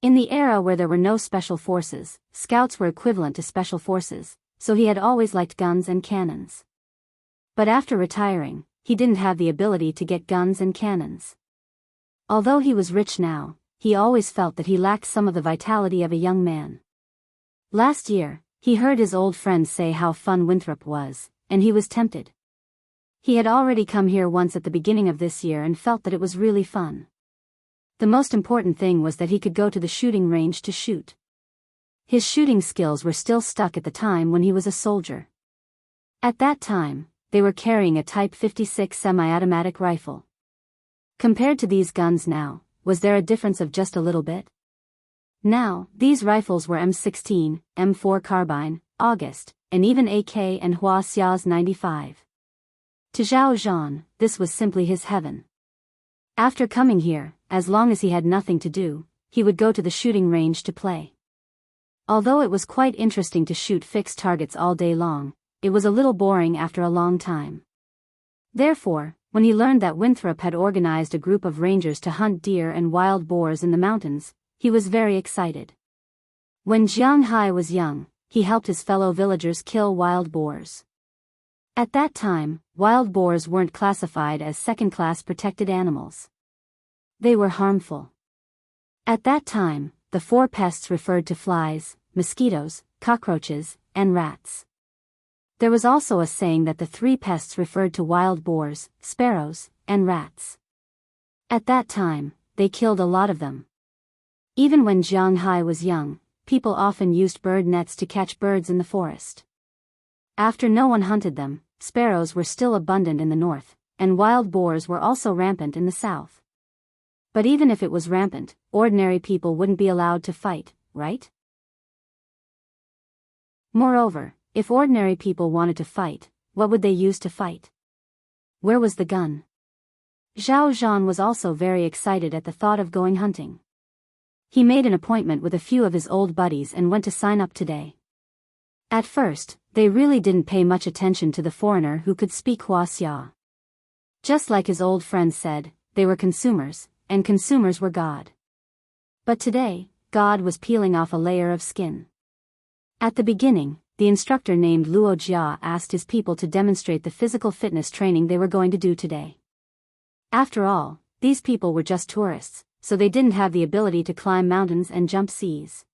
In the era where there were no special forces, scouts were equivalent to special forces, so he had always liked guns and cannons. But after retiring, he didn't have the ability to get guns and cannons. Although he was rich now, he always felt that he lacked some of the vitality of a young man. Last year, he heard his old friends say how fun Winthrop was, and he was tempted. He had already come here once at the beginning of this year and felt that it was really fun. The most important thing was that he could go to the shooting range to shoot. His shooting skills were still stuck at the time when he was a soldier. At that time, they were carrying a Type 56 semi-automatic rifle. Compared to these guns now, was there a difference of just a little bit? Now, these rifles were M16, M4 carbine, August, and even AK and Huaxia's 95. To Zhao Zhan, this was simply his heaven. After coming here, as long as he had nothing to do, he would go to the shooting range to play. Although it was quite interesting to shoot fixed targets all day long, it was a little boring after a long time. Therefore, when he learned that Winthrop had organized a group of rangers to hunt deer and wild boars in the mountains, he was very excited. When Jiang Hai was young, he helped his fellow villagers kill wild boars. At that time, wild boars weren't classified as second-class protected animals. They were harmful. At that time, the 4 pests referred to flies, mosquitoes, cockroaches, and rats. There was also a saying that the 3 pests referred to wild boars, sparrows, and rats. At that time, they killed a lot of them. Even when Jiang Hai was young, people often used bird nets to catch birds in the forest. After no one hunted them, sparrows were still abundant in the north, and wild boars were also rampant in the south. But even if it was rampant, ordinary people wouldn't be allowed to fight, right? Moreover, if ordinary people wanted to fight, what would they use to fight? Where was the gun? Zhao Zhan was also very excited at the thought of going hunting. He made an appointment with a few of his old buddies and went to sign up today. At first, they really didn't pay much attention to the foreigner who could speak Huaxia. Just like his old friend said, they were consumers, and consumers were God. But today, God was peeling off a layer of skin. At the beginning, the instructor named Luo Jia asked his people to demonstrate the physical fitness training they were going to do today. After all, these people were just tourists, so they didn't have the ability to climb mountains and jump seas.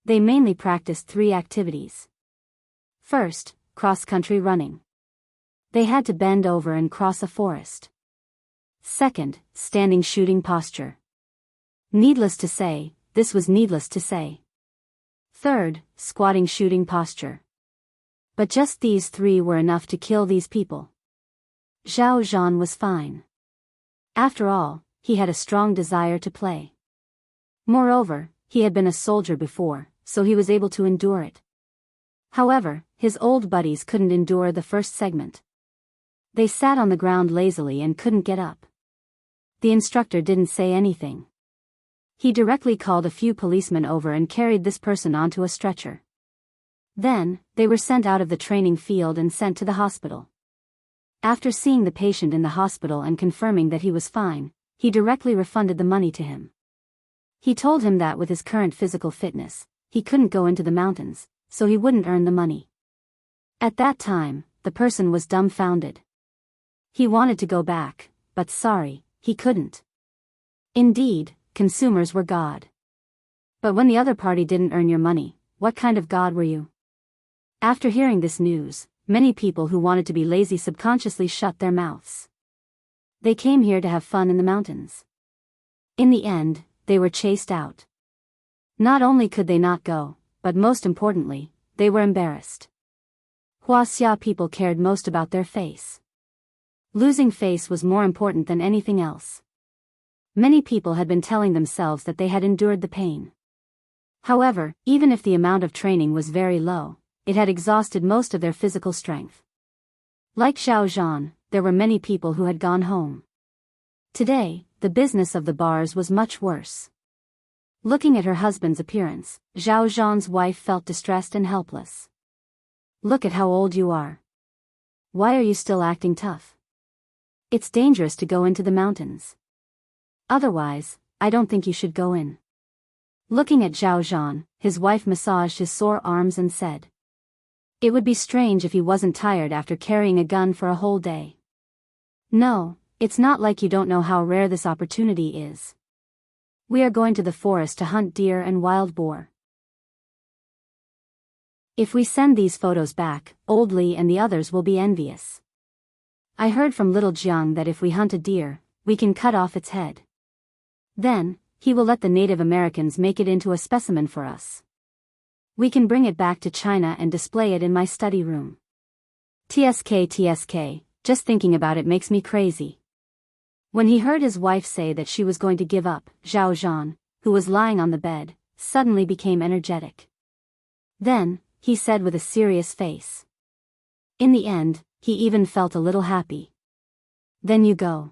They mainly practiced 3 activities. First, cross-country running. They had to bend over and cross a forest. Second, standing shooting posture. Needless to say, this was needless to say. Third, squatting shooting posture. But just these 3 were enough to kill these people. Zhao Zhan was fine. After all, he had a strong desire to play. Moreover, he had been a soldier before, so he was able to endure it. However, his old buddies couldn't endure the first segment. They sat on the ground lazily and couldn't get up. The instructor didn't say anything. He directly called a few policemen over and carried this person onto a stretcher. Then, they were sent out of the training field and sent to the hospital. After seeing the patient in the hospital and confirming that he was fine, he directly refunded the money to him. He told him that with his current physical fitness, he couldn't go into the mountains, so he wouldn't earn the money. At that time, the person was dumbfounded. He wanted to go back, but sorry, he couldn't. Indeed, consumers were God. But when the other party didn't earn your money, what kind of God were you? After hearing this news, many people who wanted to be lazy subconsciously shut their mouths. They came here to have fun in the mountains. In the end, they were chased out. Not only could they not go, but most importantly, they were embarrassed. Huaxia people cared most about their face. Losing face was more important than anything else. Many people had been telling themselves that they had endured the pain. However, even if the amount of training was very low, it had exhausted most of their physical strength. Like Xiao Zhan, there were many people who had gone home. Today, the business of the bars was much worse. Looking at her husband's appearance, Xiao Zhan's wife felt distressed and helpless. Look at how old you are. Why are you still acting tough? It's dangerous to go into the mountains. Otherwise, I don't think you should go in. Looking at Xiao Zhan, his wife massaged his sore arms and said, "It would be strange if he wasn't tired after carrying a gun for a whole day. No, it's not like you don't know how rare this opportunity is. We are going to the forest to hunt deer and wild boar. If we send these photos back, old Li and the others will be envious. I heard from little Jiang that if we hunt a deer, we can cut off its head. Then, he will let the Native Americans make it into a specimen for us. We can bring it back to China and display it in my study room. TSK, just thinking about it makes me crazy." When he heard his wife say that she was going to give up, Xiao Zhan, who was lying on the bed, suddenly became energetic. Then, he said with a serious face. In the end, he even felt a little happy. "Then you go.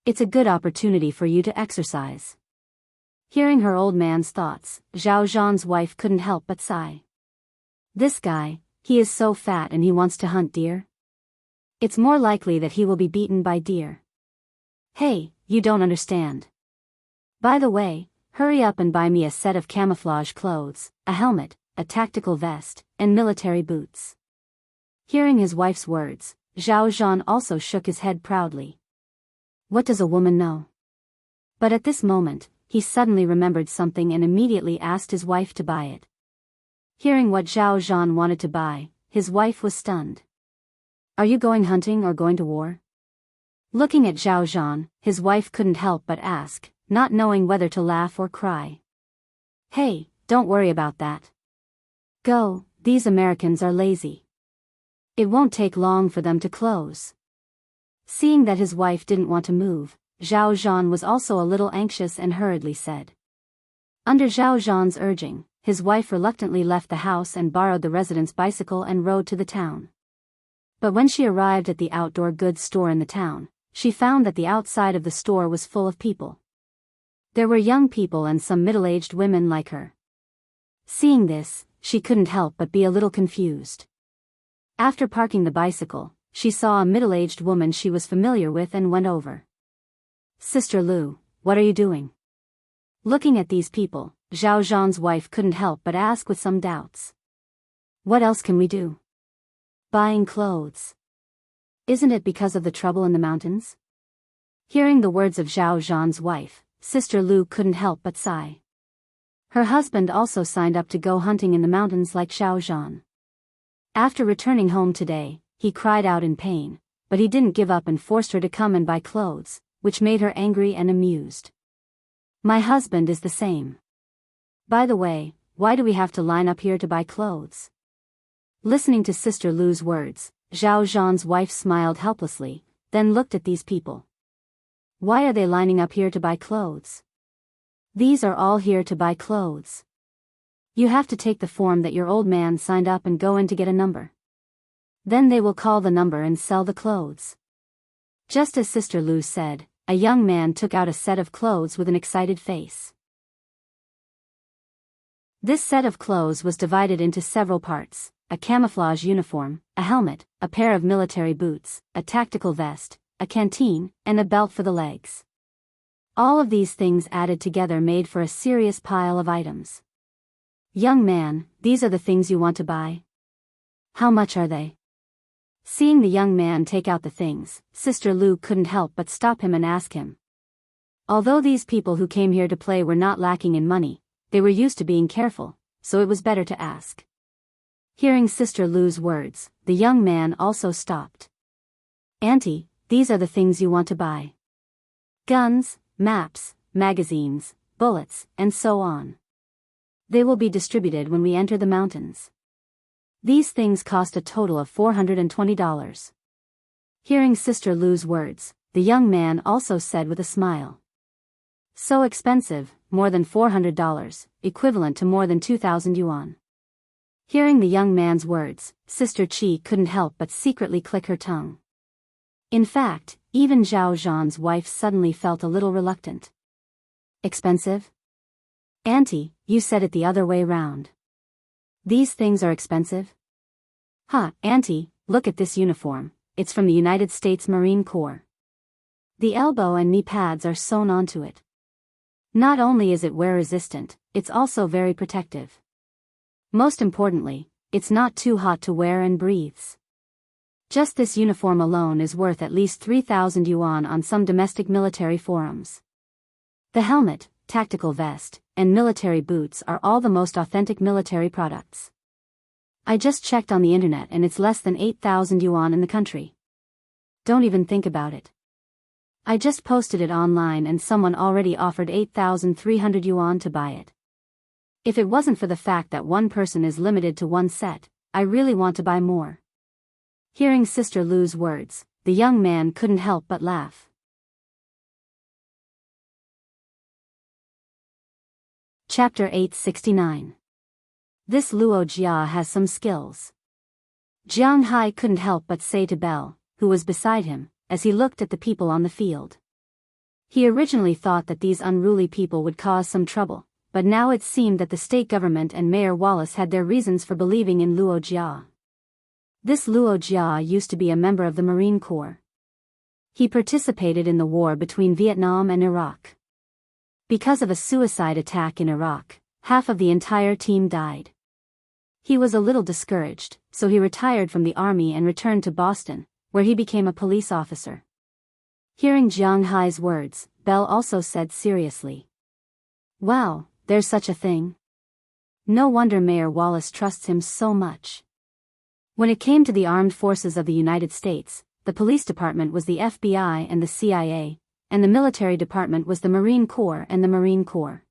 It's a good opportunity for you to exercise." Hearing her old man's thoughts, Xiao Zhan's wife couldn't help but sigh. This guy, he is so fat and he wants to hunt deer? It's more likely that he will be beaten by deer. Hey, you don't understand. By the way, hurry up and buy me a set of camouflage clothes, a helmet, a tactical vest, and military boots. Hearing his wife's words, Xiao Zhan also shook his head proudly. What does a woman know? But at this moment, he suddenly remembered something and immediately asked his wife to buy it. Hearing what Xiao Zhan wanted to buy, his wife was stunned. Are you going hunting or going to war? Looking at Xiao Zhan, his wife couldn't help but ask, not knowing whether to laugh or cry. Hey, don't worry about that. Go, these Americans are lazy. It won't take long for them to close. Seeing that his wife didn't want to move, Xiao Zhan was also a little anxious and hurriedly said. Under Xiao Zhan's urging, his wife reluctantly left the house and borrowed the resident's bicycle and rode to the town. But when she arrived at the outdoor goods store in the town, she found that the outside of the store was full of people. There were young people and some middle-aged women like her. Seeing this, she couldn't help but be a little confused. After parking the bicycle, she saw a middle-aged woman she was familiar with and went over. Sister Lu, what are you doing? Looking at these people, Xiao Zhan's wife couldn't help but ask with some doubts. What else can we do? Buying clothes. Isn't it because of the trouble in the mountains? Hearing the words of Xiao Zhan's wife, Sister Lu couldn't help but sigh. Her husband also signed up to go hunting in the mountains like Xiao Zhan. After returning home today, he cried out in pain, but he didn't give up and forced her to come and buy clothes, which made her angry and amused. My husband is the same. By the way, why do we have to line up here to buy clothes? Listening to Sister Lu's words, Xiao Zhan's wife smiled helplessly, then looked at these people. Why are they lining up here to buy clothes? These are all here to buy clothes. You have to take the form that your old man signed up and go in to get a number. Then they will call the number and sell the clothes. Just as Sister Lu said, a young man took out a set of clothes with an excited face. This set of clothes was divided into several parts: a camouflage uniform, a helmet, a pair of military boots, a tactical vest, a canteen, and a belt for the legs. All of these things added together made for a serious pile of items. Young man, these are the things you want to buy? How much are they? Seeing the young man take out the things, Sister Lu couldn't help but stop him and ask him. Although these people who came here to play were not lacking in money, they were used to being careful, so it was better to ask. Hearing Sister Lu's words, the young man also stopped. Auntie, these are the things you want to buy. Guns, maps, magazines, bullets, and so on. They will be distributed when we enter the mountains. These things cost a total of $420. Hearing Sister Lu's words, the young man also said with a smile. So expensive, more than $400, equivalent to more than 2,000 yuan. Hearing the young man's words, Sister Chi couldn't help but secretly click her tongue. In fact, even Zhao Zhan's wife suddenly felt a little reluctant. Expensive? Auntie, you said it the other way round. These things are expensive? Auntie, look at this uniform, it's from the United States Marine Corps. The elbow and knee pads are sewn onto it. Not only is it wear-resistant, it's also very protective. Most importantly, it's not too hot to wear and breathes. Just this uniform alone is worth at least 3,000 yuan on some domestic military forums. The helmet, tactical vest, and military boots are all the most authentic military products. I just checked on the internet and it's less than 8,000 yuan in the country. Don't even think about it. I just posted it online and someone already offered 8,300 yuan to buy it. If it wasn't for the fact that one person is limited to one set, I really want to buy more. Hearing Sister Lu's words, the young man couldn't help but laugh. Chapter 869. This Luo Jia has some skills. Jiang Hai couldn't help but say to Belle, who was beside him, as he looked at the people on the field. He originally thought that these unruly people would cause some trouble, but now it seemed that the state government and Mayor Wallace had their reasons for believing in Luo Jia. This Luo Jia used to be a member of the Marine Corps. He participated in the war between Vietnam and Iraq. Because of a suicide attack in Iraq, half of the entire team died. He was a little discouraged, so he retired from the army and returned to Boston, where he became a police officer. Hearing Jiang Hai's words, Belle also said seriously. Wow, there's such a thing? No wonder Mayor Wallace trusts him so much. When it came to the armed forces of the United States, the police department was the FBI and the CIA, and the military department was the Marine Corps and the Marine Corps.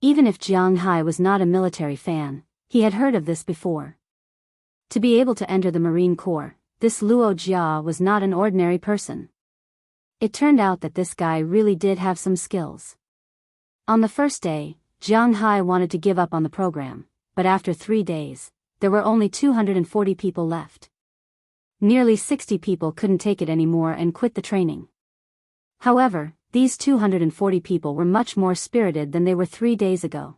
Even if Jiang Hai was not a military fan, he had heard of this before. To be able to enter the Marine Corps, this Luo Jia was not an ordinary person. It turned out that this guy really did have some skills. On the first day, Jiang Hai wanted to give up on the program, but after 3 days, there were only 240 people left. Nearly 60 people couldn't take it anymore and quit the training. However, these 240 people were much more spirited than they were 3 days ago.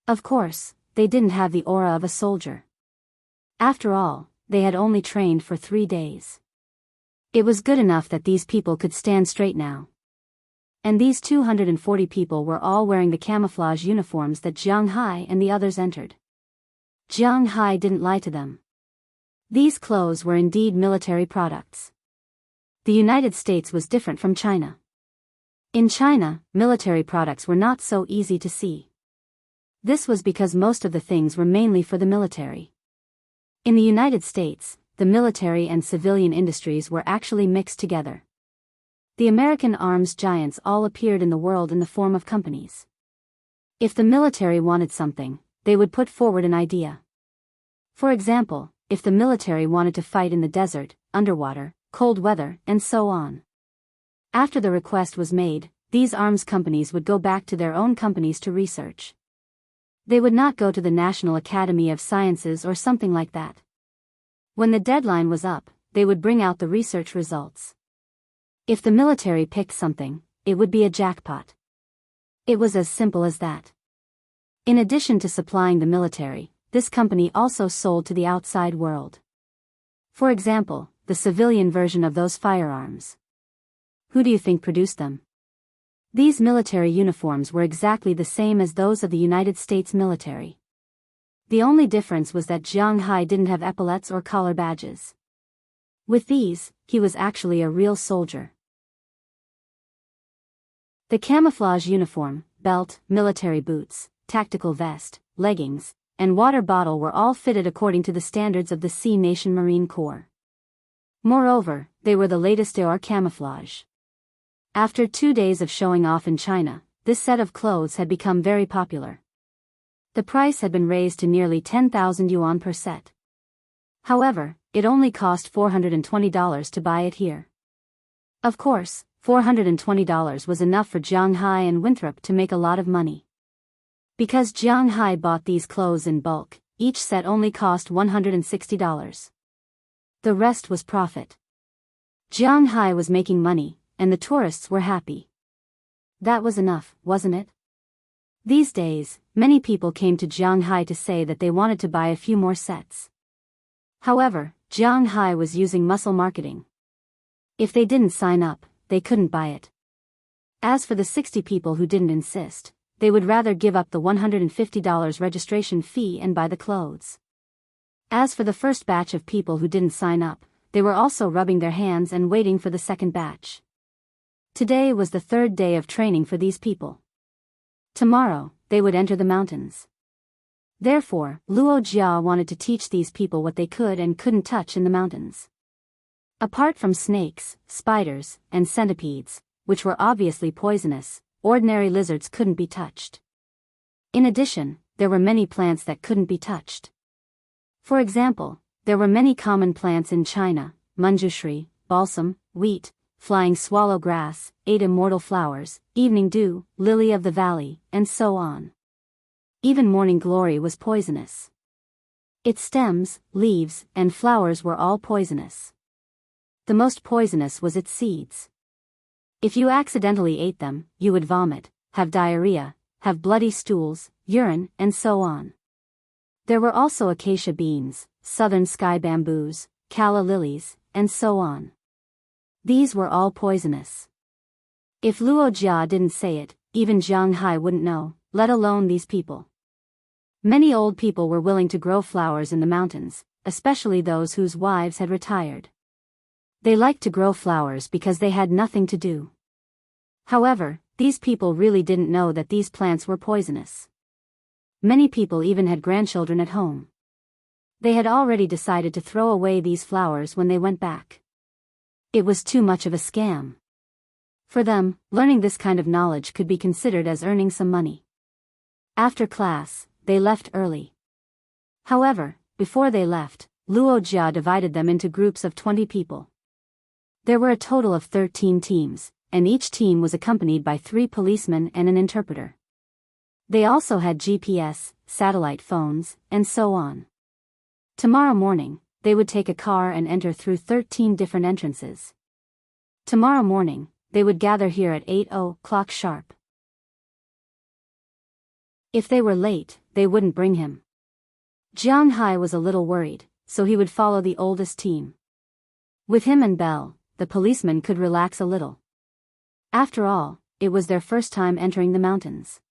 Of course, they didn't have the aura of a soldier. After all, they had only trained for 3 days. It was good enough that these people could stand straight now. And these 240 people were all wearing the camouflage uniforms that Jiang Hai and the others entered. Jiang Hai didn't lie to them. These clothes were indeed military products. The United States was different from China. In China, military products were not so easy to see. This was because most of the things were mainly for the military. In the United States, the military and civilian industries were actually mixed together. The American arms giants all appeared in the world in the form of companies. If the military wanted something, they would put forward an idea. For example, if the military wanted to fight in the desert, underwater, cold weather, and so on. After the request was made, these arms companies would go back to their own companies to research. They would not go to the National Academy of Sciences or something like that. When the deadline was up, they would bring out the research results. If the military picked something, it would be a jackpot. It was as simple as that. In addition to supplying the military, this company also sold to the outside world. For example, the civilian version of those firearms. Who do you think produced them? These military uniforms were exactly the same as those of the United States military. The only difference was that Jiang Hai didn't have epaulets or collar badges. With these, he was actually a real soldier. The camouflage uniform, belt, military boots, tactical vest, leggings, and water bottle were all fitted according to the standards of the Sea Nation Marine Corps. Moreover, they were the latest Dior camouflage. After 2 days of showing off in China, this set of clothes had become very popular. The price had been raised to nearly 10,000 yuan per set. However, it only cost $420 to buy it here. Of course, $420 was enough for Jiang Hai and Winthrop to make a lot of money. Because Jiang Hai bought these clothes in bulk, each set only cost $160. The rest was profit. Jiang Hai was making money, and the tourists were happy. That was enough, wasn't it? These days, many people came to Jiang Hai to say that they wanted to buy a few more sets. However, Jiang Hai was using muscle marketing. If they didn't sign up, they couldn't buy it. As for the 60 people who didn't insist, they would rather give up the $150 registration fee and buy the clothes. As for the first batch of people who didn't sign up, they were also rubbing their hands and waiting for the second batch. Today was the third day of training for these people. Tomorrow, they would enter the mountains. Therefore, Luo Jia wanted to teach these people what they could and couldn't touch in the mountains. Apart from snakes, spiders, and centipedes, which were obviously poisonous, ordinary lizards couldn't be touched. In addition, there were many plants that couldn't be touched. For example, there were many common plants in China: manjushri, balsam, wheat, flying swallow grass, 8 immortal flowers, evening dew, lily of the valley, and so on. Even morning glory was poisonous. Its stems, leaves, and flowers were all poisonous. The most poisonous was its seeds. If you accidentally ate them, you would vomit, have diarrhea, have bloody stools, urine, and so on. There were also acacia beans, southern sky bamboos, calla lilies, and so on. These were all poisonous. If Luo Jia didn't say it, even Jiang Hai wouldn't know, let alone these people. Many old people were willing to grow flowers in the mountains, especially those whose wives had retired. They liked to grow flowers because they had nothing to do. However, these people really didn't know that these plants were poisonous. Many people even had grandchildren at home. They had already decided to throw away these flowers when they went back. It was too much of a scam. For them, learning this kind of knowledge could be considered as earning some money. After class, they left early. However, before they left, Luo Jia divided them into groups of 20 people. There were a total of 13 teams, and each team was accompanied by 3 policemen and an interpreter. They also had GPS, satellite phones, and so on. Tomorrow morning, they would take a car and enter through 13 different entrances. Tomorrow morning, they would gather here at 8:00 sharp. If they were late, they wouldn't bring him. Jiang Hai was a little worried, so he would follow the oldest team. With him and Belle, the policeman could relax a little. After all, it was their first time entering the mountains.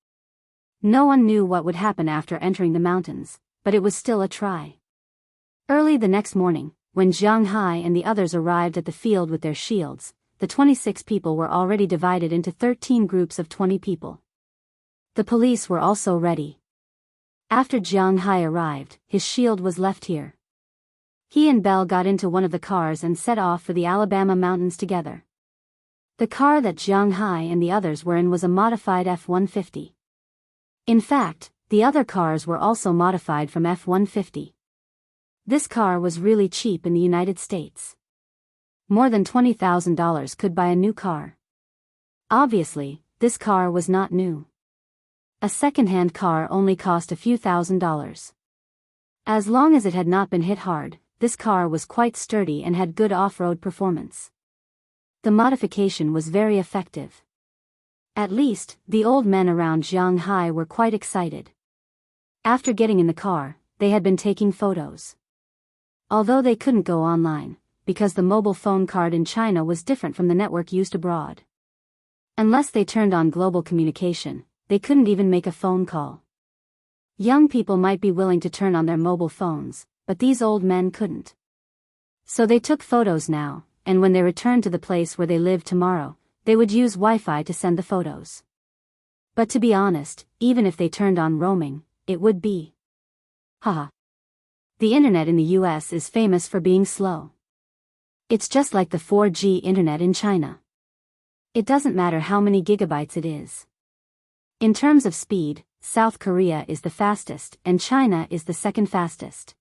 No one knew what would happen after entering the mountains, but it was still a try. Early the next morning, when Jiang Hai and the others arrived at the field with their shields, the 26 people were already divided into 13 groups of 20 people. The police were also ready. After Jiang Hai arrived, his shield was left here. He and Belle got into one of the cars and set off for the Alabama mountains together. The car that Jiang Hai and the others were in was a modified F-150. In fact, the other cars were also modified from F-150. This car was really cheap in the United States. More than $20,000 could buy a new car. Obviously, this car was not new. A second-hand car only cost a few $1,000s. As long as it had not been hit hard, this car was quite sturdy and had good off-road performance. The modification was very effective. At least, the old men around Jiang Hai were quite excited. After getting in the car, they had been taking photos. Although they couldn't go online, because the mobile phone card in China was different from the network used abroad. Unless they turned on global communication, they couldn't even make a phone call. Young people might be willing to turn on their mobile phones, but these old men couldn't. So they took photos now, and when they returned to the place where they lived tomorrow, they would use Wi-Fi to send the photos. But to be honest, even if they turned on roaming, it would be. Haha. The internet in the US is famous for being slow. It's just like the 4G internet in China. It doesn't matter how many gigabytes it is. In terms of speed, South Korea is the fastest and China is the second fastest.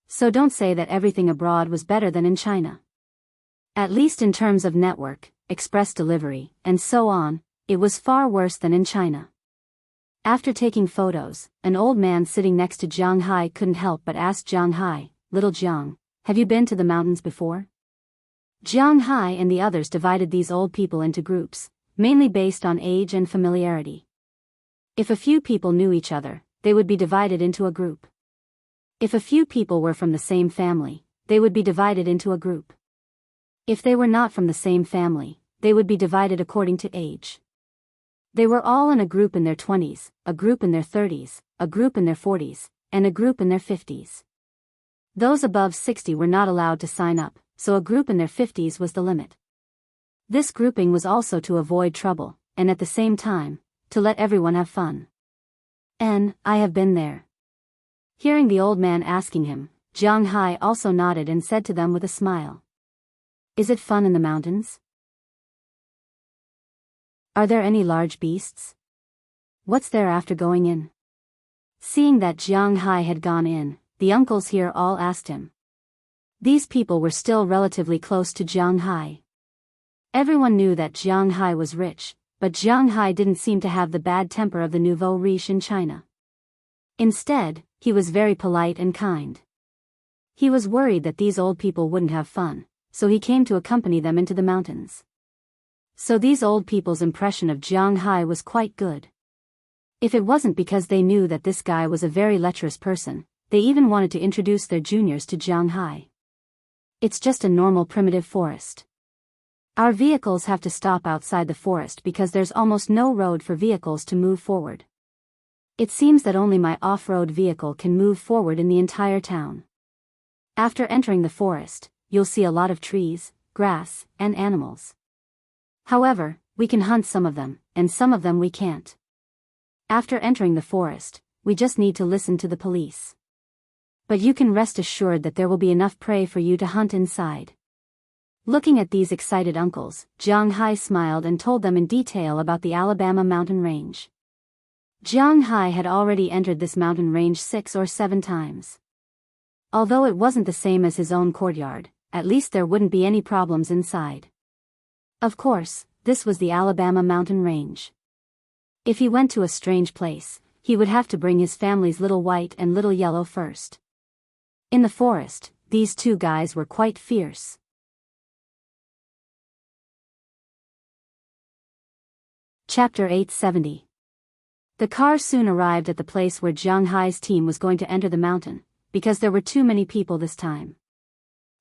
So don't say that everything abroad was better than in China. At least in terms of network, express delivery, and so on, it was far worse than in China. After taking photos, an old man sitting next to Jiang Hai couldn't help but ask Jiang Hai, "Little Jiang, have you been to the mountains before?" Jiang Hai and the others divided these old people into groups, mainly based on age and familiarity. If a few people knew each other, they would be divided into a group. If a few people were from the same family, they would be divided into a group. If they were not from the same family, they would be divided according to age. They were all in a group in their 20s, a group in their 30s, a group in their 40s, and a group in their 50s. Those above 60 were not allowed to sign up, so a group in their 50s was the limit. This grouping was also to avoid trouble, and at the same time, to let everyone have fun. I have been there. Hearing the old man asking him, Jiang Hai also nodded and said to them with a smile. Is it fun in the mountains? Are there any large beasts? What's there after going in? Seeing that Jiang Hai had gone in, the uncles here all asked him. These people were still relatively close to Jiang Hai. Everyone knew that Jiang Hai was rich, but Jiang Hai didn't seem to have the bad temper of the nouveau riche in China. Instead, he was very polite and kind. He was worried that these old people wouldn't have fun, so he came to accompany them into the mountains. So these old people's impression of Jiang Hai was quite good. If it wasn't because they knew that this guy was a very lecherous person, they even wanted to introduce their juniors to Jiang Hai. It's just a normal primitive forest. Our vehicles have to stop outside the forest because there's almost no road for vehicles to move forward. It seems that only my off-road vehicle can move forward in the entire town. After entering the forest, you'll see a lot of trees, grass, and animals. However, we can hunt some of them, and some of them we can't. After entering the forest, we just need to listen to the police. But you can rest assured that there will be enough prey for you to hunt inside. Looking at these excited uncles, Jiang Hai smiled and told them in detail about the Alabama mountain range. Jiang Hai had already entered this mountain range 6 or 7 times. Although it wasn't the same as his own courtyard, at least there wouldn't be any problems inside. Of course, this was the Alabama mountain range. If he went to a strange place, he would have to bring his family's little white and little yellow first. In the forest, these two guys were quite fierce. Chapter 870. The car soon arrived at the place where Jiang Hai's team was going to enter the mountain, because there were too many people this time.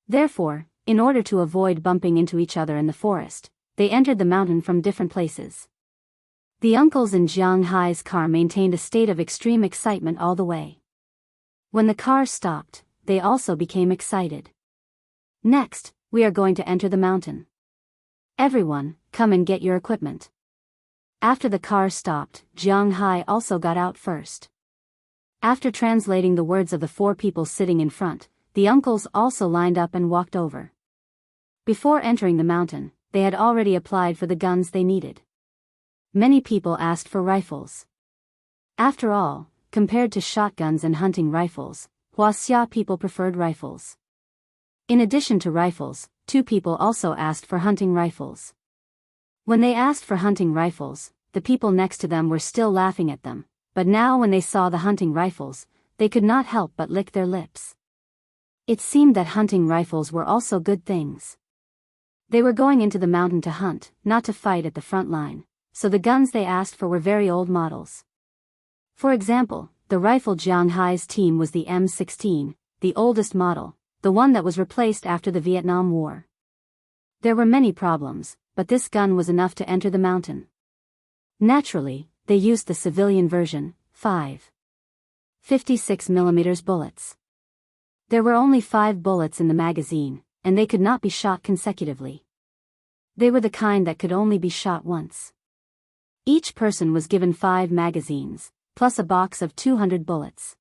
Therefore, in order to avoid bumping into each other in the forest, they entered the mountain from different places. The uncles in Jiang Hai's car maintained a state of extreme excitement all the way. When the car stopped, they also became excited. Next, we are going to enter the mountain. Everyone, come and get your equipment. After the car stopped, Jiang Hai also got out first. After translating the words of the 4 people sitting in front, the uncles also lined up and walked over. Before entering the mountain, they had already applied for the guns they needed. Many people asked for rifles. After all, compared to shotguns and hunting rifles, Huaxia people preferred rifles. In addition to rifles, 2 people also asked for hunting rifles. When they asked for hunting rifles, the people next to them were still laughing at them, but now when they saw the hunting rifles, they could not help but lick their lips. It seemed that hunting rifles were also good things. They were going into the mountain to hunt, not to fight at the front line, so the guns they asked for were very old models. For example, the rifle Jiang Hai's team was the M16, the oldest model, the one that was replaced after the Vietnam War. There were many problems, but this gun was enough to enter the mountain. Naturally, they used the civilian version, 5. 56mm bullets. There were only 5 bullets in the magazine, and they could not be shot consecutively. They were the kind that could only be shot once. Each person was given 5 magazines, plus a box of 200 bullets.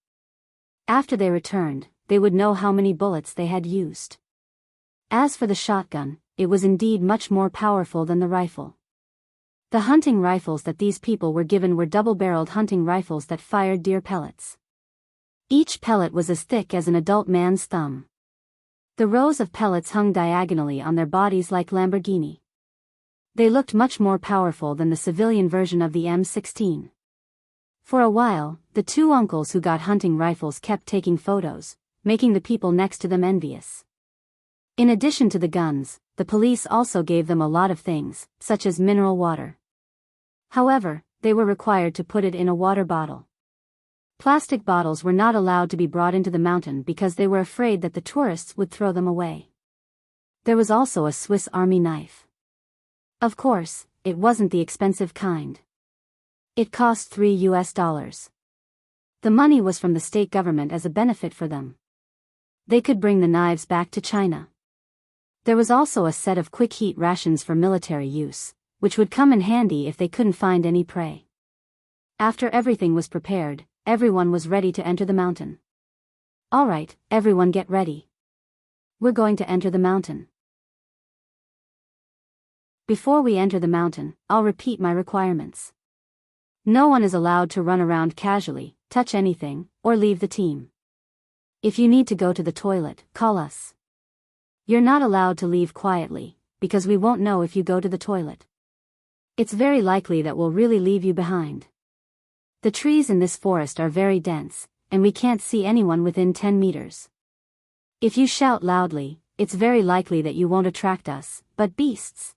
After they returned, they would know how many bullets they had used. As for the shotgun, it was indeed much more powerful than the rifle. The hunting rifles that these people were given were double-barreled hunting rifles that fired deer pellets. Each pellet was as thick as an adult man's thumb. The rows of pellets hung diagonally on their bodies like Lamborghini. They looked much more powerful than the civilian version of the M16. For a while, the 2 uncles who got hunting rifles kept taking photos, making the people next to them envious. In addition to the guns, the police also gave them a lot of things, such as mineral water. However, they were required to put it in a water bottle. Plastic bottles were not allowed to be brought into the mountain because they were afraid that the tourists would throw them away. There was also a Swiss Army knife. Of course, it wasn't the expensive kind. It cost $3. The money was from the state government as a benefit for them. They could bring the knives back to China. There was also a set of quick heat rations for military use, which would come in handy if they couldn't find any prey. After everything was prepared, everyone was ready to enter the mountain. All right, everyone get ready. We're going to enter the mountain. Before we enter the mountain, I'll repeat my requirements. No one is allowed to run around casually, touch anything, or leave the team. If you need to go to the toilet, call us. You're not allowed to leave quietly, because we won't know if you go to the toilet. It's very likely that we'll really leave you behind. The trees in this forest are very dense, and we can't see anyone within 10 meters. If you shout loudly, it's very likely that you won't attract us, but beasts.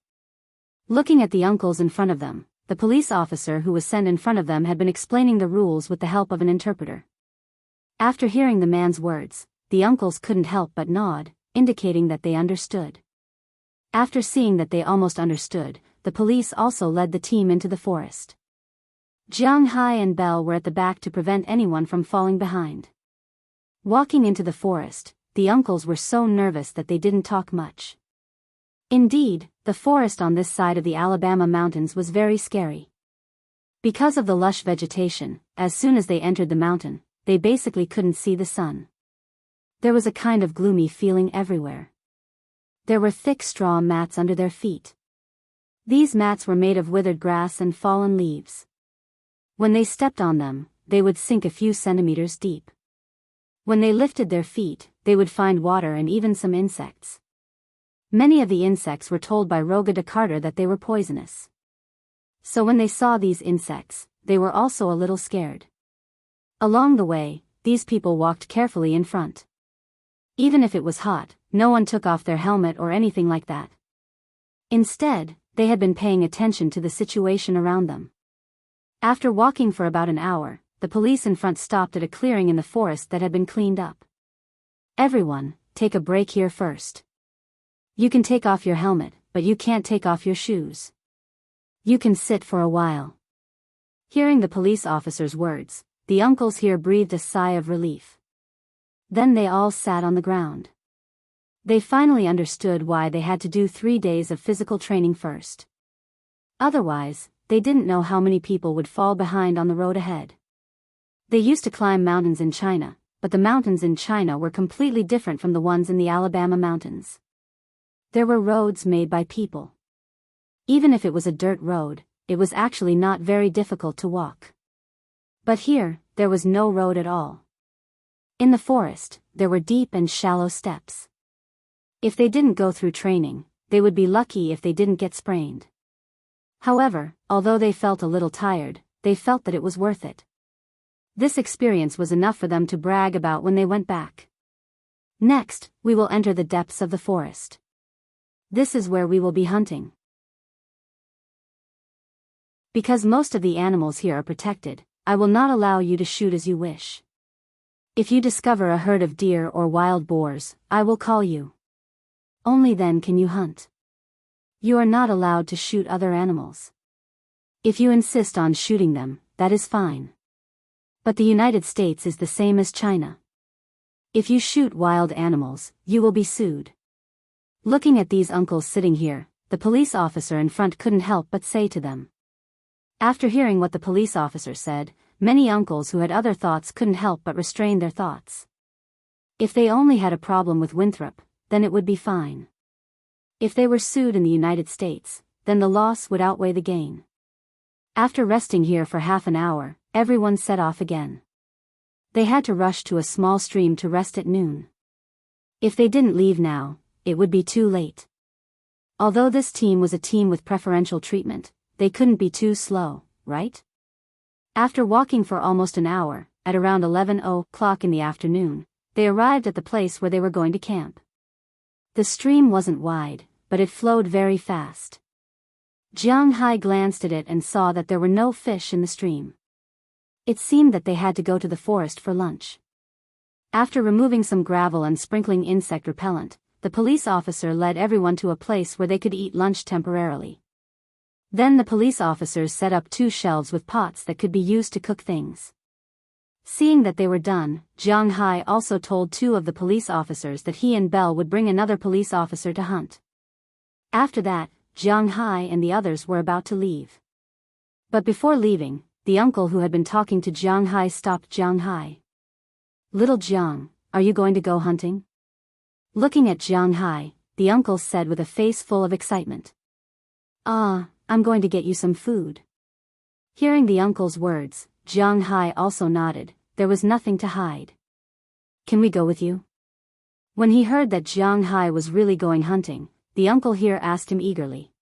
Looking at the uncles in front of them, the police officer who was sent in front of them had been explaining the rules with the help of an interpreter. After hearing the man's words, the uncles couldn't help but nod, indicating that they understood. After seeing that they almost understood, the police also led the team into the forest. Jiang Hai and Belle were at the back to prevent anyone from falling behind. Walking into the forest, the uncles were so nervous that they didn't talk much. Indeed, the forest on this side of the Alabama mountains was very scary. Because of the lush vegetation, as soon as they entered the mountain, they basically couldn't see the sun. There was a kind of gloomy feeling everywhere. There were thick straw mats under their feet. These mats were made of withered grass and fallen leaves. When they stepped on them, they would sink a few centimeters deep. When they lifted their feet, they would find water and even some insects. Many of the insects were told by Roga de Carter that they were poisonous. So when they saw these insects, they were also a little scared. Along the way, these people walked carefully in front. Even if it was hot, no one took off their helmet or anything like that. Instead, they had been paying attention to the situation around them. After walking for about an hour, the police in front stopped at a clearing in the forest that had been cleaned up. Everyone, take a break here first. You can take off your helmet, but you can't take off your shoes. You can sit for a while. Hearing the police officer's words, the uncles here breathed a sigh of relief. Then they all sat on the ground. They finally understood why they had to do 3 days of physical training first. Otherwise, they didn't know how many people would fall behind on the road ahead. They used to climb mountains in China, but the mountains in China were completely different from the ones in the Alabama mountains. There were roads made by people. Even if it was a dirt road, it was actually not very difficult to walk. But here, there was no road at all. In the forest, there were deep and shallow steps. If they didn't go through training, they would be lucky if they didn't get sprained. However, although they felt a little tired, they felt that it was worth it. This experience was enough for them to brag about when they went back. Next, we will enter the depths of the forest. This is where we will be hunting. Because most of the animals here are protected, I will not allow you to shoot as you wish. If you discover a herd of deer or wild boars, I will call you. Only then can you hunt. You are not allowed to shoot other animals. If you insist on shooting them, that is fine. But the United States is the same as China. If you shoot wild animals, you will be sued. Looking at these uncles sitting here, the police officer in front couldn't help but say to them. After hearing what the police officer said, many uncles who had other thoughts couldn't help but restrain their thoughts. If they only had a problem with Winthrop, then it would be fine. If they were sued in the United States, then the loss would outweigh the gain. After resting here for half an hour, everyone set off again. They had to rush to a small stream to rest at noon. If they didn't leave now, it would be too late. Although this team was a team with preferential treatment, they couldn't be too slow, right? After walking for almost an hour, at around 11:00 in the afternoon, they arrived at the place where they were going to camp. The stream wasn't wide, but it flowed very fast. Jiang Hai glanced at it and saw that there were no fish in the stream. It seemed that they had to go to the forest for lunch. After removing some gravel and sprinkling insect repellent, the police officer led everyone to a place where they could eat lunch temporarily. Then the police officers set up 2 shelves with pots that could be used to cook things. Seeing that they were done, Jiang Hai also told 2 of the police officers that he and Belle would bring another police officer to hunt. After that, Jiang Hai and the others were about to leave. But before leaving, the uncle who had been talking to Jiang Hai stopped Jiang Hai. "Little Jiang, are you going to go hunting?" Looking at Jiang Hai, the uncle said with a face full of excitement. I'm going to get you some food." Hearing the uncle's words, Jiang Hai also nodded. There was nothing to hide. "Can we go with you?" When he heard that Jiang Hai was really going hunting, the uncle here asked him eagerly.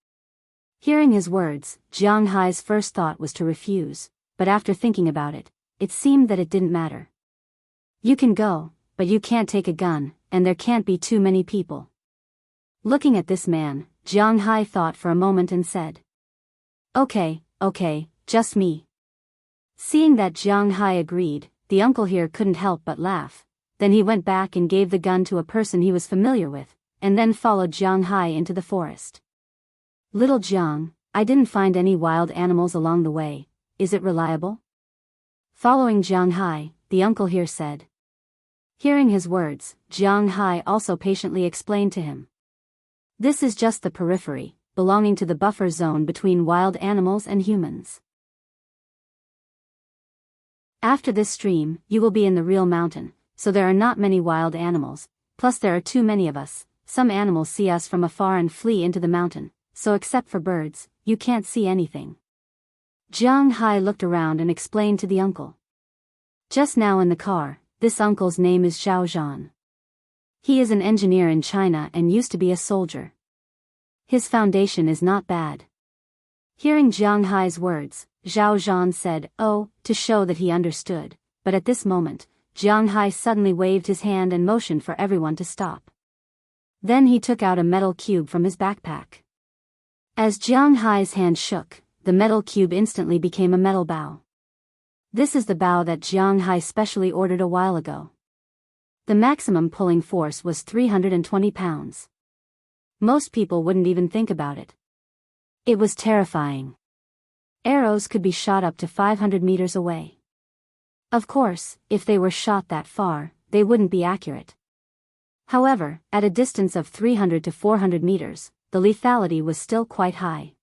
Hearing his words, Jiang Hai's first thought was to refuse, but after thinking about it, it seemed that it didn't matter. "You can go, but you can't take a gun, and there can't be too many people." Looking at this man, Jiang Hai thought for a moment and said, Okay, just me." Seeing that Jiang Hai agreed, the uncle here couldn't help but laugh. Then he went back and gave the gun to a person he was familiar with, and then followed Jiang Hai into the forest. "Little Jiang, I didn't find any wild animals along the way. Is it reliable?" Following Jiang Hai, the uncle here said. Hearing his words, Jiang Hai also patiently explained to him. "This is just the periphery, belonging to the buffer zone between wild animals and humans. After this stream, you will be in the real mountain, so there are not many wild animals, plus there are too many of us. Some animals see us from afar and flee into the mountain, so except for birds, you can't see anything." Jiang Hai looked around and explained to the uncle. Just now in the car, this uncle's name is Zhao Zhan. He is an engineer in China and used to be a soldier. His foundation is not bad. Hearing Jiang Hai's words, Zhao Zhan said, "Oh," to show that he understood, but at this moment, Jiang Hai suddenly waved his hand and motioned for everyone to stop. Then he took out a metal cube from his backpack. As Jiang Hai's hand shook, the metal cube instantly became a metal bow. This is the bow that Jiang Hai specially ordered a while ago. The maximum pulling force was 320 pounds. Most people wouldn't even think about it. It was terrifying. Arrows could be shot up to 500 meters away. Of course, if they were shot that far, they wouldn't be accurate. However, at a distance of 300 to 400 meters, the lethality was still quite high.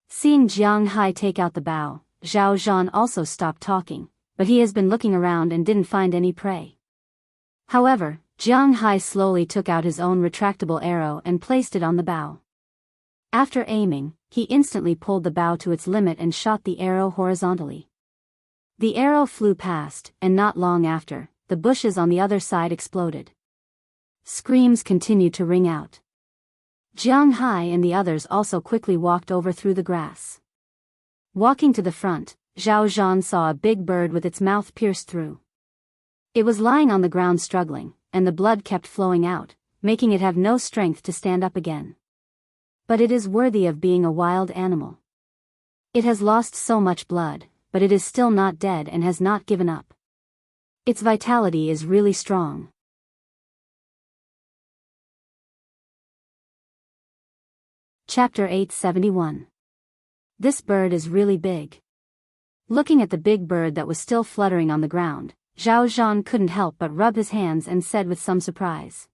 Seeing Jiang Hai take out the bow, Zhao Zhan also stopped talking, but he has been looking around and didn't find any prey. However, Jiang Hai slowly took out his own retractable arrow and placed it on the bow. After aiming, he instantly pulled the bow to its limit and shot the arrow horizontally. The arrow flew past, and not long after, the bushes on the other side exploded. Screams continued to ring out. Jiang Hai and the others also quickly walked over through the grass. Walking to the front, Zhao Zhan saw a big bird with its mouth pierced through. It was lying on the ground struggling, and the blood kept flowing out, making it have no strength to stand up again. But it is worthy of being a wild animal. It has lost so much blood, but it is still not dead and has not given up. Its vitality is really strong. Chapter 871. This bird is really big. Looking at the big bird that was still fluttering on the ground, Zhao Zhan couldn't help but rub his hands and said with some surprise.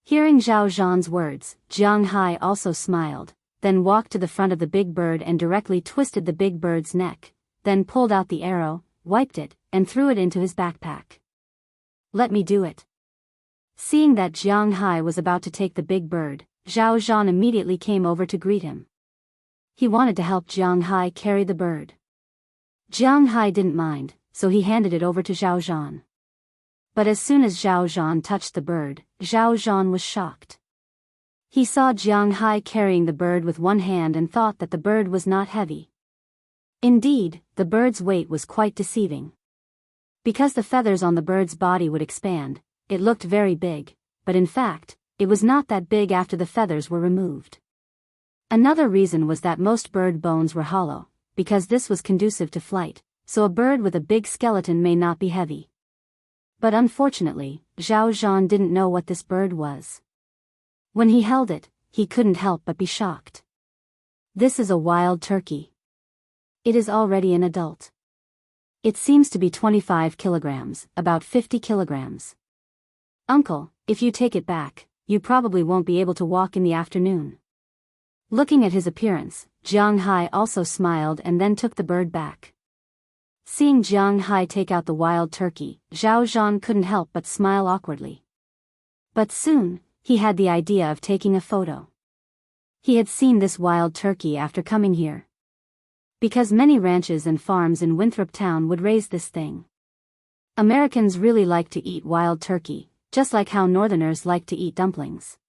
Hearing Zhao Zhan's words, Jiang Hai also smiled, then walked to the front of the big bird and directly twisted the big bird's neck, then pulled out the arrow, wiped it, and threw it into his backpack. Let me do it. Seeing that Jiang Hai was about to take the big bird, Zhao Zhan immediately came over to greet him. He wanted to help Jiang Hai carry the bird. Jiang Hai didn't mind, so he handed it over to Zhao Zhan. But as soon as Zhao Zhan touched the bird, Zhao Zhan was shocked. He saw Jiang Hai carrying the bird with one hand and thought that the bird was not heavy. Indeed, the bird's weight was quite deceiving. Because the feathers on the bird's body would expand, it looked very big, but in fact, it was not that big after the feathers were removed. Another reason was that most bird bones were hollow, because this was conducive to flight, so a bird with a big skeleton may not be heavy. But unfortunately, Zhao Zhan didn't know what this bird was. When he held it, he couldn't help but be shocked. This is a wild turkey. It is already an adult. It seems to be 25 kilograms, about 50 kilograms. Uncle, if you take it back, you probably won't be able to walk in the afternoon. Looking at his appearance, Jiang Hai also smiled and then took the bird back. Seeing Jiang Hai take out the wild turkey, Zhao Zhan couldn't help but smile awkwardly. But soon, he had the idea of taking a photo. He had seen this wild turkey after coming here. Because many ranches and farms in Winthrop Town would raise this thing. Americans really like to eat wild turkey, just like how Northerners like to eat dumplings.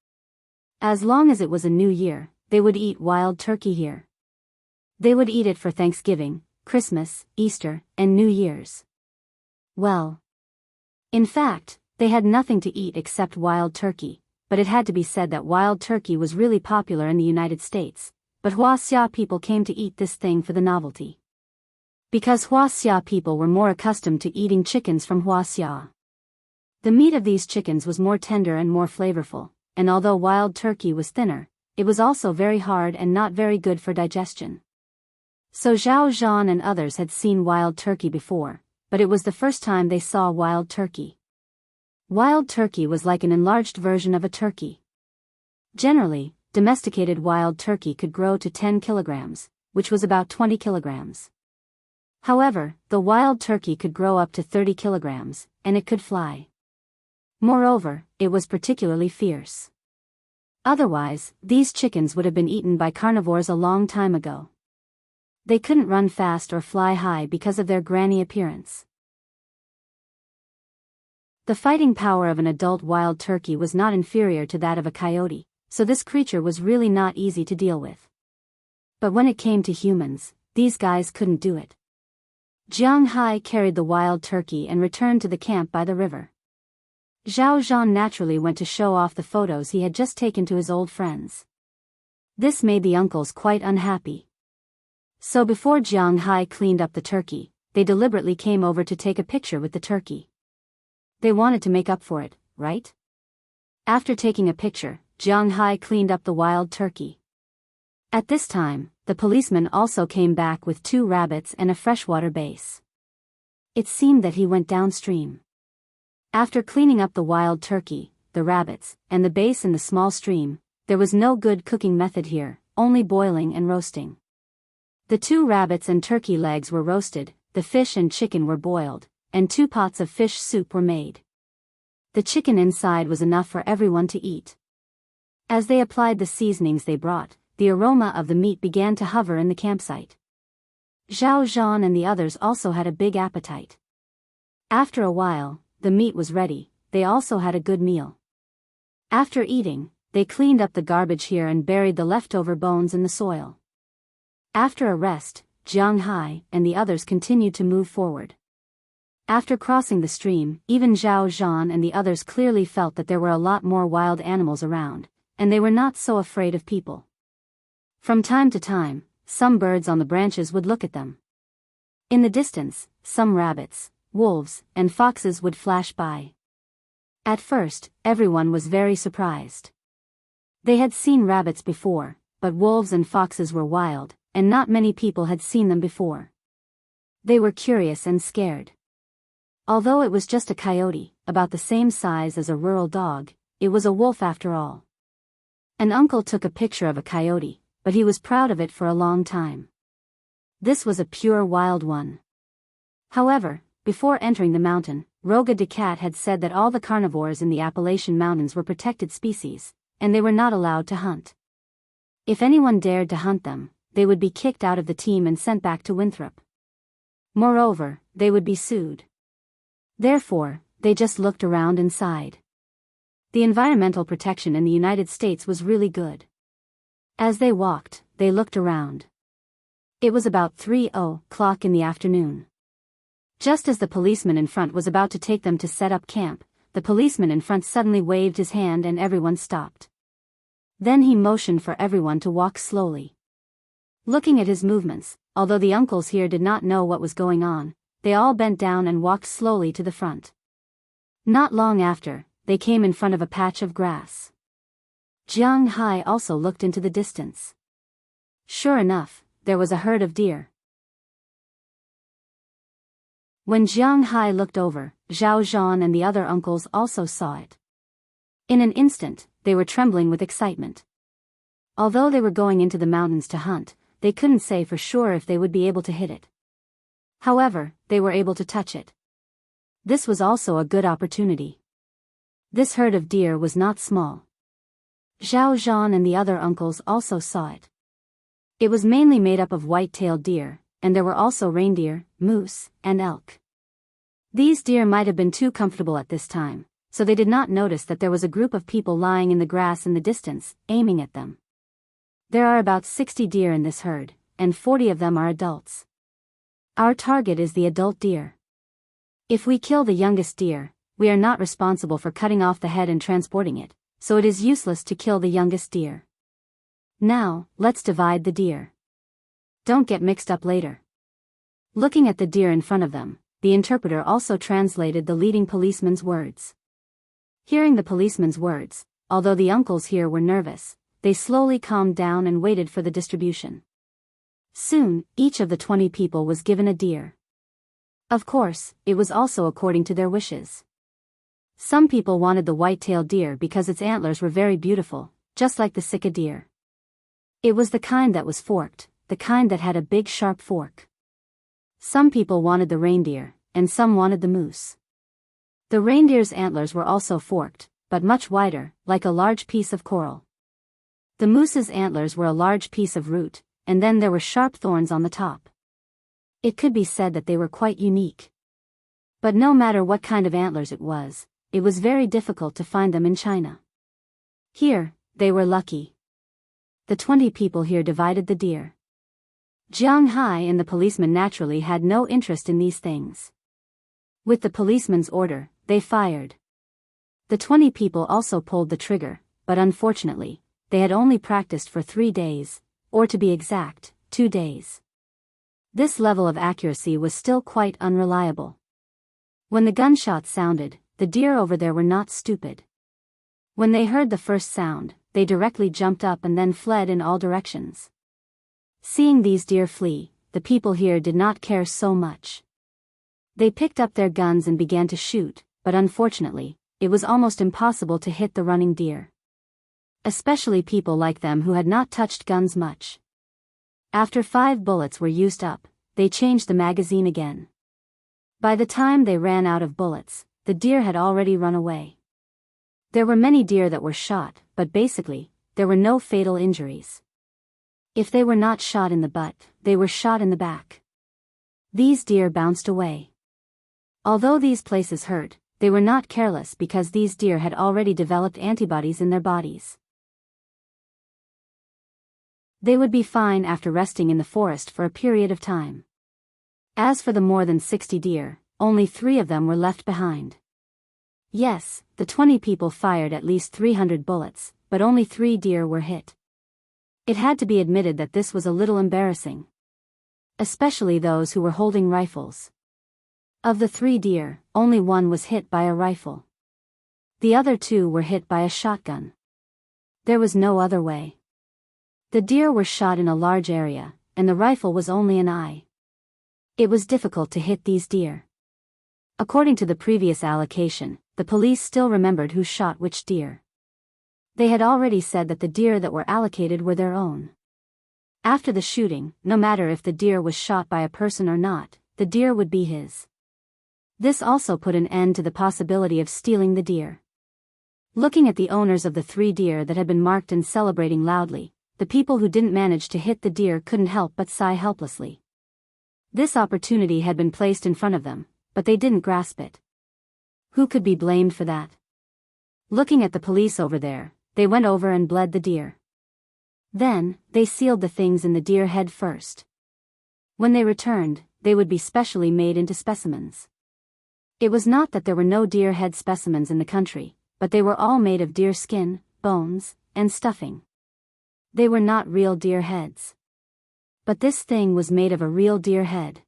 As long as it was a new year, they would eat wild turkey here. They would eat it for Thanksgiving, Christmas, Easter, and New Year's. Well, in fact, they had nothing to eat except wild turkey, but it had to be said that wild turkey was really popular in the United States, but Huaxia people came to eat this thing for the novelty. Because Huaxia people were more accustomed to eating chickens from Huaxia. The meat of these chickens was more tender and more flavorful, and although wild turkey was thinner, it was also very hard and not very good for digestion. So Zhao Zhan and others had seen wild turkey before, but it was the first time they saw wild turkey. Wild turkey was like an enlarged version of a turkey. Generally, domesticated wild turkey could grow to 10 kilograms, which was about 20 kilograms. However, the wild turkey could grow up to 30 kilograms, and it could fly. Moreover, it was particularly fierce. Otherwise, these chickens would have been eaten by carnivores a long time ago. They couldn't run fast or fly high because of their granny appearance. The fighting power of an adult wild turkey was not inferior to that of a coyote, so this creature was really not easy to deal with. But when it came to humans, these guys couldn't do it. Jiang Hai carried the wild turkey and returned to the camp by the river. Zhao Zhan naturally went to show off the photos he had just taken to his old friends. This made the uncles quite unhappy. So before Jiang Hai cleaned up the turkey, they deliberately came over to take a picture with the turkey. They wanted to make up for it, right? After taking a picture, Jiang Hai cleaned up the wild turkey. At this time, the policeman also came back with 2 rabbits and a freshwater base. It seemed that he went downstream. After cleaning up the wild turkey, the rabbits, and the base in the small stream, there was no good cooking method here, only boiling and roasting. The 2 rabbits and turkey legs were roasted, the fish and chicken were boiled, and 2 pots of fish soup were made. The chicken inside was enough for everyone to eat. As they applied the seasonings they brought, the aroma of the meat began to hover in the campsite. Zhao Zhan and the others also had a big appetite. After a while, the meat was ready, they also had a good meal. After eating, they cleaned up the garbage here and buried the leftover bones in the soil. After a rest, Jiang Hai and the others continued to move forward. After crossing the stream, even Zhao Zhan and the others clearly felt that there were a lot more wild animals around, and they were not so afraid of people. From time to time, some birds on the branches would look at them. In the distance, some rabbits, wolves, and foxes would flash by. At first, everyone was very surprised. They had seen rabbits before, but wolves and foxes were wild, and not many people had seen them before. They were curious and scared. Although it was just a coyote, about the same size as a rural dog, it was a wolf after all. An uncle took a picture of a coyote, but he was proud of it for a long time. This was a pure wild one. However, before entering the mountain, Roga de Cat had said that all the carnivores in the Appalachian Mountains were protected species, and they were not allowed to hunt. If anyone dared to hunt them, they would be kicked out of the team and sent back to Winthrop. Moreover, they would be sued. Therefore, they just looked around and sighed. The environmental protection in the United States was really good. As they walked, they looked around. It was about 3:00 in the afternoon. Just as the policeman in front was about to take them to set up camp, the policeman in front suddenly waved his hand and everyone stopped. Then he motioned for everyone to walk slowly. Looking at his movements, although the uncles here did not know what was going on, they all bent down and walked slowly to the front. Not long after, they came in front of a patch of grass. Jiang Hai also looked into the distance. Sure enough, there was a herd of deer. When Jiang Hai looked over, Zhao Zhan and the other uncles also saw it. In an instant, they were trembling with excitement. Although they were going into the mountains to hunt, they couldn't say for sure if they would be able to hit it. However, they were able to touch it. This was also a good opportunity. This herd of deer was not small. Zhao Zhan and the other uncles also saw it. It was mainly made up of white-tailed deer, and there were also reindeer, moose, and elk. These deer might have been too comfortable at this time, so they did not notice that there was a group of people lying in the grass in the distance, aiming at them. There are about 60 deer in this herd, and 40 of them are adults. Our target is the adult deer. If we kill the youngest deer, we are not responsible for cutting off the head and transporting it, so it is useless to kill the youngest deer. Now, let's divide the deer. Don't get mixed up later. Looking at the deer in front of them, the interpreter also translated the leading policeman's words. Hearing the policeman's words, although the uncles here were nervous, they slowly calmed down and waited for the distribution. Soon, each of the 20 people was given a deer. Of course, it was also according to their wishes. Some people wanted the white-tailed deer because its antlers were very beautiful, just like the Sika deer. It was the kind that was forked, the kind that had a big sharp fork. Some people wanted the reindeer, and some wanted the moose. The reindeer's antlers were also forked, but much wider, like a large piece of coral. The moose's antlers were a large piece of root, and then there were sharp thorns on the top. It could be said that they were quite unique. But no matter what kind of antlers it was very difficult to find them in China. Here, they were lucky. The 20 people here divided the deer. Jiang Hai and the policeman naturally had no interest in these things. With the policeman's order, they fired. The 20 people also pulled the trigger, but unfortunately, they had only practiced for 3 days, or to be exact, 2 days. This level of accuracy was still quite unreliable. When the gunshot sounded, the deer over there were not stupid. When they heard the first sound, they directly jumped up and then fled in all directions. Seeing these deer flee, the people here did not care so much. They picked up their guns and began to shoot, but unfortunately, it was almost impossible to hit the running deer. Especially people like them who had not touched guns much. After 5 bullets were used up, they changed the magazine again. By the time they ran out of bullets, the deer had already run away. There were many deer that were shot, but basically, there were no fatal injuries. If they were not shot in the butt, they were shot in the back. These deer bounced away. Although these places hurt, they were not careless because these deer had already developed antibodies in their bodies. They would be fine after resting in the forest for a period of time. As for the more than 60 deer, only 3 of them were left behind. Yes, the 20 people fired at least 300 bullets, but only 3 deer were hit. It had to be admitted that this was a little embarrassing. Especially those who were holding rifles. Of the 3 deer, only 1 was hit by a rifle. The other 2 were hit by a shotgun. There was no other way. The deer were shot in a large area, and the rifle was only an eye. It was difficult to hit these deer. According to the previous allocation, the police still remembered who shot which deer. They had already said that the deer that were allocated were their own. After the shooting, no matter if the deer was shot by a person or not, the deer would be his. This also put an end to the possibility of stealing the deer. Looking at the owners of the 3 deer that had been marked and celebrating loudly, the people who didn't manage to hit the deer couldn't help but sigh helplessly. This opportunity had been placed in front of them, but they didn't grasp it. Who could be blamed for that? Looking at the police over there, they went over and bled the deer. Then, they sealed the things in the deer head first. When they returned, they would be specially made into specimens. It was not that there were no deer head specimens in the country, but they were all made of deer skin, bones, and stuffing. They were not real deer heads. But this thing was made of a real deer head.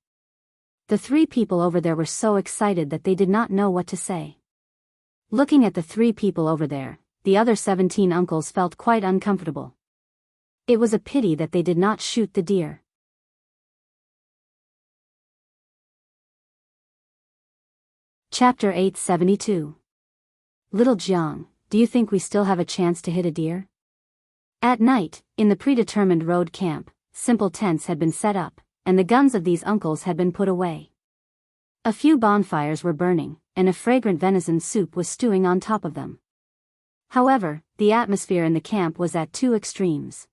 The 3 people over there were so excited that they did not know what to say. Looking at the 3 people over there, the other 17 uncles felt quite uncomfortable. It was a pity that they did not shoot the deer. Chapter 872. Little Jiang, do you think we still have a chance to hit a deer? At night, in the predetermined road camp, simple tents had been set up, and the guns of these uncles had been put away. A few bonfires were burning, and a fragrant venison soup was stewing on top of them. However, the atmosphere in the camp was at 2 extremes.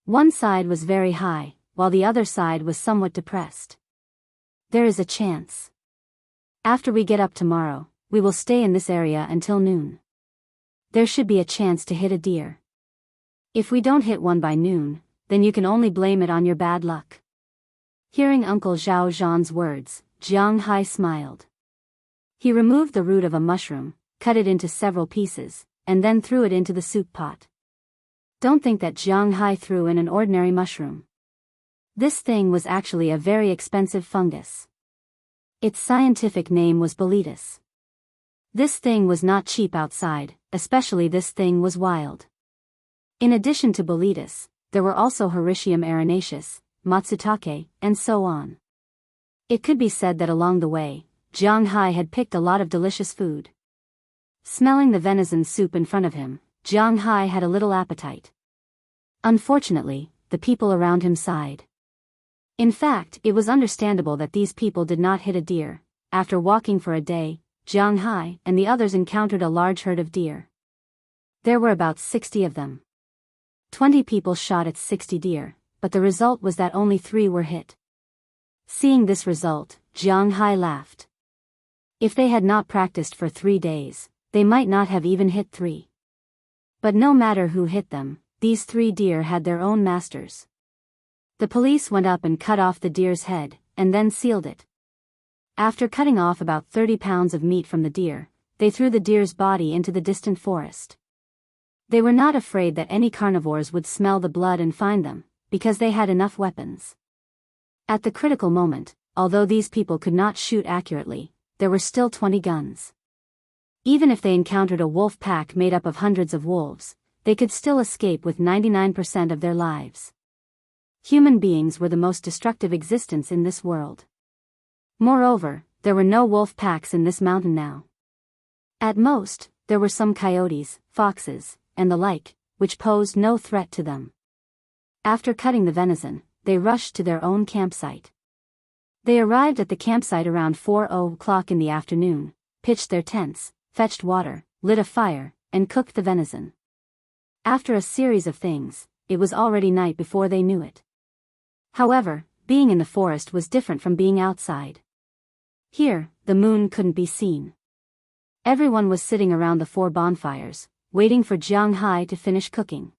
One side was very high, while the other side was somewhat depressed. There is a chance. After we get up tomorrow, we will stay in this area until noon. There should be a chance to hit a deer. If we don't hit one by noon, then you can only blame it on your bad luck. Hearing Uncle Zhao Zhan's words, Jiang Hai smiled. He removed the root of a mushroom, cut it into several pieces, and then threw it into the soup pot. Don't think that Jiang Hai threw in an ordinary mushroom. This thing was actually a very expensive fungus. Its scientific name was Boletus. This thing was not cheap outside, especially this thing was wild. In addition to Boletus, there were also Hericium arenaceus, Matsutake, and so on. It could be said that along the way, Jiang Hai had picked a lot of delicious food. Smelling the venison soup in front of him, Jiang Hai had a little appetite. Unfortunately, the people around him sighed. In fact, it was understandable that these people did not hit a deer. After walking for a day, Jiang Hai and the others encountered a large herd of deer. There were about 60 of them. 20 people shot at 60 deer, but the result was that only 3 were hit. Seeing this result, Jiang Hai laughed. If they had not practiced for 3 days, they might not have even hit 3. But no matter who hit them, these 3 deer had their own masters. The police went up and cut off the deer's head, and then sealed it. After cutting off about 30 pounds of meat from the deer, they threw the deer's body into the distant forest. They were not afraid that any carnivores would smell the blood and find them, because they had enough weapons. At the critical moment, although these people could not shoot accurately, there were still 20 guns. Even if they encountered a wolf pack made up of hundreds of wolves, they could still escape with 99% of their lives. Human beings were the most destructive existence in this world. Moreover, there were no wolf packs in this mountain now. At most, there were some coyotes, foxes, and the like, which posed no threat to them. After cutting the venison, they rushed to their own campsite. They arrived at the campsite around 4:00 in the afternoon, pitched their tents, fetched water, lit a fire, and cooked the venison. After a series of things, it was already night before they knew it. However, being in the forest was different from being outside. Here, the moon couldn't be seen. Everyone was sitting around the 4 bonfires, waiting for Jiang Hai to finish cooking.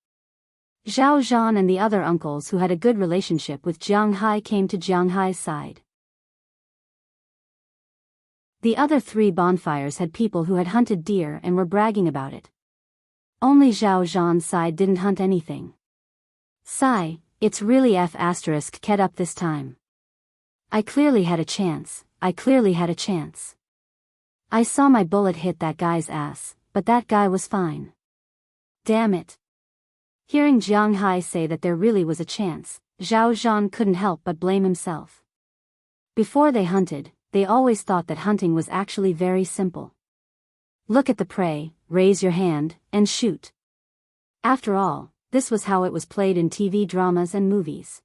Zhao Zhan and the other uncles who had a good relationship with Jiang Hai came to Jiang Hai's side. The other 3 bonfires had people who had hunted deer and were bragging about it. Only Zhao Zhan's side didn't hunt anything. Sigh, it's really F***ed up this time. I clearly had a chance, I saw my bullet hit that guy's ass, but that guy was fine. Damn it. Hearing Jiang Hai say that there really was a chance, Zhao Zhan couldn't help but blame himself. Before they hunted, they always thought that hunting was actually very simple. Look at the prey, raise your hand, and shoot. After all, this was how it was played in TV dramas and movies.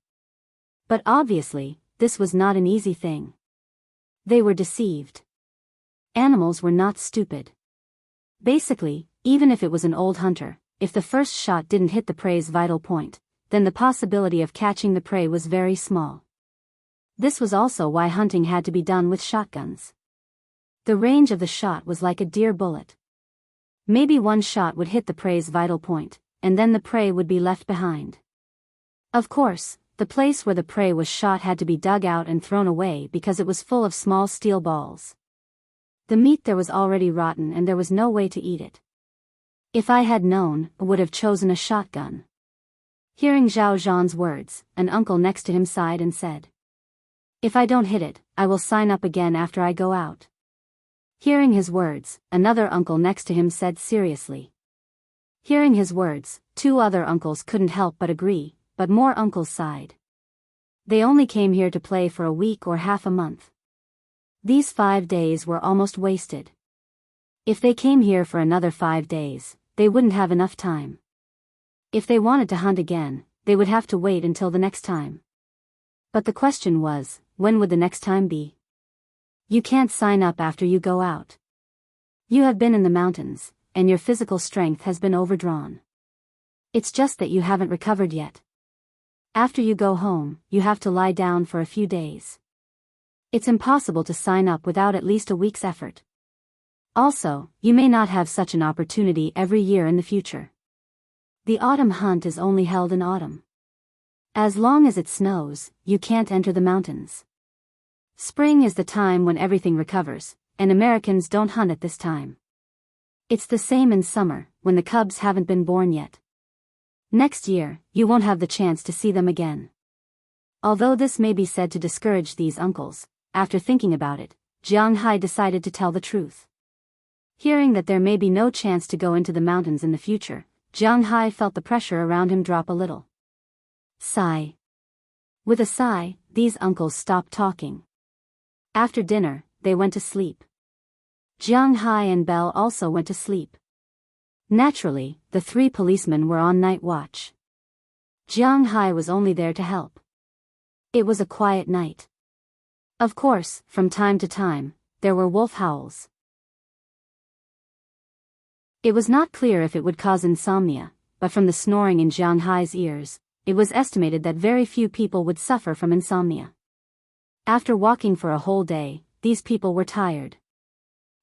But obviously, this was not an easy thing. They were deceived. Animals were not stupid. Basically, even if it was an old hunter, if the first shot didn't hit the prey's vital point, then the possibility of catching the prey was very small. This was also why hunting had to be done with shotguns. The range of the shot was like a deer bullet. Maybe one shot would hit the prey's vital point, and then the prey would be left behind. Of course, the place where the prey was shot had to be dug out and thrown away because it was full of small steel balls. The meat there was already rotten and there was no way to eat it. If I had known, I would have chosen a shotgun. Hearing Zhao Zhan's words, an uncle next to him sighed and said, "If I don't hit it, I will sign up again after I go out." Hearing his words, another uncle next to him said seriously. Hearing his words, two other uncles couldn't help but agree, but more uncles sighed. They only came here to play for a week or half a month. These 5 days were almost wasted. If they came here for another 5 days, they wouldn't have enough time. If they wanted to hunt again, they would have to wait until the next time. But the question was, when would the next time be? You can't sign up after you go out. You have been in the mountains, and your physical strength has been overdrawn. It's just that you haven't recovered yet. After you go home, you have to lie down for a few days. It's impossible to sign up without at least a week's effort. Also, you may not have such an opportunity every year in the future. The autumn hunt is only held in autumn. As long as it snows, you can't enter the mountains. Spring is the time when everything recovers, and Americans don't hunt at this time. It's the same in summer, when the cubs haven't been born yet. Next year, you won't have the chance to see them again. Although this may be said to discourage these uncles, after thinking about it, Jiang Hai decided to tell the truth. Hearing that there may be no chance to go into the mountains in the future, Jiang Hai felt the pressure around him drop a little. Sigh. With a sigh, these uncles stopped talking. After dinner, they went to sleep. Jiang Hai and Belle also went to sleep. Naturally, the 3 policemen were on night watch. Jiang Hai was only there to help. It was a quiet night. Of course, from time to time, there were wolf howls. It was not clear if it would cause insomnia, but from the snoring in Jiang Hai's ears, it was estimated that very few people would suffer from insomnia. After walking for a whole day, these people were tired.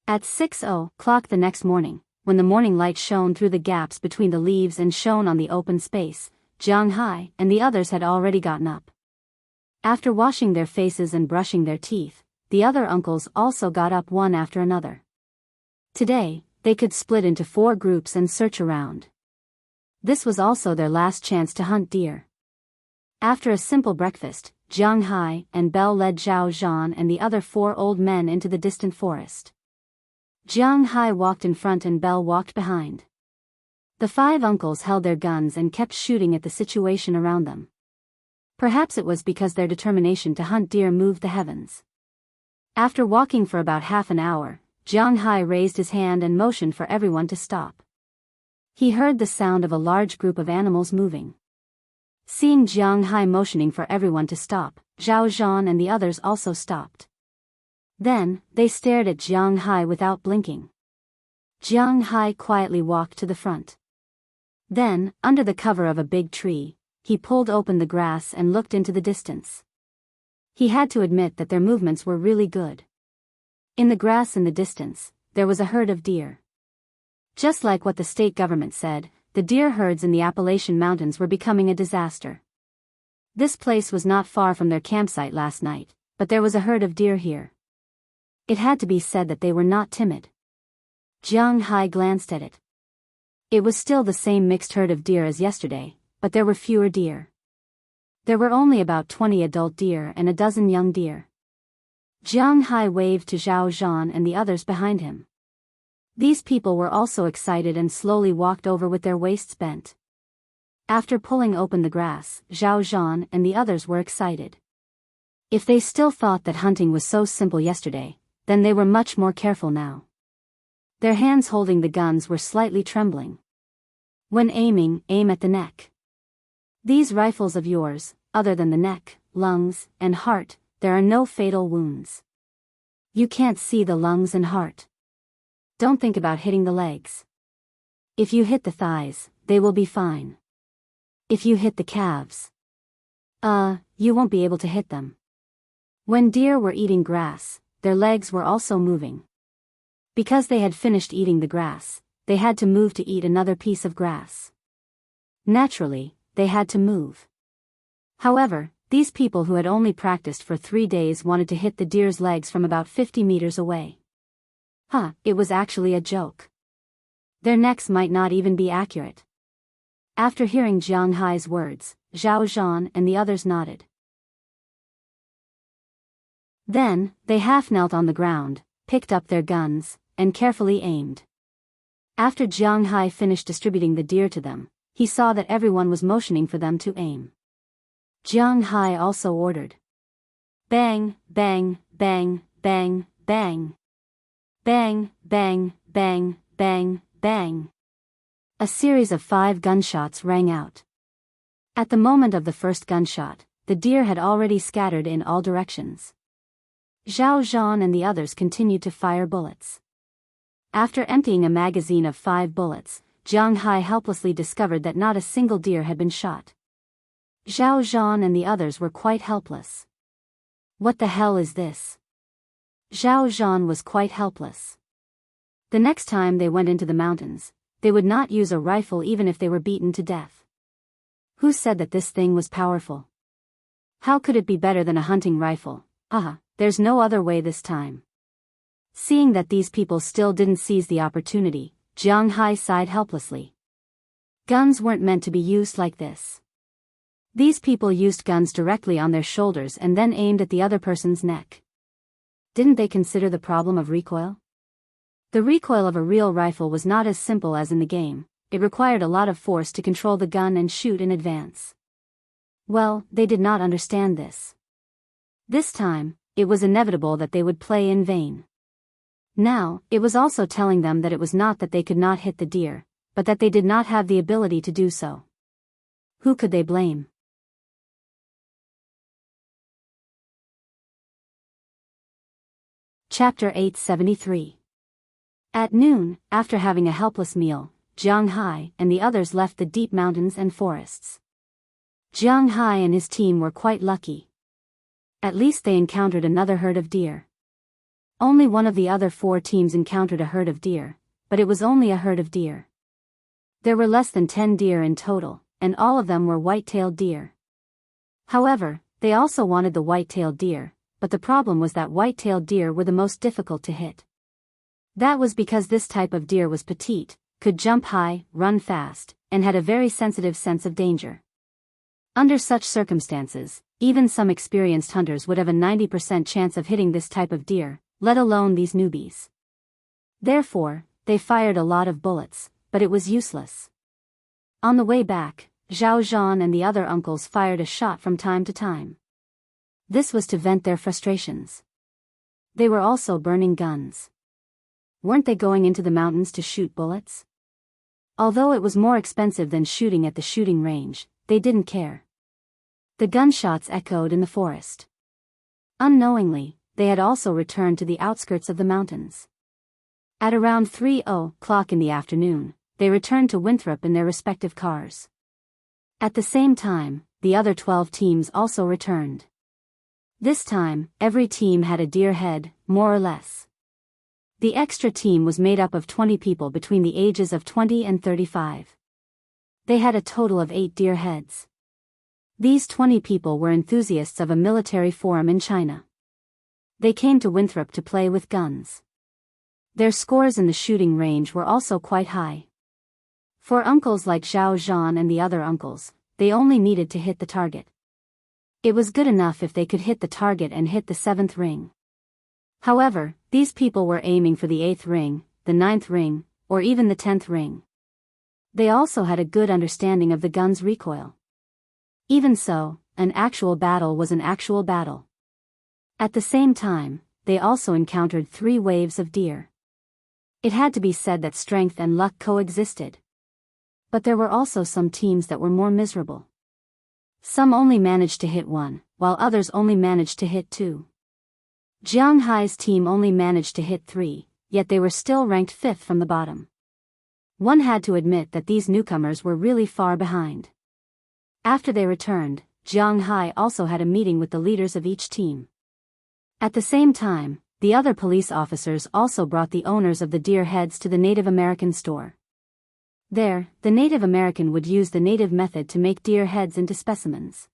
At 6:00 the next morning, when the morning light shone through the gaps between the leaves and shone on the open space, Jiang Hai and the others had already gotten up. After washing their faces and brushing their teeth, the other uncles also got up one after another. Today, they could split into 4 groups and search around. This was also their last chance to hunt deer. After a simple breakfast, Jiang Hai and Belle led Zhao Zhan and the other 4 old men into the distant forest. Jiang Hai walked in front and Belle walked behind. The 5 uncles held their guns and kept shooting at the situation around them. Perhaps it was because their determination to hunt deer moved the heavens. After walking for about half an hour, Jiang Hai raised his hand and motioned for everyone to stop. He heard the sound of a large group of animals moving. Seeing Jiang Hai motioning for everyone to stop, Zhao Zhan and the others also stopped. Then, they stared at Jiang Hai without blinking. Jiang Hai quietly walked to the front. Then, under the cover of a big tree, he pulled open the grass and looked into the distance. He had to admit that their movements were really good. In the grass in the distance, there was a herd of deer. Just like what the state government said, the deer herds in the Appalachian Mountains were becoming a disaster. This place was not far from their campsite last night, but there was a herd of deer here. It had to be said that they were not timid. Jiang Hai glanced at it. It was still the same mixed herd of deer as yesterday, but there were fewer deer. There were only about 20 adult deer and a dozen young deer. Jiang Hai waved to Zhao Zhan and the others behind him. These people were also excited and slowly walked over with their waists bent. After pulling open the grass, Zhao Zhan and the others were excited. If they still thought that hunting was so simple yesterday, then they were much more careful now. Their hands holding the guns were slightly trembling. When aiming, aim at the neck. These rifles of yours, other than the neck, lungs, and heart, there are no fatal wounds. You can't see the lungs and heart. Don't think about hitting the legs. If you hit the thighs, they will be fine. If you hit the calves, you won't be able to hit them. When deer were eating grass, their legs were also moving. Because they had finished eating the grass, they had to move to eat another piece of grass. Naturally, they had to move. However, these people who had only practiced for 3 days wanted to hit the deer's legs from about 50 meters away. It was actually a joke. Their necks might not even be accurate. After hearing Jiang Hai's words, Zhao Zhan and the others nodded. Then, they half-knelt on the ground, picked up their guns, and carefully aimed. After Jiang Hai finished distributing the deer to them, he saw that everyone was motioning for them to aim. Jiang Hai also ordered. Bang, bang, bang, bang, bang. Bang, bang, bang, bang, bang. A series of 5 gunshots rang out. At the moment of the first gunshot, the deer had already scattered in all directions. Zhao Zhan and the others continued to fire bullets. After emptying a magazine of 5 bullets, Jiang Hai helplessly discovered that not a single deer had been shot. Zhao Zhan and the others were quite helpless. What the hell is this? Zhao Zhan was quite helpless. The next time they went into the mountains, they would not use a rifle even if they were beaten to death. Who said that this thing was powerful? How could it be better than a hunting rifle? There's no other way this time. Seeing that these people still didn't seize the opportunity, Jiang Hai sighed helplessly. Guns weren't meant to be used like this. These people used guns directly on their shoulders and then aimed at the other person's neck. Didn't they consider the problem of recoil? The recoil of a real rifle was not as simple as in the game. It required a lot of force to control the gun and shoot in advance. Well, they did not understand this. This time, it was inevitable that they would play in vain. Now, it was also telling them that it was not that they could not hit the deer, but that they did not have the ability to do so. Who could they blame? Chapter 873. At noon, after having a helpless meal, Jiang Hai and the others left the deep mountains and forests. Jiang Hai and his team were quite lucky. At least they encountered another herd of deer. Only one of the other 4 teams encountered a herd of deer, but it was only a herd of deer. There were less than 10 deer in total, and all of them were white-tailed deer. However, they also wanted the white-tailed deer, but the problem was that white-tailed deer were the most difficult to hit. That was because this type of deer was petite, could jump high, run fast, and had a very sensitive sense of danger. Under such circumstances, even some experienced hunters would have a 90% chance of hitting this type of deer, let alone these newbies. Therefore, they fired a lot of bullets, but it was useless. On the way back, Zhao Zhan and the other uncles fired a shot from time to time. This was to vent their frustrations. They were also burning guns. Weren't they going into the mountains to shoot bullets? Although it was more expensive than shooting at the shooting range, they didn't care. The gunshots echoed in the forest. Unknowingly, they had also returned to the outskirts of the mountains. At around 3:00 in the afternoon, they returned to Winthrop in their respective cars. At the same time, the other 12 teams also returned. This time, every team had a deer head, more or less. The extra team was made up of 20 people between the ages of 20 and 35. They had a total of 8 deer heads. These 20 people were enthusiasts of a military forum in China. They came to Winthrop to play with guns. Their scores in the shooting range were also quite high. For uncles like Zhao Zhan and the other uncles, they only needed to hit the target. It was good enough if they could hit the target and hit the 7th ring. However, these people were aiming for the 8th ring, the 9th ring, or even the 10th ring. They also had a good understanding of the gun's recoil. Even so, an actual battle was an actual battle. At the same time, they also encountered 3 waves of deer. It had to be said that strength and luck coexisted. But there were also some teams that were more miserable. Some only managed to hit 1, while others only managed to hit 2. Jiang Hai's team only managed to hit 3, yet they were still ranked 5th from the bottom. One had to admit that these newcomers were really far behind. After they returned, Jiang Hai also had a meeting with the leaders of each team. At the same time, the other police officers also brought the owners of the deer heads to the Native American store. There, the Native American would use the native method to make deer heads into specimens.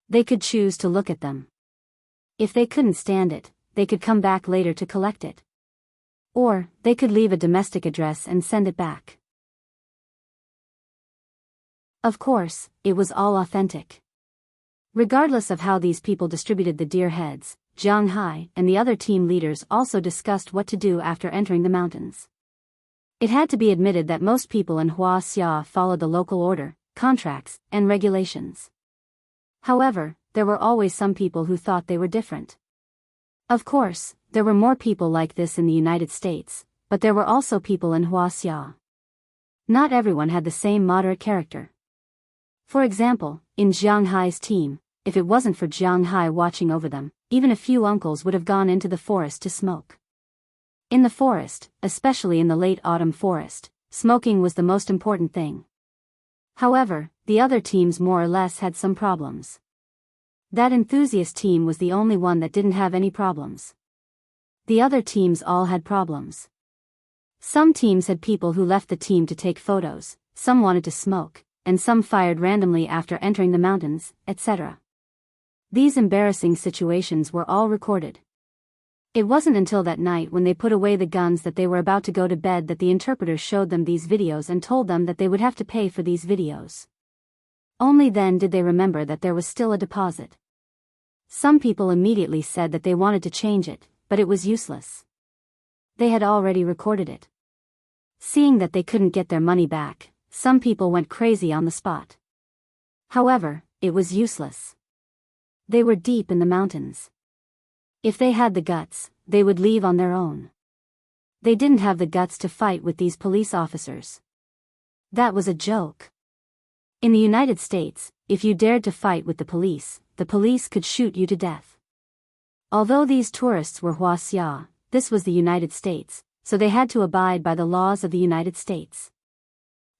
They could choose to look at them. If they couldn't stand it, they could come back later to collect it. Or, they could leave a domestic address and send it back. Of course, it was all authentic. Regardless of how these people distributed the deer heads, Jiang Hai and the other team leaders also discussed what to do after entering the mountains. It had to be admitted that most people in Huaxia followed the local order, contracts, and regulations. However, there were always some people who thought they were different. Of course, there were more people like this in the United States, but there were also people in Huaxia. Not everyone had the same moderate character. For example, in Jiang Hai's team, if it wasn't for Jiang Hai watching over them, even a few uncles would have gone into the forest to smoke. In the forest, especially in the late autumn forest, smoking was the most important thing. However, the other teams more or less had some problems. That enthusiast team was the only one that didn't have any problems. The other teams all had problems. Some teams had people who left the team to take photos, some wanted to smoke, and some fired randomly after entering the mountains, etc. These embarrassing situations were all recorded. It wasn't until that night when they put away the guns that they were about to go to bed that the interpreter showed them these videos and told them that they would have to pay for these videos. Only then did they remember that there was still a deposit. Some people immediately said that they wanted to change it, but it was useless. They had already recorded it. Seeing that they couldn't get their money back, some people went crazy on the spot. However, it was useless. They were deep in the mountains. If they had the guts, they would leave on their own. They didn't have the guts to fight with these police officers. That was a joke. In the United States, if you dared to fight with the police could shoot you to death. Although these tourists were Huaxia, this was the United States, so they had to abide by the laws of the United States.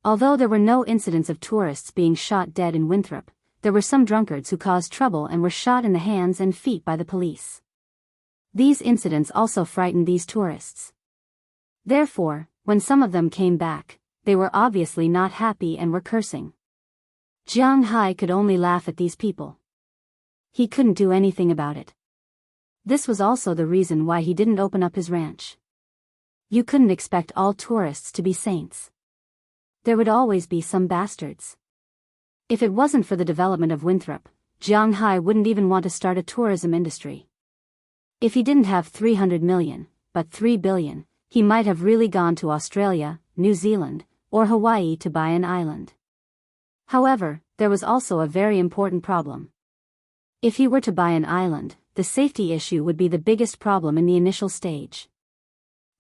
Although there were no incidents of tourists being shot dead in Winthrop, there were some drunkards who caused trouble and were shot in the hands and feet by the police. These incidents also frightened these tourists. Therefore, when some of them came back, they were obviously not happy and were cursing. Jiang Hai could only laugh at these people. He couldn't do anything about it. This was also the reason why he didn't open up his ranch. You couldn't expect all tourists to be saints. There would always be some bastards. If it wasn't for the development of Winthrop, Jiang Hai wouldn't even want to start a tourism industry. If he didn't have 300 million, but 3 billion, he might have really gone to Australia, New Zealand, or Hawaii to buy an island. However, there was also a very important problem. If he were to buy an island, the safety issue would be the biggest problem in the initial stage.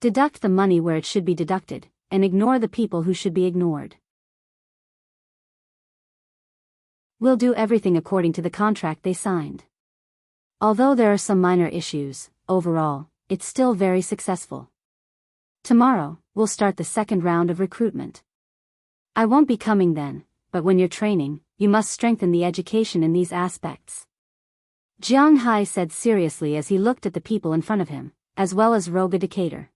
Deduct the money where it should be deducted, and ignore the people who should be ignored. We'll do everything according to the contract they signed. Although there are some minor issues, overall, it's still very successful. Tomorrow, we'll start the second round of recruitment. I won't be coming then, but when you're training, you must strengthen the education in these aspects. Jiang Hai said seriously as he looked at the people in front of him, as well as Roga Decatur.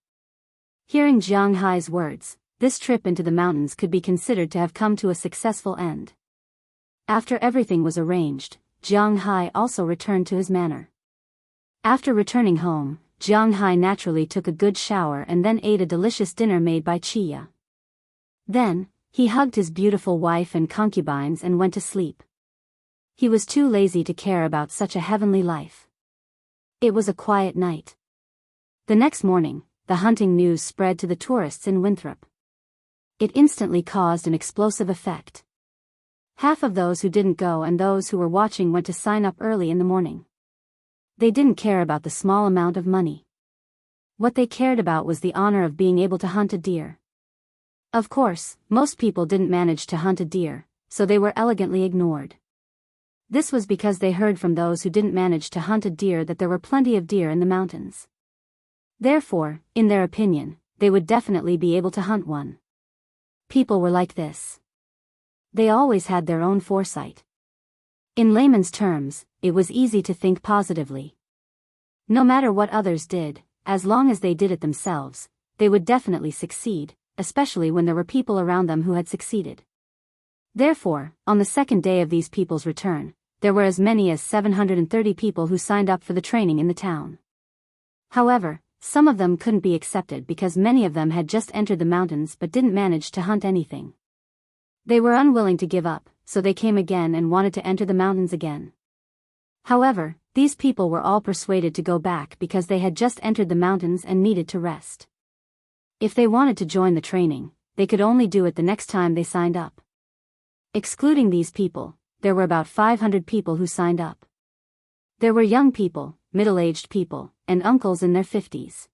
Hearing Jiang Hai's words, this trip into the mountains could be considered to have come to a successful end. After everything was arranged, Jiang Hai also returned to his manor. After returning home, Jiang Hai naturally took a good shower and then ate a delicious dinner made by Chia. Then, he hugged his beautiful wife and concubines and went to sleep. He was too lazy to care about such a heavenly life. It was a quiet night. The next morning, the hunting news spread to the tourists in Winthrop. It instantly caused an explosive effect. Half of those who didn't go and those who were watching went to sign up early in the morning. They didn't care about the small amount of money. What they cared about was the honor of being able to hunt a deer. Of course, most people didn't manage to hunt a deer, so they were elegantly ignored. This was because they heard from those who didn't manage to hunt a deer that there were plenty of deer in the mountains. Therefore, in their opinion, they would definitely be able to hunt one. People were like this. They always had their own foresight. In layman's terms, it was easy to think positively. No matter what others did, as long as they did it themselves, they would definitely succeed, especially when there were people around them who had succeeded. Therefore, on the second day of these people's return, there were as many as 730 people who signed up for the training in the town. However, some of them couldn't be accepted because many of them had just entered the mountains but didn't manage to hunt anything. They were unwilling to give up, so they came again and wanted to enter the mountains again. However, these people were all persuaded to go back because they had just entered the mountains and needed to rest. If they wanted to join the training, they could only do it the next time they signed up. Excluding these people, there were about 500 people who signed up. There were young people, middle-aged people, and uncles in their 50s.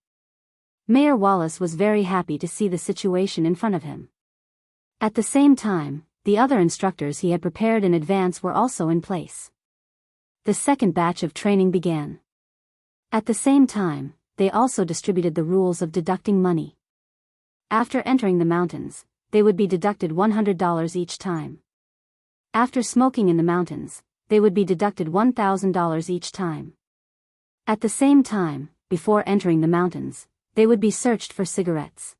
Mayor Wallace was very happy to see the situation in front of him. At the same time, the other instructors he had prepared in advance were also in place. The second batch of training began. At the same time, they also distributed the rules of deducting money. After entering the mountains, they would be deducted $100 each time. After smoking in the mountains, they would be deducted $1,000 each time. At the same time, before entering the mountains, they would be searched for cigarettes.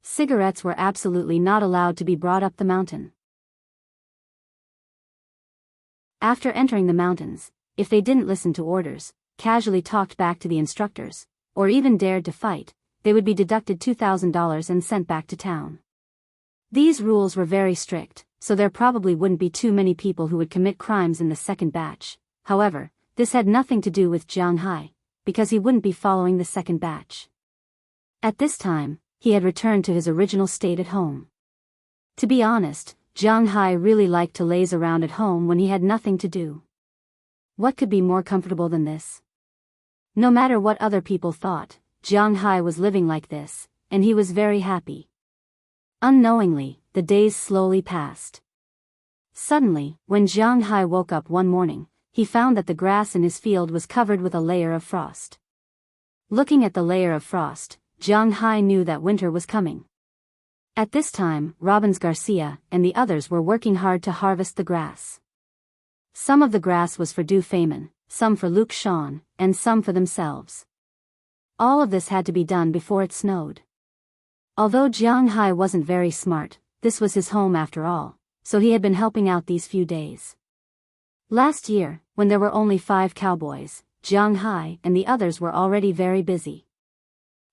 Cigarettes were absolutely not allowed to be brought up the mountain. After entering the mountains, if they didn't listen to orders, casually talked back to the instructors, or even dared to fight, they would be deducted $2,000 and sent back to town. These rules were very strict, so there probably wouldn't be too many people who would commit crimes in the second batch. However, this had nothing to do with Jiang Hai, because he wouldn't be following the second batch. At this time, he had returned to his original state at home. To be honest, Jiang Hai really liked to laze around at home when he had nothing to do. What could be more comfortable than this? No matter what other people thought, Jiang Hai was living like this, and he was very happy. Unknowingly, the days slowly passed. Suddenly, when Jiang Hai woke up one morning, he found that the grass in his field was covered with a layer of frost. Looking at the layer of frost, Jiang Hai knew that winter was coming. At this time, Robbins Garcia and the others were working hard to harvest the grass. Some of the grass was for Du Feynman, some for Luke Shawn, and some for themselves. All of this had to be done before it snowed. Although Jiang Hai wasn't very smart, this was his home after all, so he had been helping out these few days. Last year, when there were only 5 cowboys, Jiang Hai and the others were already very busy.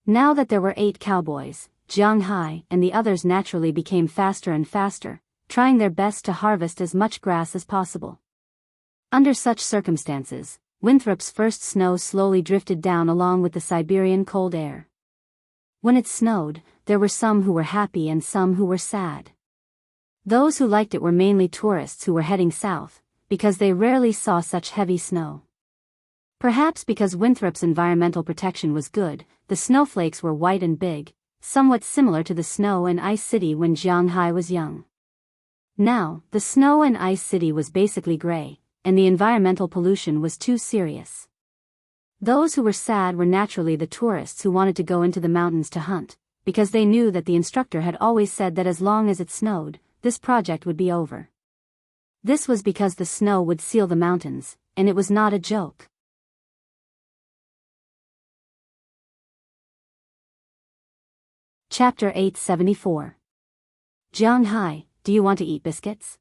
Now that there were 8 cowboys, Jiang Hai and the others naturally became faster and faster, trying their best to harvest as much grass as possible. Under such circumstances, Winthrop's first snow slowly drifted down along with the Siberian cold air. When it snowed, there were some who were happy and some who were sad. Those who liked it were mainly tourists who were heading south, because they rarely saw such heavy snow. Perhaps because Winthrop's environmental protection was good, the snowflakes were white and big, somewhat similar to the snow and ice city when Jiang Hai was young. Now, the snow and ice city was basically gray, and the environmental pollution was too serious. Those who were sad were naturally the tourists who wanted to go into the mountains to hunt, because they knew that the instructor had always said that as long as it snowed, this project would be over. This was because the snow would seal the mountains, and it was not a joke. Chapter 874. Jiang Hai, do you want to eat biscuits?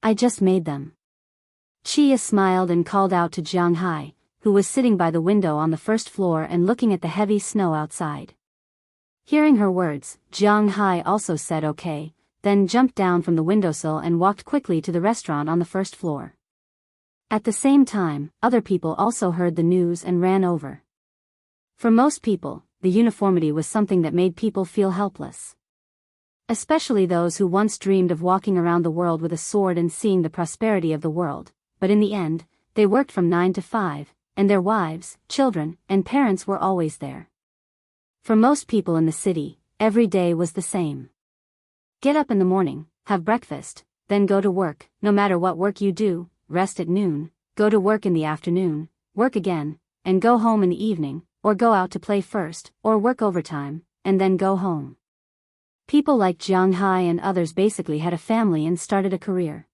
I just made them. Chia smiled and called out to Jiang Hai, who was sitting by the window on the first floor and looking at the heavy snow outside. Hearing her words, Jiang Hai also said okay, then jumped down from the windowsill and walked quickly to the restaurant on the first floor. At the same time, other people also heard the news and ran over. For most people, the uniformity was something that made people feel helpless. Especially those who once dreamed of walking around the world with a sword and seeing the prosperity of the world, but in the end, they worked from 9 to 5, and their wives, children, and parents were always there. For most people in the city, every day was the same. Get up in the morning, have breakfast, then go to work, no matter what work you do, rest at noon, go to work in the afternoon, work again, and go home in the evening, or go out to play first, or work overtime, and then go home. People like Jiang Hai and others basically had a family and started a career.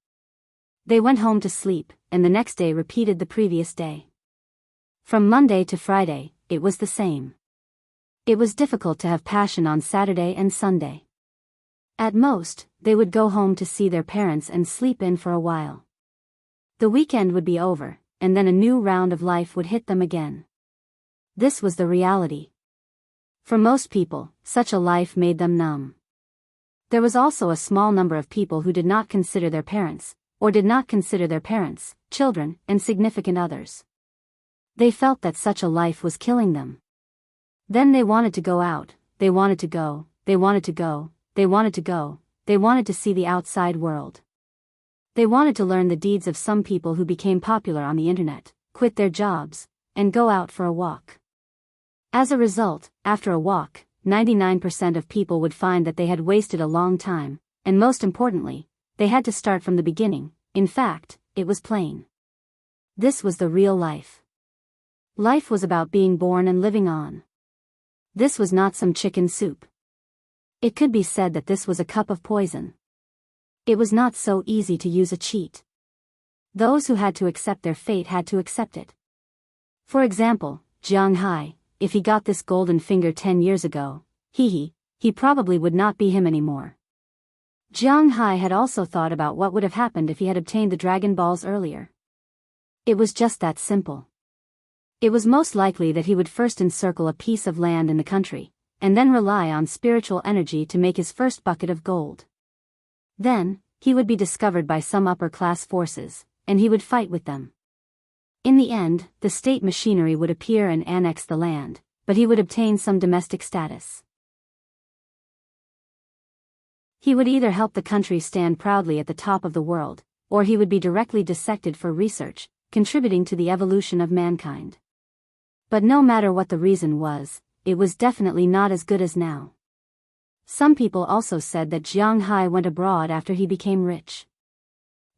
They went home to sleep, and the next day repeated the previous day. From Monday to Friday, it was the same. It was difficult to have passion on Saturday and Sunday. At most, they would go home to see their parents and sleep in for a while. The weekend would be over, and then a new round of life would hit them again. This was the reality. For most people, such a life made them numb. There was also a small number of people who did not consider their parents, or did not consider their parents, children, and significant others. They felt that such a life was killing them. Then they wanted to go out, they wanted to go, they wanted to go, they wanted to go, they wanted to see the outside world. They wanted to learn the deeds of some people who became popular on the internet, quit their jobs, and go out for a walk. As a result, after a walk, 99% of people would find that they had wasted a long time, and most importantly, they had to start from the beginning. In fact, it was plain. This was the real life. Life was about being born and living on. This was not some chicken soup. It could be said that this was a cup of poison. It was not so easy to use a cheat. Those who had to accept their fate had to accept it. For example, Jiang Hai, if he got this golden finger 10 years ago, he probably would not be him anymore. Jiang Hai had also thought about what would have happened if he had obtained the Dragon Balls earlier. It was just that simple. It was most likely that he would first encircle a piece of land in the country, and then rely on spiritual energy to make his first bucket of gold. Then, he would be discovered by some upper-class forces, and he would fight with them. In the end, the state machinery would appear and annex the land, but he would obtain some domestic status. He would either help the country stand proudly at the top of the world, or he would be directly dissected for research, contributing to the evolution of mankind. But no matter what the reason was, it was definitely not as good as now. Some people also said that Jiang Hai went abroad after he became rich.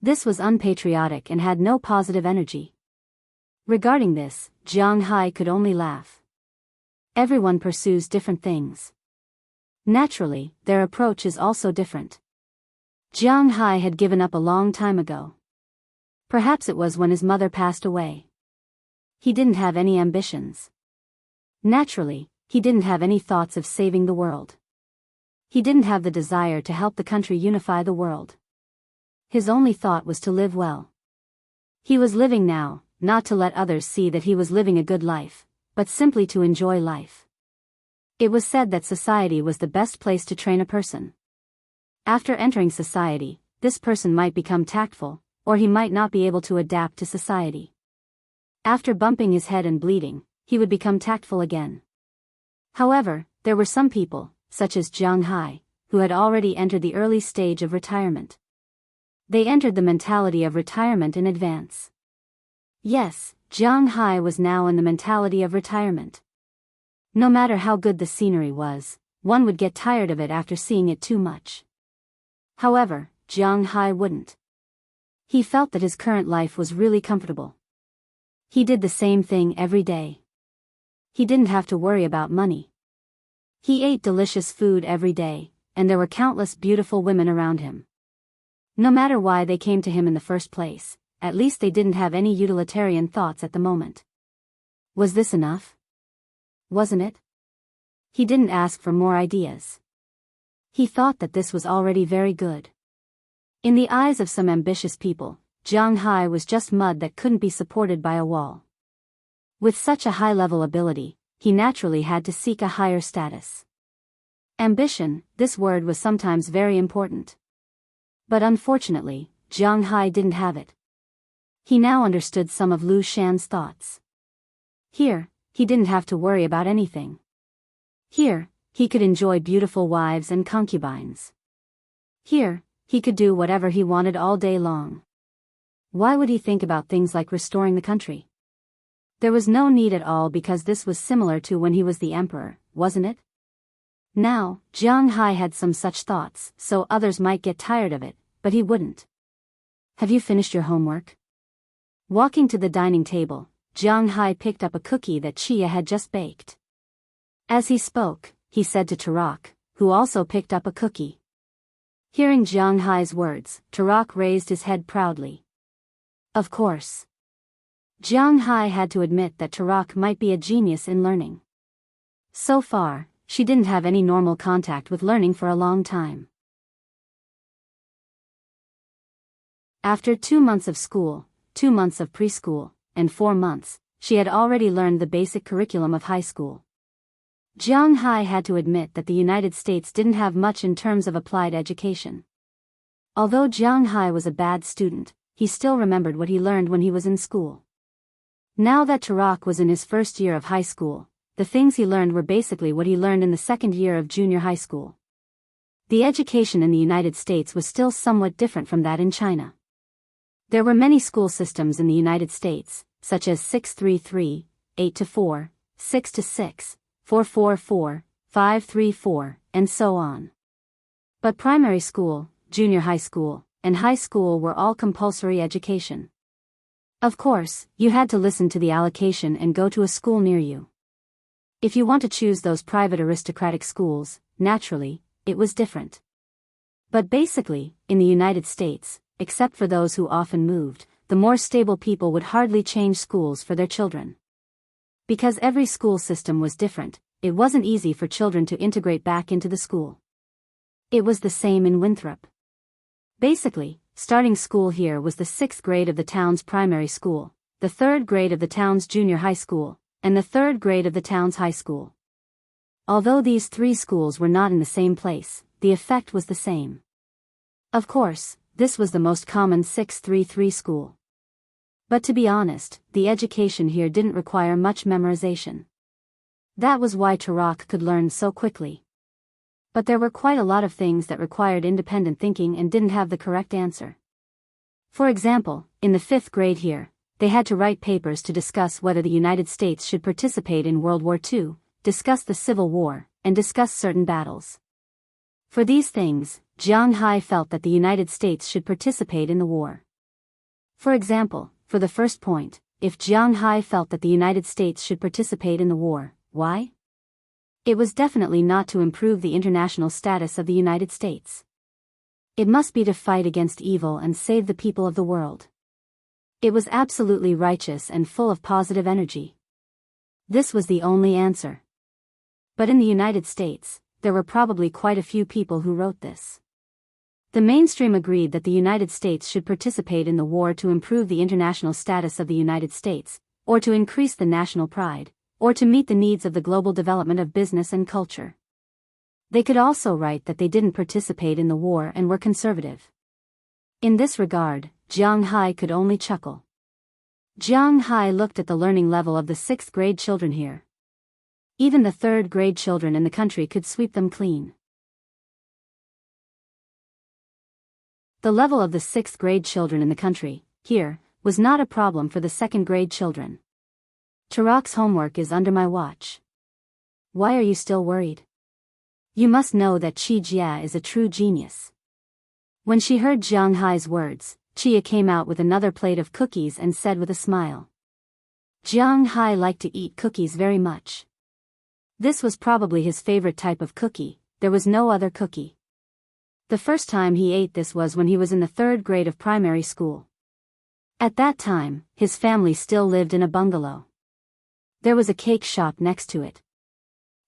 This was unpatriotic and had no positive energy. Regarding this, Jiang Hai could only laugh. Everyone pursues different things. Naturally, their approach is also different. Jiang Hai had given up a long time ago. Perhaps it was when his mother passed away. He didn't have any ambitions. Naturally, he didn't have any thoughts of saving the world. He didn't have the desire to help the country unify the world. His only thought was to live well. He was living now, not to let others see that he was living a good life, but simply to enjoy life. It was said that society was the best place to train a person. After entering society, this person might become tactful, or he might not be able to adapt to society. After bumping his head and bleeding, he would become tactful again. However, there were some people, such as Jiang Hai, who had already entered the early stage of retirement. They entered the mentality of retirement in advance. Yes, Jiang Hai was now in the mentality of retirement. No matter how good the scenery was, one would get tired of it after seeing it too much. However, Jiang Hai wouldn't. He felt that his current life was really comfortable. He did the same thing every day. He didn't have to worry about money. He ate delicious food every day, and there were countless beautiful women around him. No matter why they came to him in the first place, at least they didn't have any utilitarian thoughts at the moment. Was this enough? Wasn't it? He didn't ask for more ideas. He thought that this was already very good. In the eyes of some ambitious people, Jiang Hai was just mud that couldn't be supported by a wall. With such a high-level ability, he naturally had to seek a higher status. Ambition, this word was sometimes very important. But unfortunately, Jiang Hai didn't have it. He now understood some of Lu Shan's thoughts. Here, he didn't have to worry about anything. Here, he could enjoy beautiful wives and concubines. Here, he could do whatever he wanted all day long. Why would he think about things like restoring the country? There was no need at all because this was similar to when he was the emperor, wasn't it? Now, Jiang Hai had some such thoughts, so others might get tired of it, but he wouldn't. Have you finished your homework? Walking to the dining table, Jiang Hai picked up a cookie that Chia had just baked. As he spoke, he said to Tarak, who also picked up a cookie. Hearing Jiang Hai's words, Tarak raised his head proudly. Of course. Jiang Hai had to admit that Tarak might be a genius in learning. So far, she didn't have any normal contact with learning for a long time. After 2 months of school, 2 months of preschool, and 4 months, she had already learned the basic curriculum of high school. Jiang Hai had to admit that the United States didn't have much in terms of applied education. Although Jiang Hai was a bad student, he still remembered what he learned when he was in school. Now that Tarak was in his first year of high school, the things he learned were basically what he learned in the second year of junior high school. The education in the United States was still somewhat different from that in China. There were many school systems in the United States, such as 633, 8-4, 6-6, 4-4-4, 5-3-4, and so on. But primary school, junior high school, and high school were all compulsory education. Of course, you had to listen to the allocation and go to a school near you. If you want to choose those private aristocratic schools, naturally, it was different. But basically, in the United States, except for those who often moved, the more stable people would hardly change schools for their children. Because every school system was different, it wasn't easy for children to integrate back into the school. It was the same in Winthrop. Basically, starting school here was the 6th grade of the town's primary school, the 3rd grade of the town's junior high school, and the 3rd grade of the town's high school. Although these 3 schools were not in the same place, the effect was the same. Of course, this was the most common 633 school. But to be honest, the education here didn't require much memorization. That was why Tarak could learn so quickly. But there were quite a lot of things that required independent thinking and didn't have the correct answer. For example, in the 5th grade here, they had to write papers to discuss whether the United States should participate in World War II, discuss the Civil War, and discuss certain battles. For these things, Jiang Hai felt that the United States should participate in the war. For example, for the first point, if Jiang Hai felt that the United States should participate in the war, why? It was definitely not to improve the international status of the United States. It must be to fight against evil and save the people of the world. It was absolutely righteous and full of positive energy. This was the only answer. But in the United States, there were probably quite a few people who wrote this. The mainstream agreed that the United States should participate in the war to improve the international status of the United States, or to increase the national pride, or to meet the needs of the global development of business and culture. They could also write that they didn't participate in the war and were conservative. In this regard, Jiang Hai could only chuckle. Jiang Hai looked at the learning level of the 6th grade children here. Even the 3rd grade children in the country could sweep them clean. The level of the 6th grade children in the country, here, was not a problem for the 2nd grade children. Tarak's homework is under my watch. Why are you still worried? You must know that Chi Jia is a true genius. When she heard Jiang Hai's words, Chia came out with another plate of cookies and said with a smile. Jiang Hai liked to eat cookies very much. This was probably his favorite type of cookie, there was no other cookie. The first time he ate this was when he was in the 3rd grade of primary school. At that time, his family still lived in a bungalow. There was a cake shop next to it.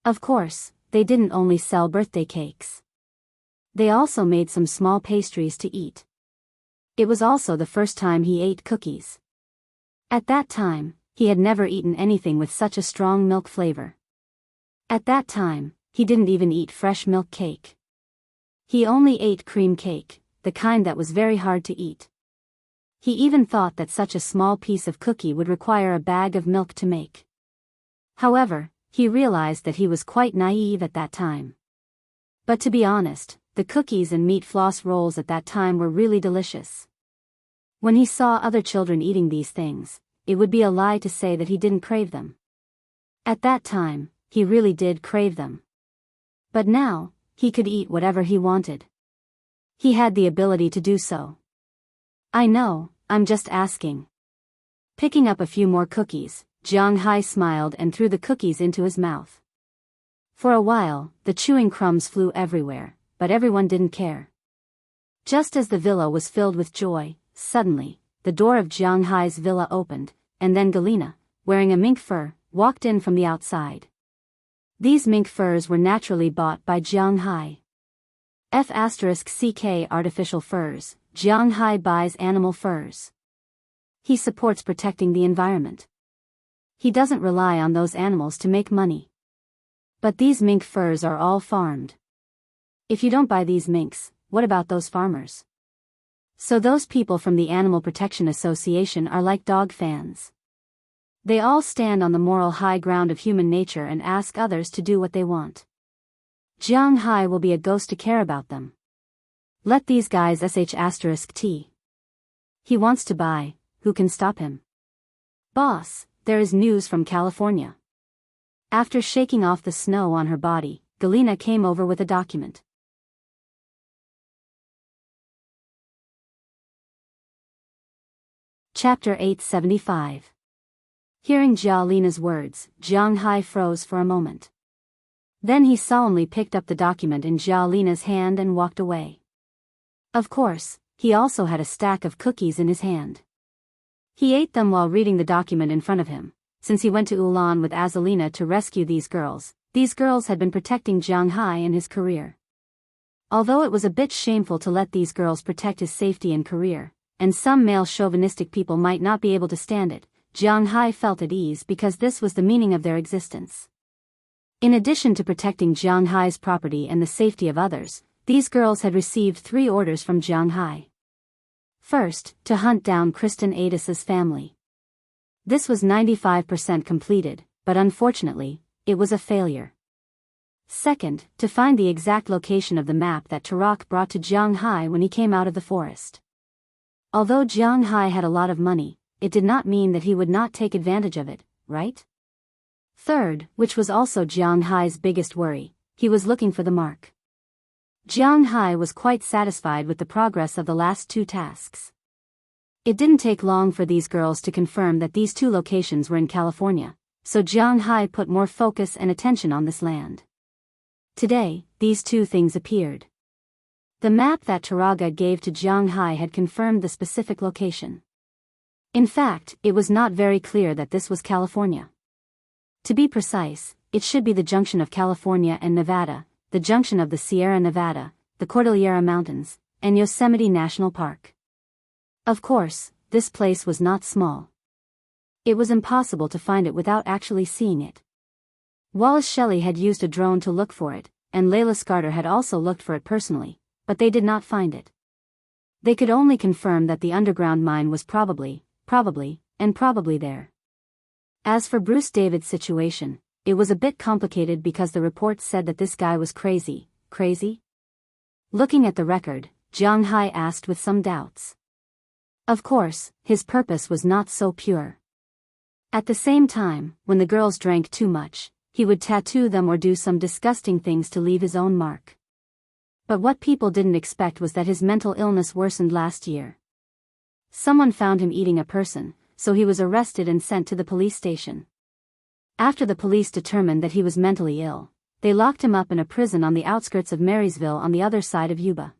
Of course, they didn't only sell birthday cakes. They also made some small pastries to eat. It was also the first time he ate cookies. At that time, he had never eaten anything with such a strong milk flavor. At that time, he didn't even eat fresh milk cake. He only ate cream cake, the kind that was very hard to eat. He even thought that such a small piece of cookie would require a bag of milk to make. However, he realized that he was quite naive at that time. But to be honest, the cookies and meat floss rolls at that time were really delicious. When he saw other children eating these things, it would be a lie to say that he didn't crave them. At that time, he really did crave them. But now, he could eat whatever he wanted. He had the ability to do so. I know, I'm just asking. Picking up a few more cookies, Jiang Hai smiled and threw the cookies into his mouth. For a while, the chewing crumbs flew everywhere, but everyone didn't care. Just as the villa was filled with joy, suddenly, the door of Jiang Hai's villa opened, and then Galina, wearing a mink fur, walked in from the outside. These mink furs were naturally bought by Jiang Hai. F***ck artificial furs, Jiang Hai buys animal furs. He supports protecting the environment. He doesn't rely on those animals to make money. But these mink furs are all farmed. If you don't buy these minks, what about those farmers? So those people from the Animal Protection Association are like dog fans. They all stand on the moral high ground of human nature and ask others to do what they want. Jiang Hai will be a ghost to care about them. Let these guys sh*t. He wants to buy, who can stop him? Boss, there is news from California. After shaking off the snow on her body, Galina came over with a document. Chapter 875. Hearing Lina's words, Jiang Hai froze for a moment. Then he solemnly picked up the document in Lina's hand and walked away. Of course, he also had a stack of cookies in his hand. He ate them while reading the document in front of him. Since he went to Ulan with Azalina to rescue these girls had been protecting Jiang Hai in his career. Although it was a bit shameful to let these girls protect his safety and career, and some male chauvinistic people might not be able to stand it, Jiang Hai felt at ease because this was the meaning of their existence. In addition to protecting Jiang Hai's property and the safety of others, these girls had received 3 orders from Jiang Hai. First, to hunt down Kristen Adis's family. This was 95% completed, but unfortunately, it was a failure. Second, to find the exact location of the map that Tarak brought to Jiang Hai when he came out of the forest. Although Jiang Hai had a lot of money, it did not mean that he would not take advantage of it, right? Third, which was also Jiang Hai's biggest worry, he was looking for the mark. Jiang Hai was quite satisfied with the progress of the last 2 tasks. It didn't take long for these girls to confirm that these 2 locations were in California, so Jiang Hai put more focus and attention on this land. Today, these 2 things appeared. The map that Taraga gave to Jiang Hai had confirmed the specific location. In fact, it was not very clear that this was California. To be precise, it should be the junction of California and Nevada, the junction of the Sierra Nevada, the Cordillera Mountains, and Yosemite National Park. Of course, this place was not small. It was impossible to find it without actually seeing it. Wallace Shelley had used a drone to look for it, and Layla Scarter had also looked for it personally, but they did not find it. They could only confirm that the underground mine was probably there. As for Bruce David's situation, it was a bit complicated because the reports said that this guy was crazy. Looking at the record, Jiang Hai asked with some doubts. Of course, his purpose was not so pure. At the same time, when the girls drank too much, he would tattoo them or do some disgusting things to leave his own mark. But what people didn't expect was that his mental illness worsened last year. Someone found him eating a person, so he was arrested and sent to the police station. After the police determined that he was mentally ill, they locked him up in a prison on the outskirts of Marysville on the other side of Yuba.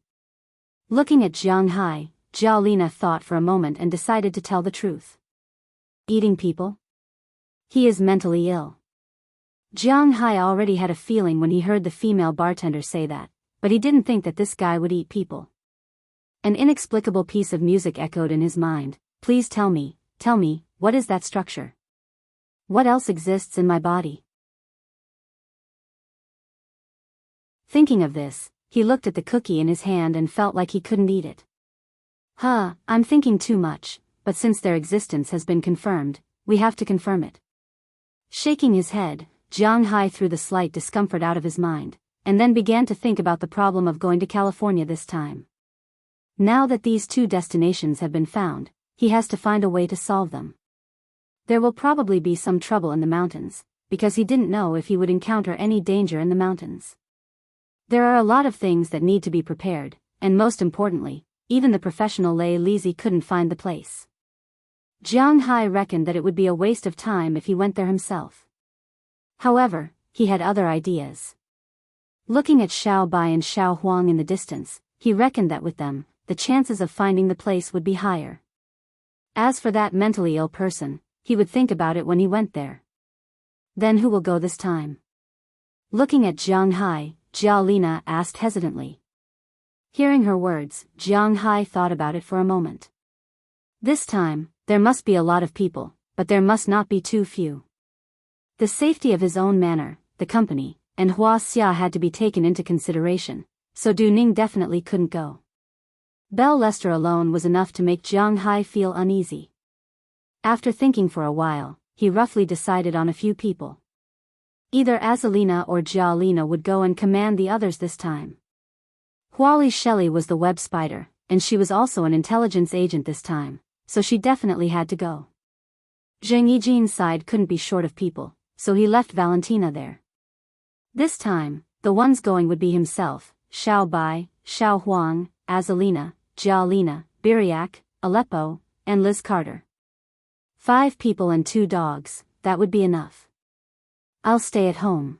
Looking at Jiang Hai, Lina thought for a moment and decided to tell the truth. Eating people? He is mentally ill. Jiang Hai already had a feeling when he heard the female bartender say that, but he didn't think that this guy would eat people. An inexplicable piece of music echoed in his mind. Please tell me, what is that structure? What else exists in my body? Thinking of this, he looked at the cookie in his hand and felt like he couldn't eat it. I'm thinking too much, but since their existence has been confirmed, we have to confirm it. Shaking his head, Jiang Hai threw the slight discomfort out of his mind, and then began to think about the problem of going to California this time. Now that these 2 destinations have been found, he has to find a way to solve them. There will probably be some trouble in the mountains, because he didn't know if he would encounter any danger in the mountains. There are a lot of things that need to be prepared, and most importantly, even the professional Lei Lizi couldn't find the place. Jiang Hai reckoned that it would be a waste of time if he went there himself. However, he had other ideas. Looking at Xiao Bai and Xiao Huang in the distance, he reckoned that with them, the chances of finding the place would be higher. As for that mentally ill person, he would think about it when he went there. Then who will go this time? Looking at Jiang Hai, Jiao Lina asked hesitantly. Hearing her words, Jiang Hai thought about it for a moment. This time, there must be a lot of people, but there must not be too few. The safety of his own manor, the company, and Hua Xia had to be taken into consideration, so Du Ning definitely couldn't go. Belle Lester alone was enough to make Jiang Hai feel uneasy. After thinking for a while, he roughly decided on a few people. Either Azalina or Jiao Lina would go and command the others this time. Huali Shelley was the web spider, and she was also an intelligence agent this time, so she definitely had to go. Zheng Yijin's side couldn't be short of people, so he left Valentina there. This time, the ones going would be himself, Xiao Bai, Xiao Huang, Azalina, Jiao Lina, Biriak, Aleppo, and Liz Carter. 5 people and 2 dogs, that would be enough. I'll stay at home.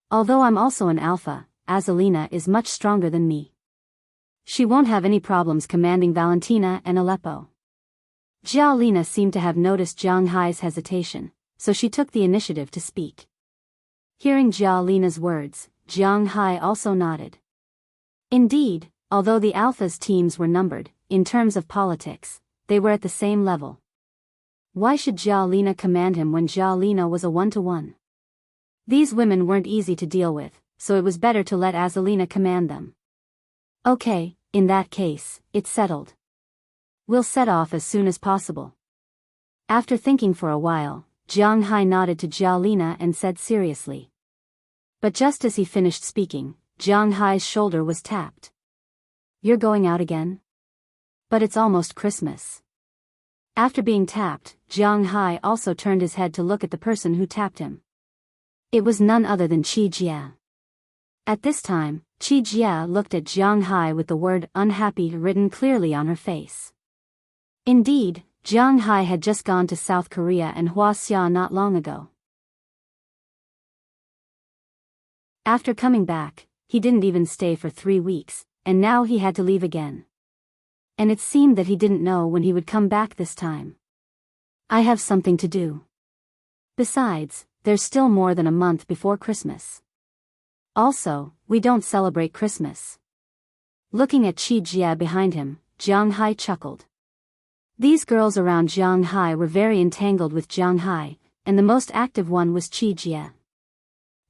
Although I'm also an alpha, Azalina is much stronger than me. She won't have any problems commanding Valentina and Aleppo. Jiao Lina seemed to have noticed Jiang Hai's hesitation, so she took the initiative to speak. Hearing Jiao Lina's words, Jiang Hai also nodded. Indeed, although the Alpha's teams were numbered, in terms of politics, they were at the same level. Why should Jiao Lina command him when Jiao Lina was a 1-to-1? These women weren't easy to deal with, so it was better to let Azalina command them. Okay, in that case, it's settled. We'll set off as soon as possible. After thinking for a while, Jiang Hai nodded to Jiao Lina and said seriously. But just as he finished speaking, Jiang Hai's shoulder was tapped. You're going out again? But it's almost Christmas. After being tapped, Jiang Hai also turned his head to look at the person who tapped him. It was none other than Qi Jia. At this time, Qi Jia looked at Jiang Hai with the word unhappy written clearly on her face. Indeed, Jiang Hai had just gone to South Korea and Hua Xia not long ago. After coming back, he didn't even stay for 3 weeks, and now he had to leave again. And it seemed that he didn't know when he would come back this time. I have something to do. Besides, there's still more than a month before Christmas. Also, we don't celebrate Christmas. Looking at Qi Jia behind him, Jiang Hai chuckled. These girls around Jiang Hai were very entangled with Jiang Hai, and the most active one was Qi Jia.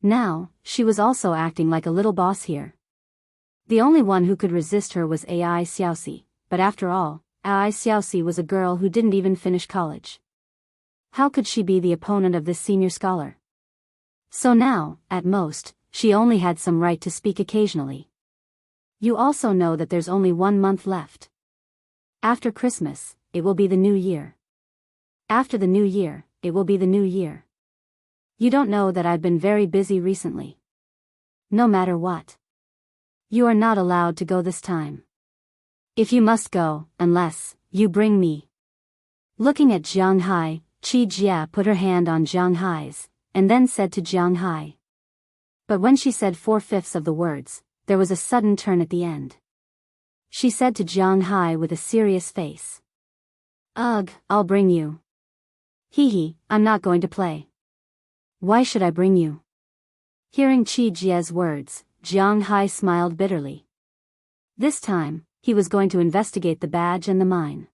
Now, she was also acting like a little boss here. The only one who could resist her was Ai Xiaoxi, but after all, Ai Xiaoxi was a girl who didn't even finish college. How could she be the opponent of this senior scholar? So now, at most, she only had some right to speak occasionally. You also know that there's only 1 month left. After Christmas, it will be the new year. After the new year, it will be the new year. You don't know that I've been very busy recently. No matter what. You are not allowed to go this time. If you must go, unless you bring me. Looking at Jiang Hai, Qi Jia put her hand on Jiang Hai's, and then said to Jiang Hai. But when she said 4/5 of the words, there was a sudden turn at the end. She said to Jiang Hai with a serious face. Ugh, I'll bring you. Hee, I'm not going to play. Why should I bring you? Hearing Qi Jia's words, Jiang Hai smiled bitterly. This time, he was going to investigate the badge and the mine.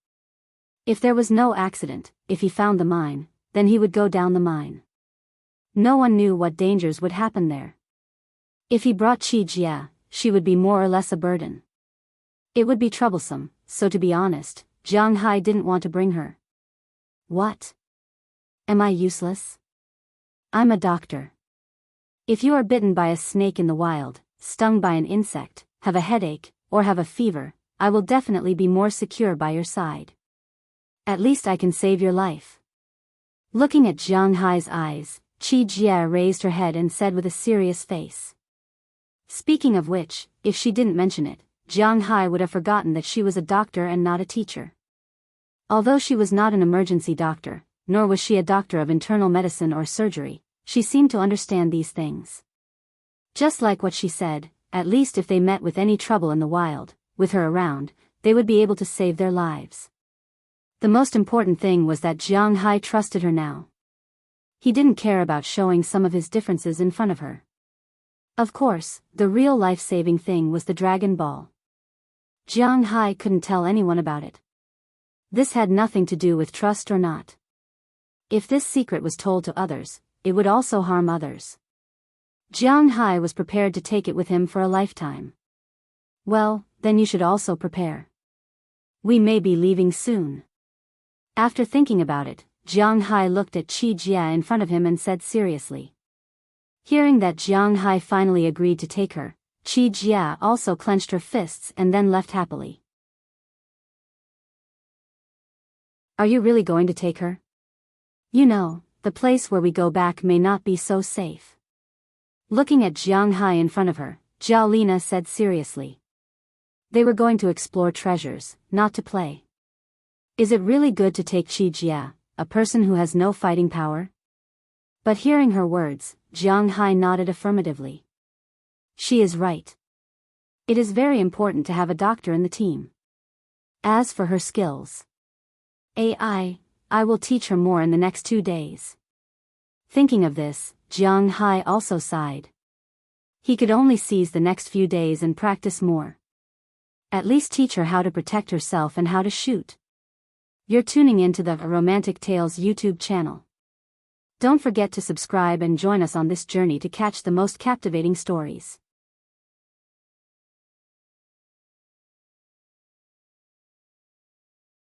If there was no accident, if he found the mine, then he would go down the mine. No one knew what dangers would happen there. If he brought Qi Jia, she would be more or less a burden. It would be troublesome, so to be honest, Jiang Hai didn't want to bring her. What? Am I useless? I'm a doctor. If you are bitten by a snake in the wild, stung by an insect, have a headache, or have a fever, I will definitely be more secure by your side. At least I can save your life. Looking at Jiang Hai's eyes, Qi Jie raised her head and said with a serious face. Speaking of which, if she didn't mention it, Jiang Hai would have forgotten that she was a doctor and not a teacher. Although she was not an emergency doctor, nor was she a doctor of internal medicine or surgery, she seemed to understand these things. Just like what she said, at least if they met with any trouble in the wild, with her around, they would be able to save their lives. The most important thing was that Jiang Hai trusted her now. He didn't care about showing some of his differences in front of her. Of course, the real life-saving thing was the Dragon Ball. Jiang Hai couldn't tell anyone about it. This had nothing to do with trust or not. If this secret was told to others, it would also harm others. Jiang Hai was prepared to take it with him for a lifetime. Well, then you should also prepare. We may be leaving soon. After thinking about it, Jiang Hai looked at Qi Jie in front of him and said seriously. Hearing that Jiang Hai finally agreed to take her, Qi Jie also clenched her fists and then left happily. Are you really going to take her? You know, the place where we go back may not be so safe. Looking at Jiang Hai in front of her, Zhao Lina said seriously. They were going to explore treasures, not to play. Is it really good to take Qi Jie, a person who has no fighting power? But hearing her words, Jiang Hai nodded affirmatively. She is right. It is very important to have a doctor in the team. As for her skills, I will teach her more in the next 2 days. Thinking of this, Jiang Hai also sighed. He could only seize the next few days and practice more. At least teach her how to protect herself and how to shoot. You're tuning into the Romantic Tales YouTube channel. Don't forget to subscribe and join us on this journey to catch the most captivating stories.